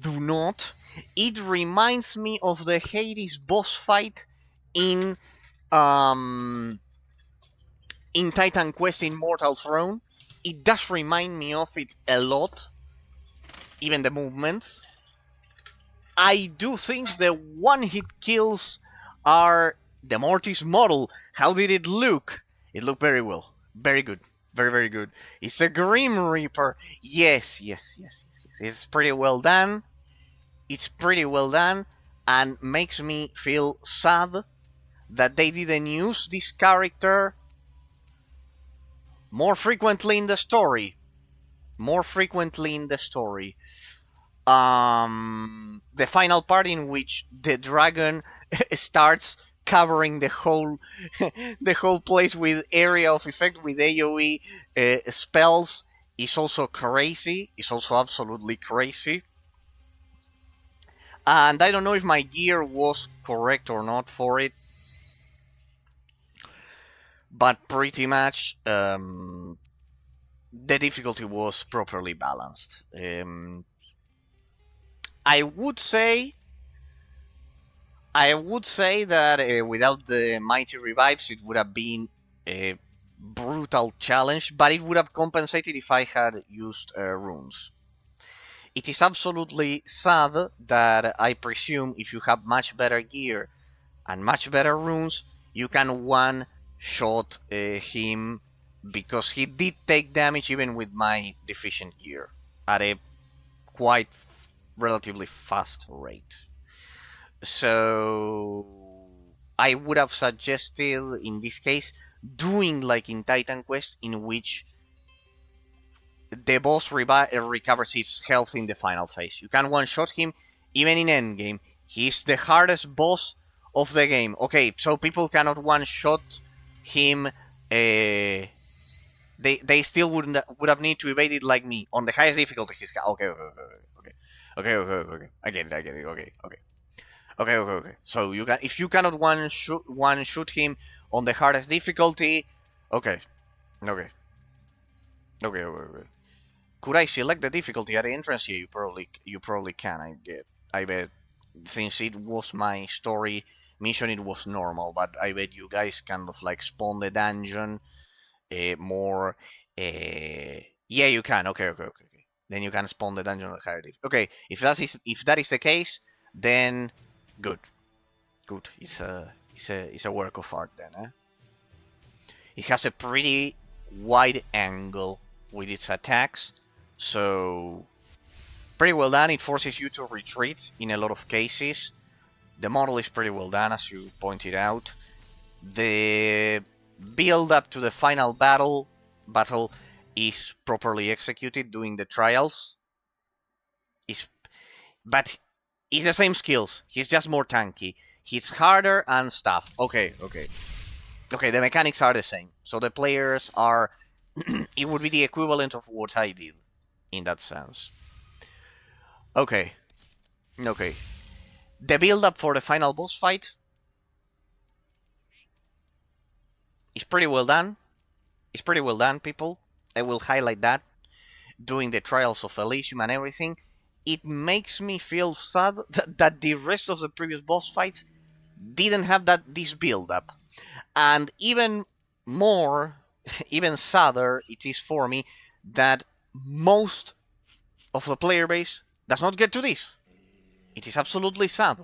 do not. It reminds me of the Hades boss fight in Titan Quest Immortal Throne. It does remind me of it a lot, even the movements. I do think the one-hit kills are the Mortis model. How did it look? It looked very well. Very good. Very good. It's a Grim Reaper. Yes. It's pretty well done. And makes me feel sad that they didn't use this character more frequently in the story. The final part in which the dragon starts covering the whole place with area of effect with AoE spells is also crazy. It's also absolutely crazy. And I don't know if my gear was correct or not for it, but pretty much the difficulty was properly balanced. I would say that without the mighty revives, it would have been a brutal challenge, but it would have compensated if I had used runes. It is absolutely sad that I presume if you have much better gear and much better runes, you can one-shot him, because he did take damage even with my deficient gear at a quite relatively fast rate. So I would have suggested in this case doing like in Titan Quest, in which the boss recovers his health in the final phase. You can one-shot him even in endgame. He's the hardest boss of the game. Okay, so people cannot one-shot him. They still would have need to evade it like me on the highest difficulty. Okay. I get it. Okay. So you can, if you cannot one shoot him on the hardest difficulty. Okay. Okay. Okay. Could I select the difficulty at the entrance? Yeah, you probably can. I bet, since it was my story mission, it was normal. But I bet you guys kind of like spawn the dungeon more. Yeah, you can. Okay. Then you can spawn the dungeon at higher difficulty. Okay, if that is the case, then good. It's a work of art then. It has a pretty wide angle with its attacks, so pretty well done. It forces you to retreat in a lot of cases. The model is pretty well done, as you pointed out. The build up to the final battle is properly executed, doing the trials. But it's the same skills. He's just more tanky. He's harder and stuff. Okay. The mechanics are the same. So the players are. It would be the equivalent of what I did, in that sense. Okay. The build up for the final boss fight is pretty well done. It's pretty well done, people. I will highlight that. Doing the trials of Elysium and everything. It makes me feel sad that the rest of the previous boss fights didn't have this build up. And even more, even sadder it is for me that most of the player base does not get to this. It is absolutely sad.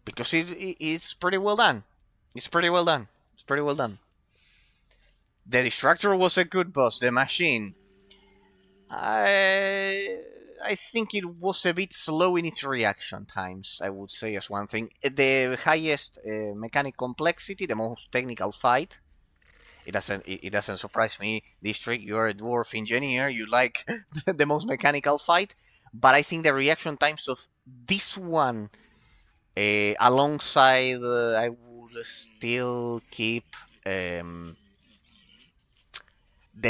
Because it's pretty well done. It's pretty well done. The Destructor was a good boss. The Machine, I think it was a bit slow in its reaction times, I would say, as one thing. The highest mechanic complexity, the most technical fight. It doesn't surprise me. District, you're a dwarf engineer. You like the most mechanical fight, but I think the reaction times of this one, alongside, I would still keep the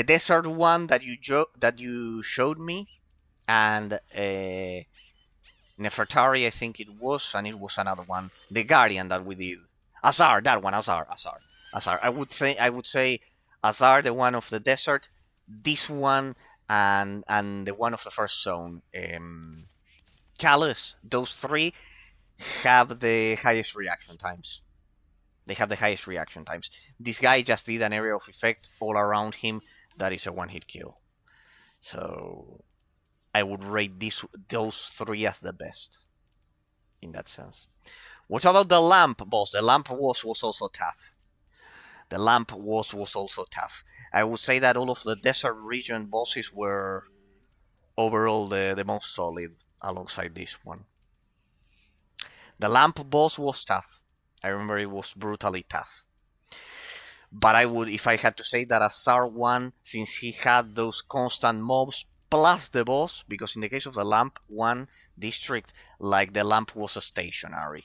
desert one that you showed me, and Nefertari, I think it was, and it was another one, the Guardian that we did. Azar, that one, Azar. I would say Azar, the one of the desert, this one, and the one of the first zone. Callus, those three have the highest reaction times. This guy just did an area of effect all around him that is a one-hit kill. So I would rate those three as the best in that sense. What about the lamp boss? The lamp boss was also tough. I would say that all of the desert region bosses were overall the most solid alongside this one. The lamp boss was tough. I remember it was brutally tough. But I would, if I had to say that Azar one, since he had those constant mobs plus the boss, because in the case of the lamp one district, like the lamp was stationary.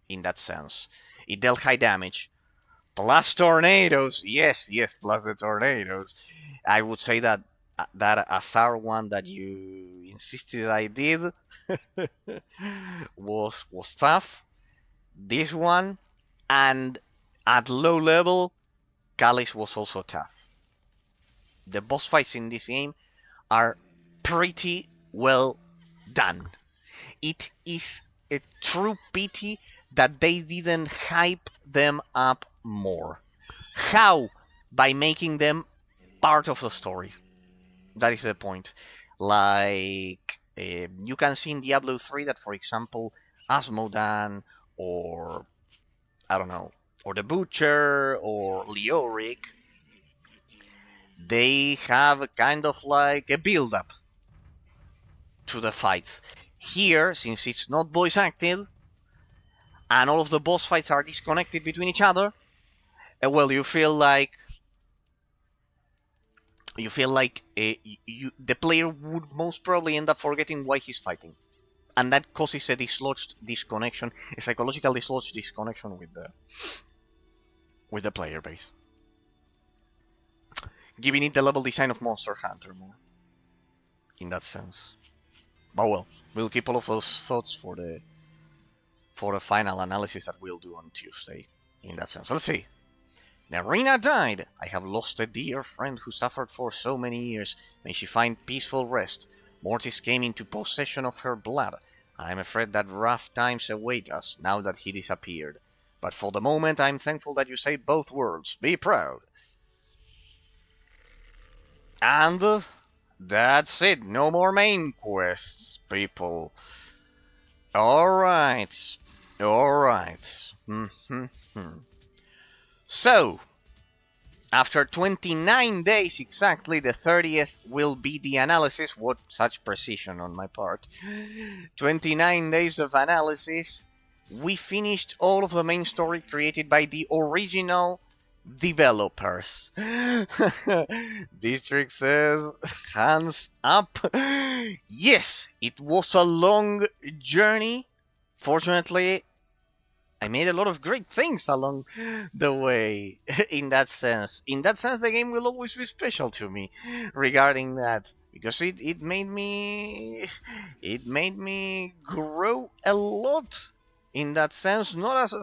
In that sense. It dealt high damage, Plus tornadoes. Yes, yes, plus the tornadoes. I would say that that Azar one that you insisted I did was tough. This one, and at low level, Kalis was also tough. The boss fights in this game are pretty well done. It is a true pity that they didn't hype them up more. How? By making them part of the story. That is the point. Like, you can see in Diablo 3 that, for example, Asmodan, or I don't know, or the Butcher, or Leoric, they have kind of like a build up to the fights. Here, since it's not voice acted, and all of the boss fights are disconnected between each other, well, the player would most probably end up forgetting why he's fighting, and that causes a dislodged disconnection, a psychological dislodged disconnection with the player base, giving it the level design of Monster Hunter more, in that sense. But well, we'll keep all of those thoughts for the final analysis that we'll do on Tuesday. In that sense, let's see. Nerina died. I have lost a dear friend who suffered for so many years. May she find peaceful rest. Mortis came into possession of her blood. I am afraid that rough times await us now that he disappeared. But for the moment, I am thankful that you saved both worlds. Be proud. And that's it. No more main quests, people. Alright. Alright. So, after 29 days exactly, the 30th will be the analysis. What such precision on my part. 29 days of analysis. We finished all of the main story created by the original developers. District says, hands up. Yes, it was a long journey. Fortunately, I made a lot of great things along the way. In that sense, the game will always be special to me regarding that, because it made me grow a lot. In that sense, not as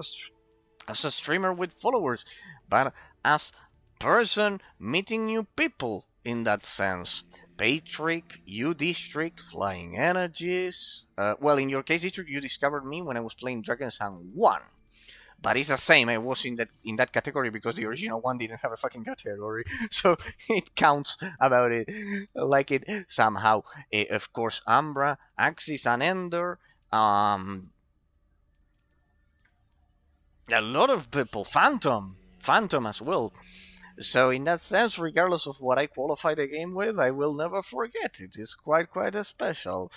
a streamer with followers, but as person meeting new people. In that sense, Patrick, you District, Flying Energies. Well, in your case, District, you discovered me when I was playing Drakensang 1. But it's the same, I was in that category because the original one didn't have a fucking category. So it counts about it like it somehow. Of course, Umbra, Axis, and Ender. A lot of people. Phantom as well. So in that sense, regardless of what I qualify the game with, I will never forget it. It's quite special.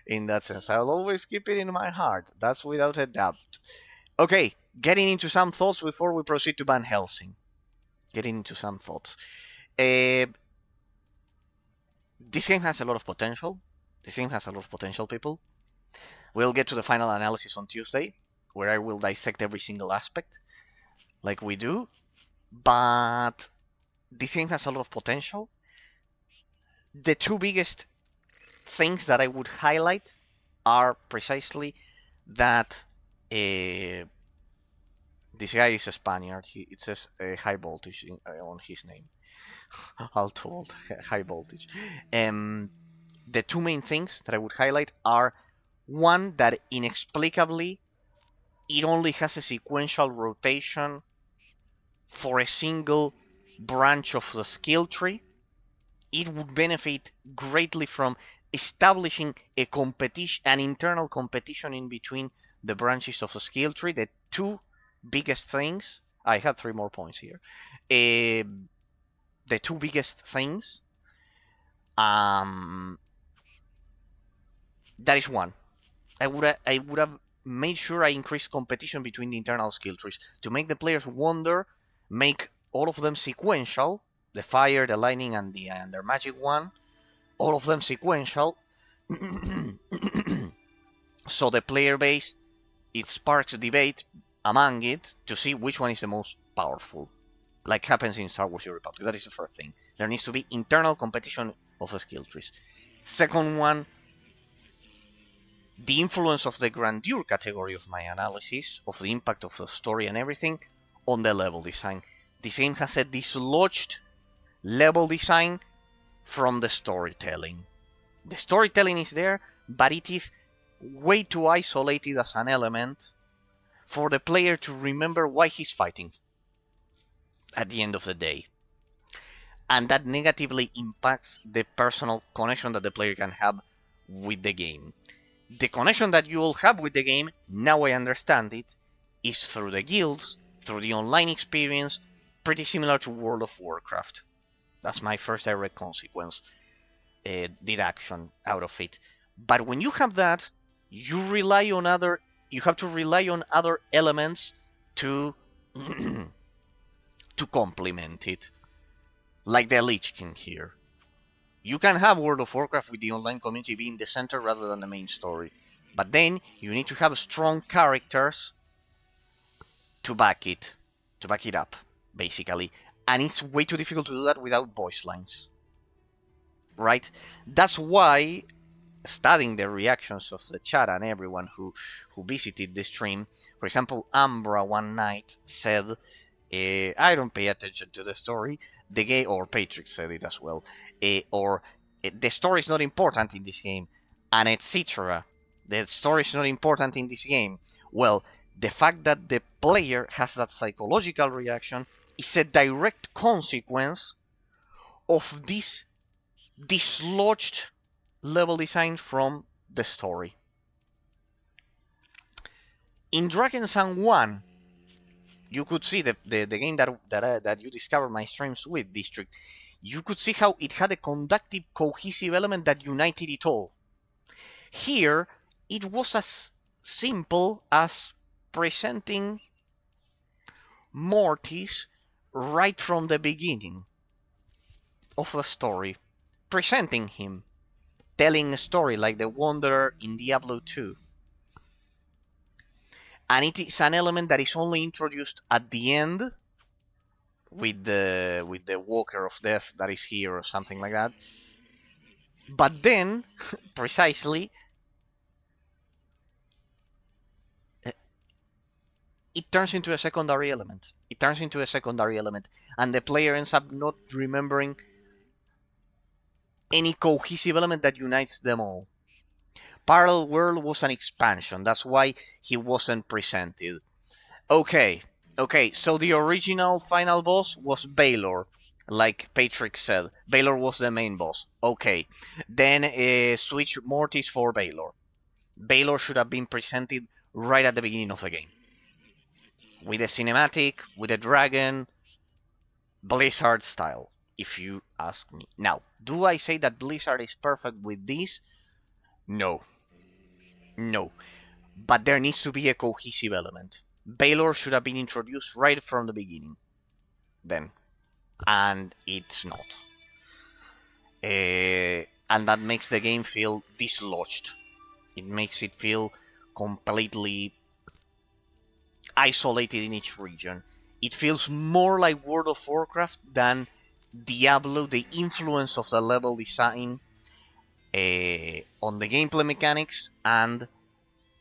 In that sense, I'll always keep it in my heart. That's without a doubt. Okay, getting into some thoughts before we proceed to Van Helsing. Getting into some thoughts. This game has a lot of potential. People. We'll get to the final analysis on Tuesday, where I will dissect every single aspect, like we do. But this game has a lot of potential. The two biggest things that I would highlight are precisely that this guy is a Spaniard. It says high voltage on his name. All told, high voltage. The two main things that I would highlight are, one, that inexplicably it only has a sequential rotation for a single branch of the skill tree. It would benefit greatly from establishing an internal competition in between the branches of the skill tree. The two biggest things, I had 3 more points here. The two biggest things, that is one. I would have made sure I increased competition between the internal skill trees to make the players wonder, make all of them sequential, the fire, the lightning, and their magic one, all of them sequential. So the player base, it sparks a debate among it to see which one is the most powerful, like happens in Star Wars: New Republic. That is the first thing. There needs to be internal competition of the skill trees. Second one, the influence of the grandeur category of my analysis, of the impact of the story and everything, on the level design. This game has a dislodged level design from the storytelling. The storytelling is there, but it is way too isolated as an element for the player to remember why he's fighting at the end of the day. And that negatively impacts the personal connection that the player can have with the game. The connection that you all have with the game, now I understand it, is through the guilds, through the online experience, pretty similar to World of Warcraft. That's my first direct consequence, deduction out of it. But when you have that, you have to rely on other elements to to complement it, like the Lich King here. You can have World of Warcraft with the online community being the center rather than the main story, but then you need to have strong characters to back it up, basically, and it's way too difficult to do that without voice lines, right? That's why, studying the reactions of the chat and everyone who visited the stream, for example, Ambra one night said, I don't pay attention to the story. The game, or Patrick said it as well, the story is not important in this game, and etc. The story is not important in this game. Well, the fact that the player has that psychological reaction is a direct consequence of this dislodged level design from the story. In Drakensang 1, you could see the game that you discovered my streams with, District. You could see how it had a conductive, cohesive element that united it all. Here, it was as simple as presenting Mortis right from the beginning of the story. Presenting him. Telling a story like the Wanderer in Diablo 2. And it is an element that is only introduced at the end with the Walker of Death that is here or something like that. But then, precisely, it turns into a secondary element. It turns into a secondary element, and the player ends up not remembering any cohesive element that unites them all. Parallel World was an expansion, that's why he wasn't presented. Okay, so the original final boss was Baylor, like Patrick said. Baylor was the main boss. Okay, then switch Mortis for Baylor. Baylor should have been presented right at the beginning of the game. With a cinematic, with a dragon, Blizzard style, if you ask me. Now, do I say that Blizzard is perfect with this? No. No. But there needs to be a cohesive element. Baylor should have been introduced right from the beginning. Then. And it's not. And that makes the game feel dislodged. It makes it feel completely isolated in each region. It feels more like World of Warcraft than Diablo, the influence of the level design on the gameplay mechanics. And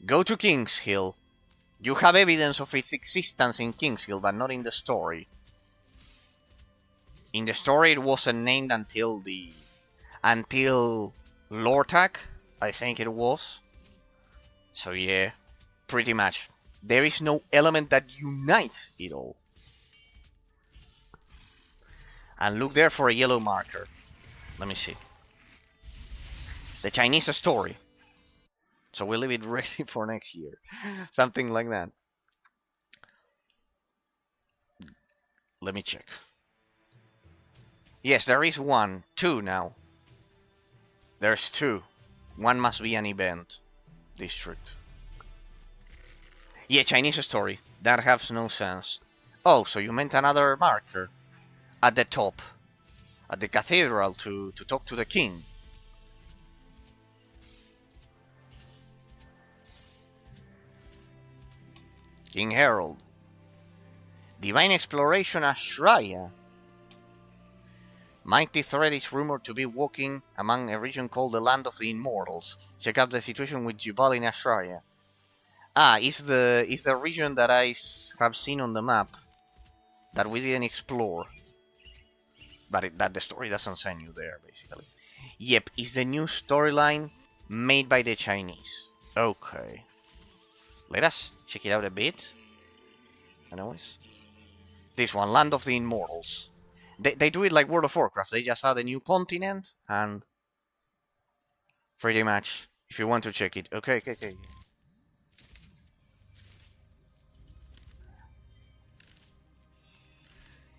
go to King's Hill. You have evidence of its existence in King's Hill, but not in the story. In the story, it wasn't named until Lortak, I think it was. So yeah, pretty much. There is no element that unites it all. And look there for a yellow marker. Let me see. The Chinese story. So we'll leave it ready for next year. Something like that. Let me check. Yes, there is one. Two now. There's two. One must be an event. District. Yeah, Chinese story. That has no sense. Oh, so you meant another marker. At the top. At the cathedral to talk to the king. King Harold. Divine Exploration Ashraya. Mighty threat is rumored to be walking among a region called the Land of the Immortals. Check out the situation with Jubal in Ashraya. Ah, is the region that I have seen on the map that we didn't explore, but that the story doesn't send you there, basically. Yep, it's the new storyline made by the Chinese. Okay, let us check it out a bit. Anyways, this one, Land of the Immortals. They do it like World of Warcraft. They just add a new continent and pretty much, if you want to check it. Okay, okay, okay.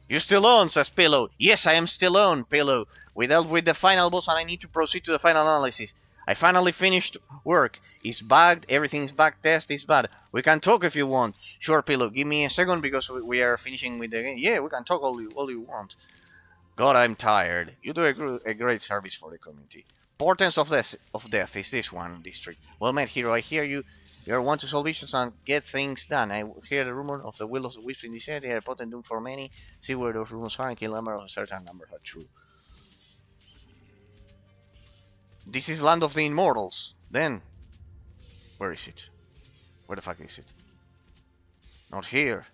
You still on, says Pillow. Yes, I am still on, Pillow. We dealt with the final boss and I need to proceed to the final analysis. I finally finished work. It's bugged, everything's back test, it's bad. We can talk if you want. Sure, Pillow, give me a second because we are finishing with the game. Yeah, we can talk all you want. God, I'm tired. You do a great service for the community. Portents of death is this one district. Well met, hero. I hear you. You want to solve issues and get things done. I hear the rumor of the will of the wisp in this area. They are potent doom for many. See where those rumors are and kill a number of a certain number are true. This is Land of the Immortals. Then, where is it? Where the fuck is it? Not here.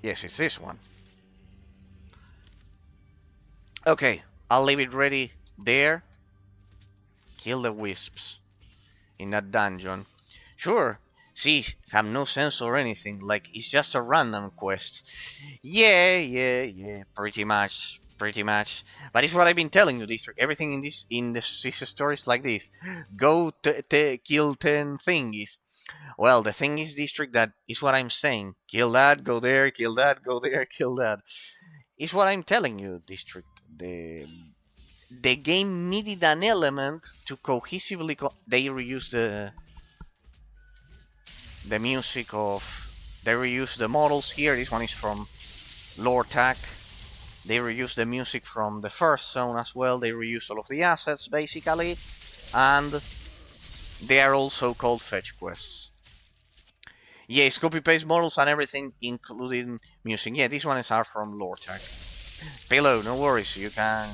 Yes, it's this one. Okay, I'll leave it ready there. Kill the wisps in that dungeon. Sure. See, have no sense or anything. Like, it's just a random quest. Yeah. Pretty much. But it's what I've been telling you, District. Everything in this story is like this. Go kill 10 thingies. Well, the thing is, District, that is what I'm saying. Kill that, go there, kill that, go there, kill that. It's what I'm telling you, District. The game needed an element to cohesively they reuse the music of they reuse the models here. This one is from Lord Tack. They reuse the music from the first zone as well. They reuse all of the assets basically, and they are also called fetch quests. Yeah, it's copy paste models and everything, including music. Yeah, these ones are from Lord Tack. Pillow, no worries. You can.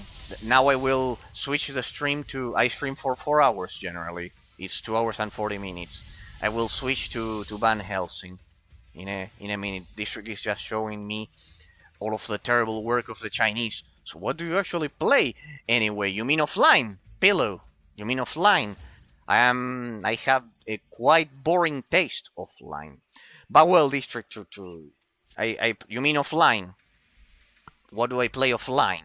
Now I will switch the stream to. I stream for 4 hours generally. It's 2 hours and 40 minutes. I will switch to Van Helsing in a minute. District is just showing me all of the terrible work of the Chinese. So what do you actually play anyway? You mean offline, Pillow? You mean offline? I have a quite boring taste offline. But well, District you mean offline? What do I play offline?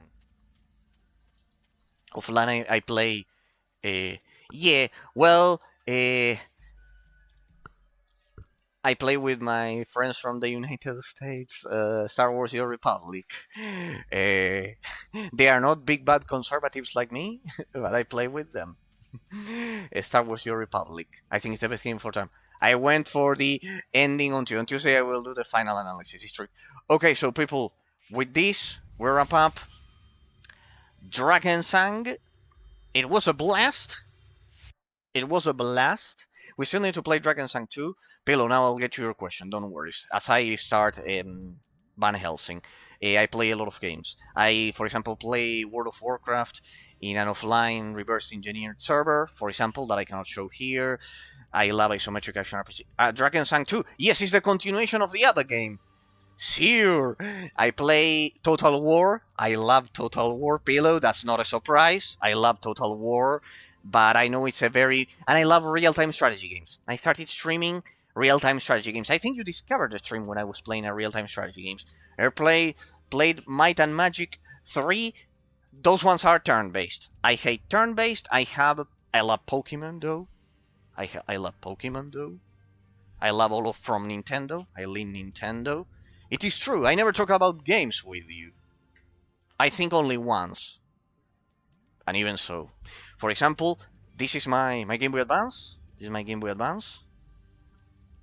Offline I play. Yeah, well, I play with my friends from the United States, Star Wars: The Old Republic. They are not big bad conservatives like me, but I play with them. Star Wars: The Old Republic. I think it's the best game for time. I went for the ending on Tuesday. On Tuesday, I will do the final analysis. History. Okay, so people, with this, we wrap up Drakensang. It was a blast. It was a blast. We still need to play Drakensang 2. Pillow, now I'll get to your question. Don't worry. As I start Van Helsing, I play a lot of games. I, for example, play World of Warcraft in an offline reverse engineered server, for example, that I cannot show here. I love isometric action RPG. Drakensang 2. Yes, it's the continuation of the other game. Sure. I play Total War. I love Total War, Pillow. That's not a surprise. I love Total War, but I know it's a very... And I love real-time strategy games. I started streaming real-time strategy games. I think you discovered the stream when I was playing a real-time strategy games. I played Might and Magic 3. Those ones are turn-based. I hate turn-based. I love Pokemon, though. I love Pokemon, though. I love all of from Nintendo. I lean Nintendo. It is true, I never talk about games with you. I think only once. And even so. For example, this is my Game Boy Advance. This is my Game Boy Advance.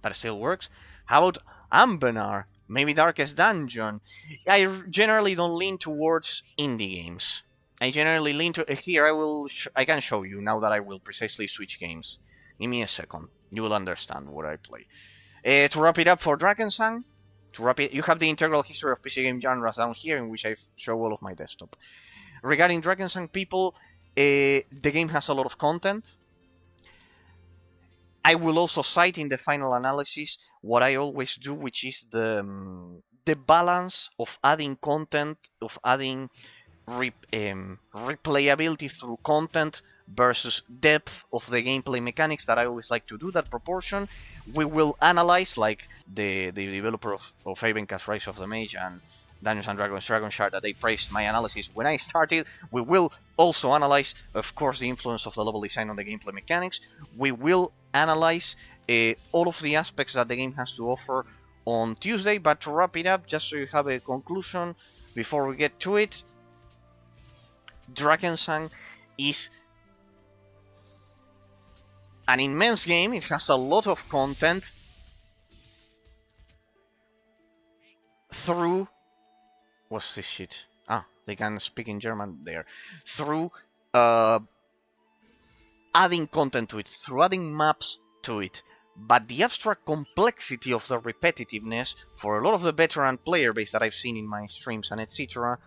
That still works. How about Ambenar? Maybe Darkest Dungeon. I generally don't lean towards indie games. I generally lean to... Here, I can show you now that I will precisely switch games. Give me a second. You will understand what I play. To wrap it up for Drakensang, you have the integral history of PC game genres down here, in which I show all of my desktop. Regarding Drakensang, people, the game has a lot of content. I will also cite in the final analysis what I always do, which is the balance of adding content, of adding replayability through content versus depth of the gameplay mechanics, that I always like to do that proportion. We will analyze, like the developer of Havencast Rise of the Mage and Dungeons and Dragons Dragon Shard, that they praised my analysis when I started. We will also analyze, of course, the influence of the level design on the gameplay mechanics. We will analyze all of the aspects that the game has to offer on Tuesday. But to wrap it up, just so you have a conclusion before we get to it, Drakensang is an immense game. It has a lot of content through... What's this shit? Ah, they can speak in German there. Through adding content to it, through adding maps to it. But the abstract complexity of the repetitiveness, for a lot of the veteran player base that I've seen in my streams and etc.,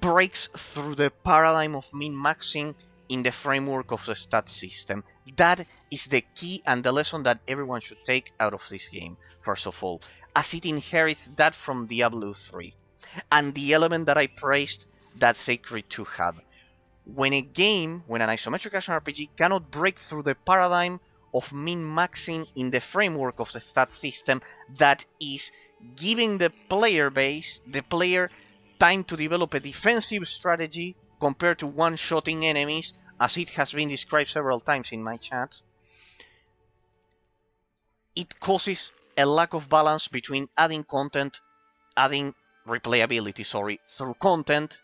breaks through the paradigm of min-maxing in the framework of the stat system. That is the key and the lesson that everyone should take out of this game, first of all, as it inherits that from Diablo 3. And the element that I praised that Sacred 2 had. When an isometric action RPG cannot break through the paradigm of min-maxing in the framework of the stat system, that is giving the player time to develop a defensive strategy compared to one-shotting enemies, as it has been described several times in my chat, it causes a lack of balance between adding replayability, through content,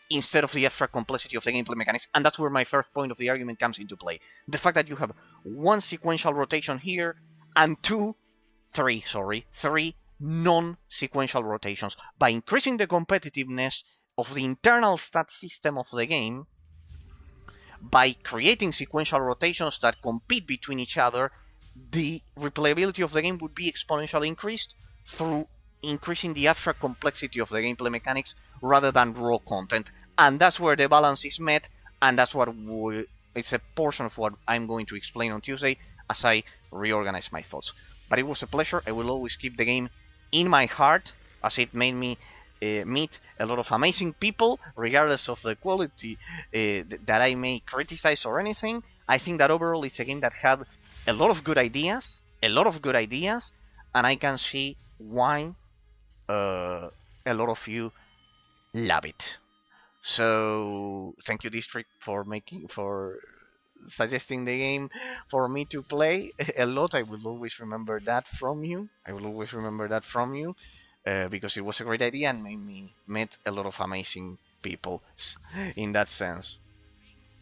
instead of the abstract complexity of the gameplay mechanics. And that's where my first point of the argument comes into play. The fact that you have one sequential rotation here and three non-sequential rotations. By increasing the competitiveness of the internal stat system of the game, by creating sequential rotations that compete between each other, the replayability of the game would be exponentially increased through increasing the abstract complexity of the gameplay mechanics rather than raw content. And that's where the balance is met, and that's what it's a portion of what I'm going to explain on Tuesday as I reorganize my thoughts. But it was a pleasure. I will always keep the game in my heart, as it made me meet a lot of amazing people, regardless of the quality that I may criticize or anything. I think that overall it's a game that had a lot of good ideas, and I can see why a lot of you love it. So thank you, District, for suggesting the game for me to play a lot. I will always remember that from you. Because it was a great idea and made me meet a lot of amazing people in that sense.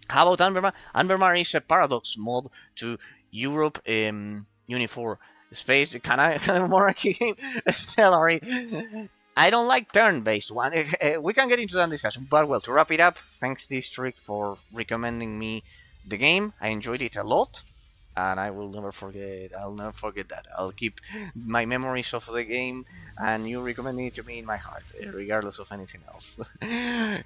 How about Anbermar? Anbermar is a paradox mod to Europe Unifor Space. Can I monarchy game? Stellary. I don't like turn-based one. We can get into that discussion. But well, to wrap it up, thanks District for recommending me the game. I enjoyed it a lot, and I will never forget. I'll never forget that. I'll keep my memories of the game and you recommending it to me in my heart, regardless of anything else.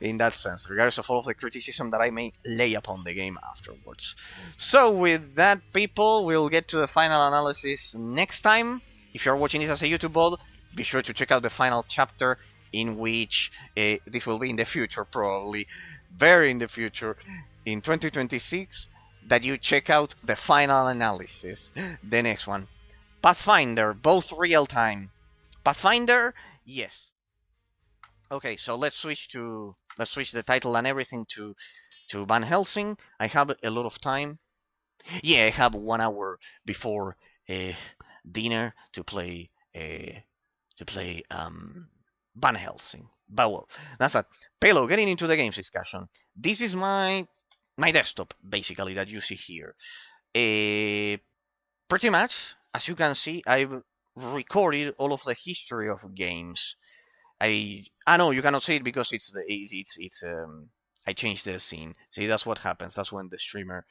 In that sense, regardless of all of the criticism that I may lay upon the game afterwards. So with that, people, we'll get to the final analysis next time. If you're watching this as a YouTube VOD, be sure to check out the final chapter, in which this will be in the future, probably very in the future, in 2026, that you check out the final analysis, the next one. Pathfinder, both real-time. Pathfinder, yes. Okay, so let's switch the title and everything to Van Helsing. I have a lot of time. Yeah, I have 1 hour before dinner to play Van Helsing. But well, that's that. Pelo, getting into the games discussion. This is my desktop, basically, that you see here. Pretty much, as you can see, I've recorded all of the history of games. I know you cannot see it because I changed the scene. See, that's what happens. That's when the streamer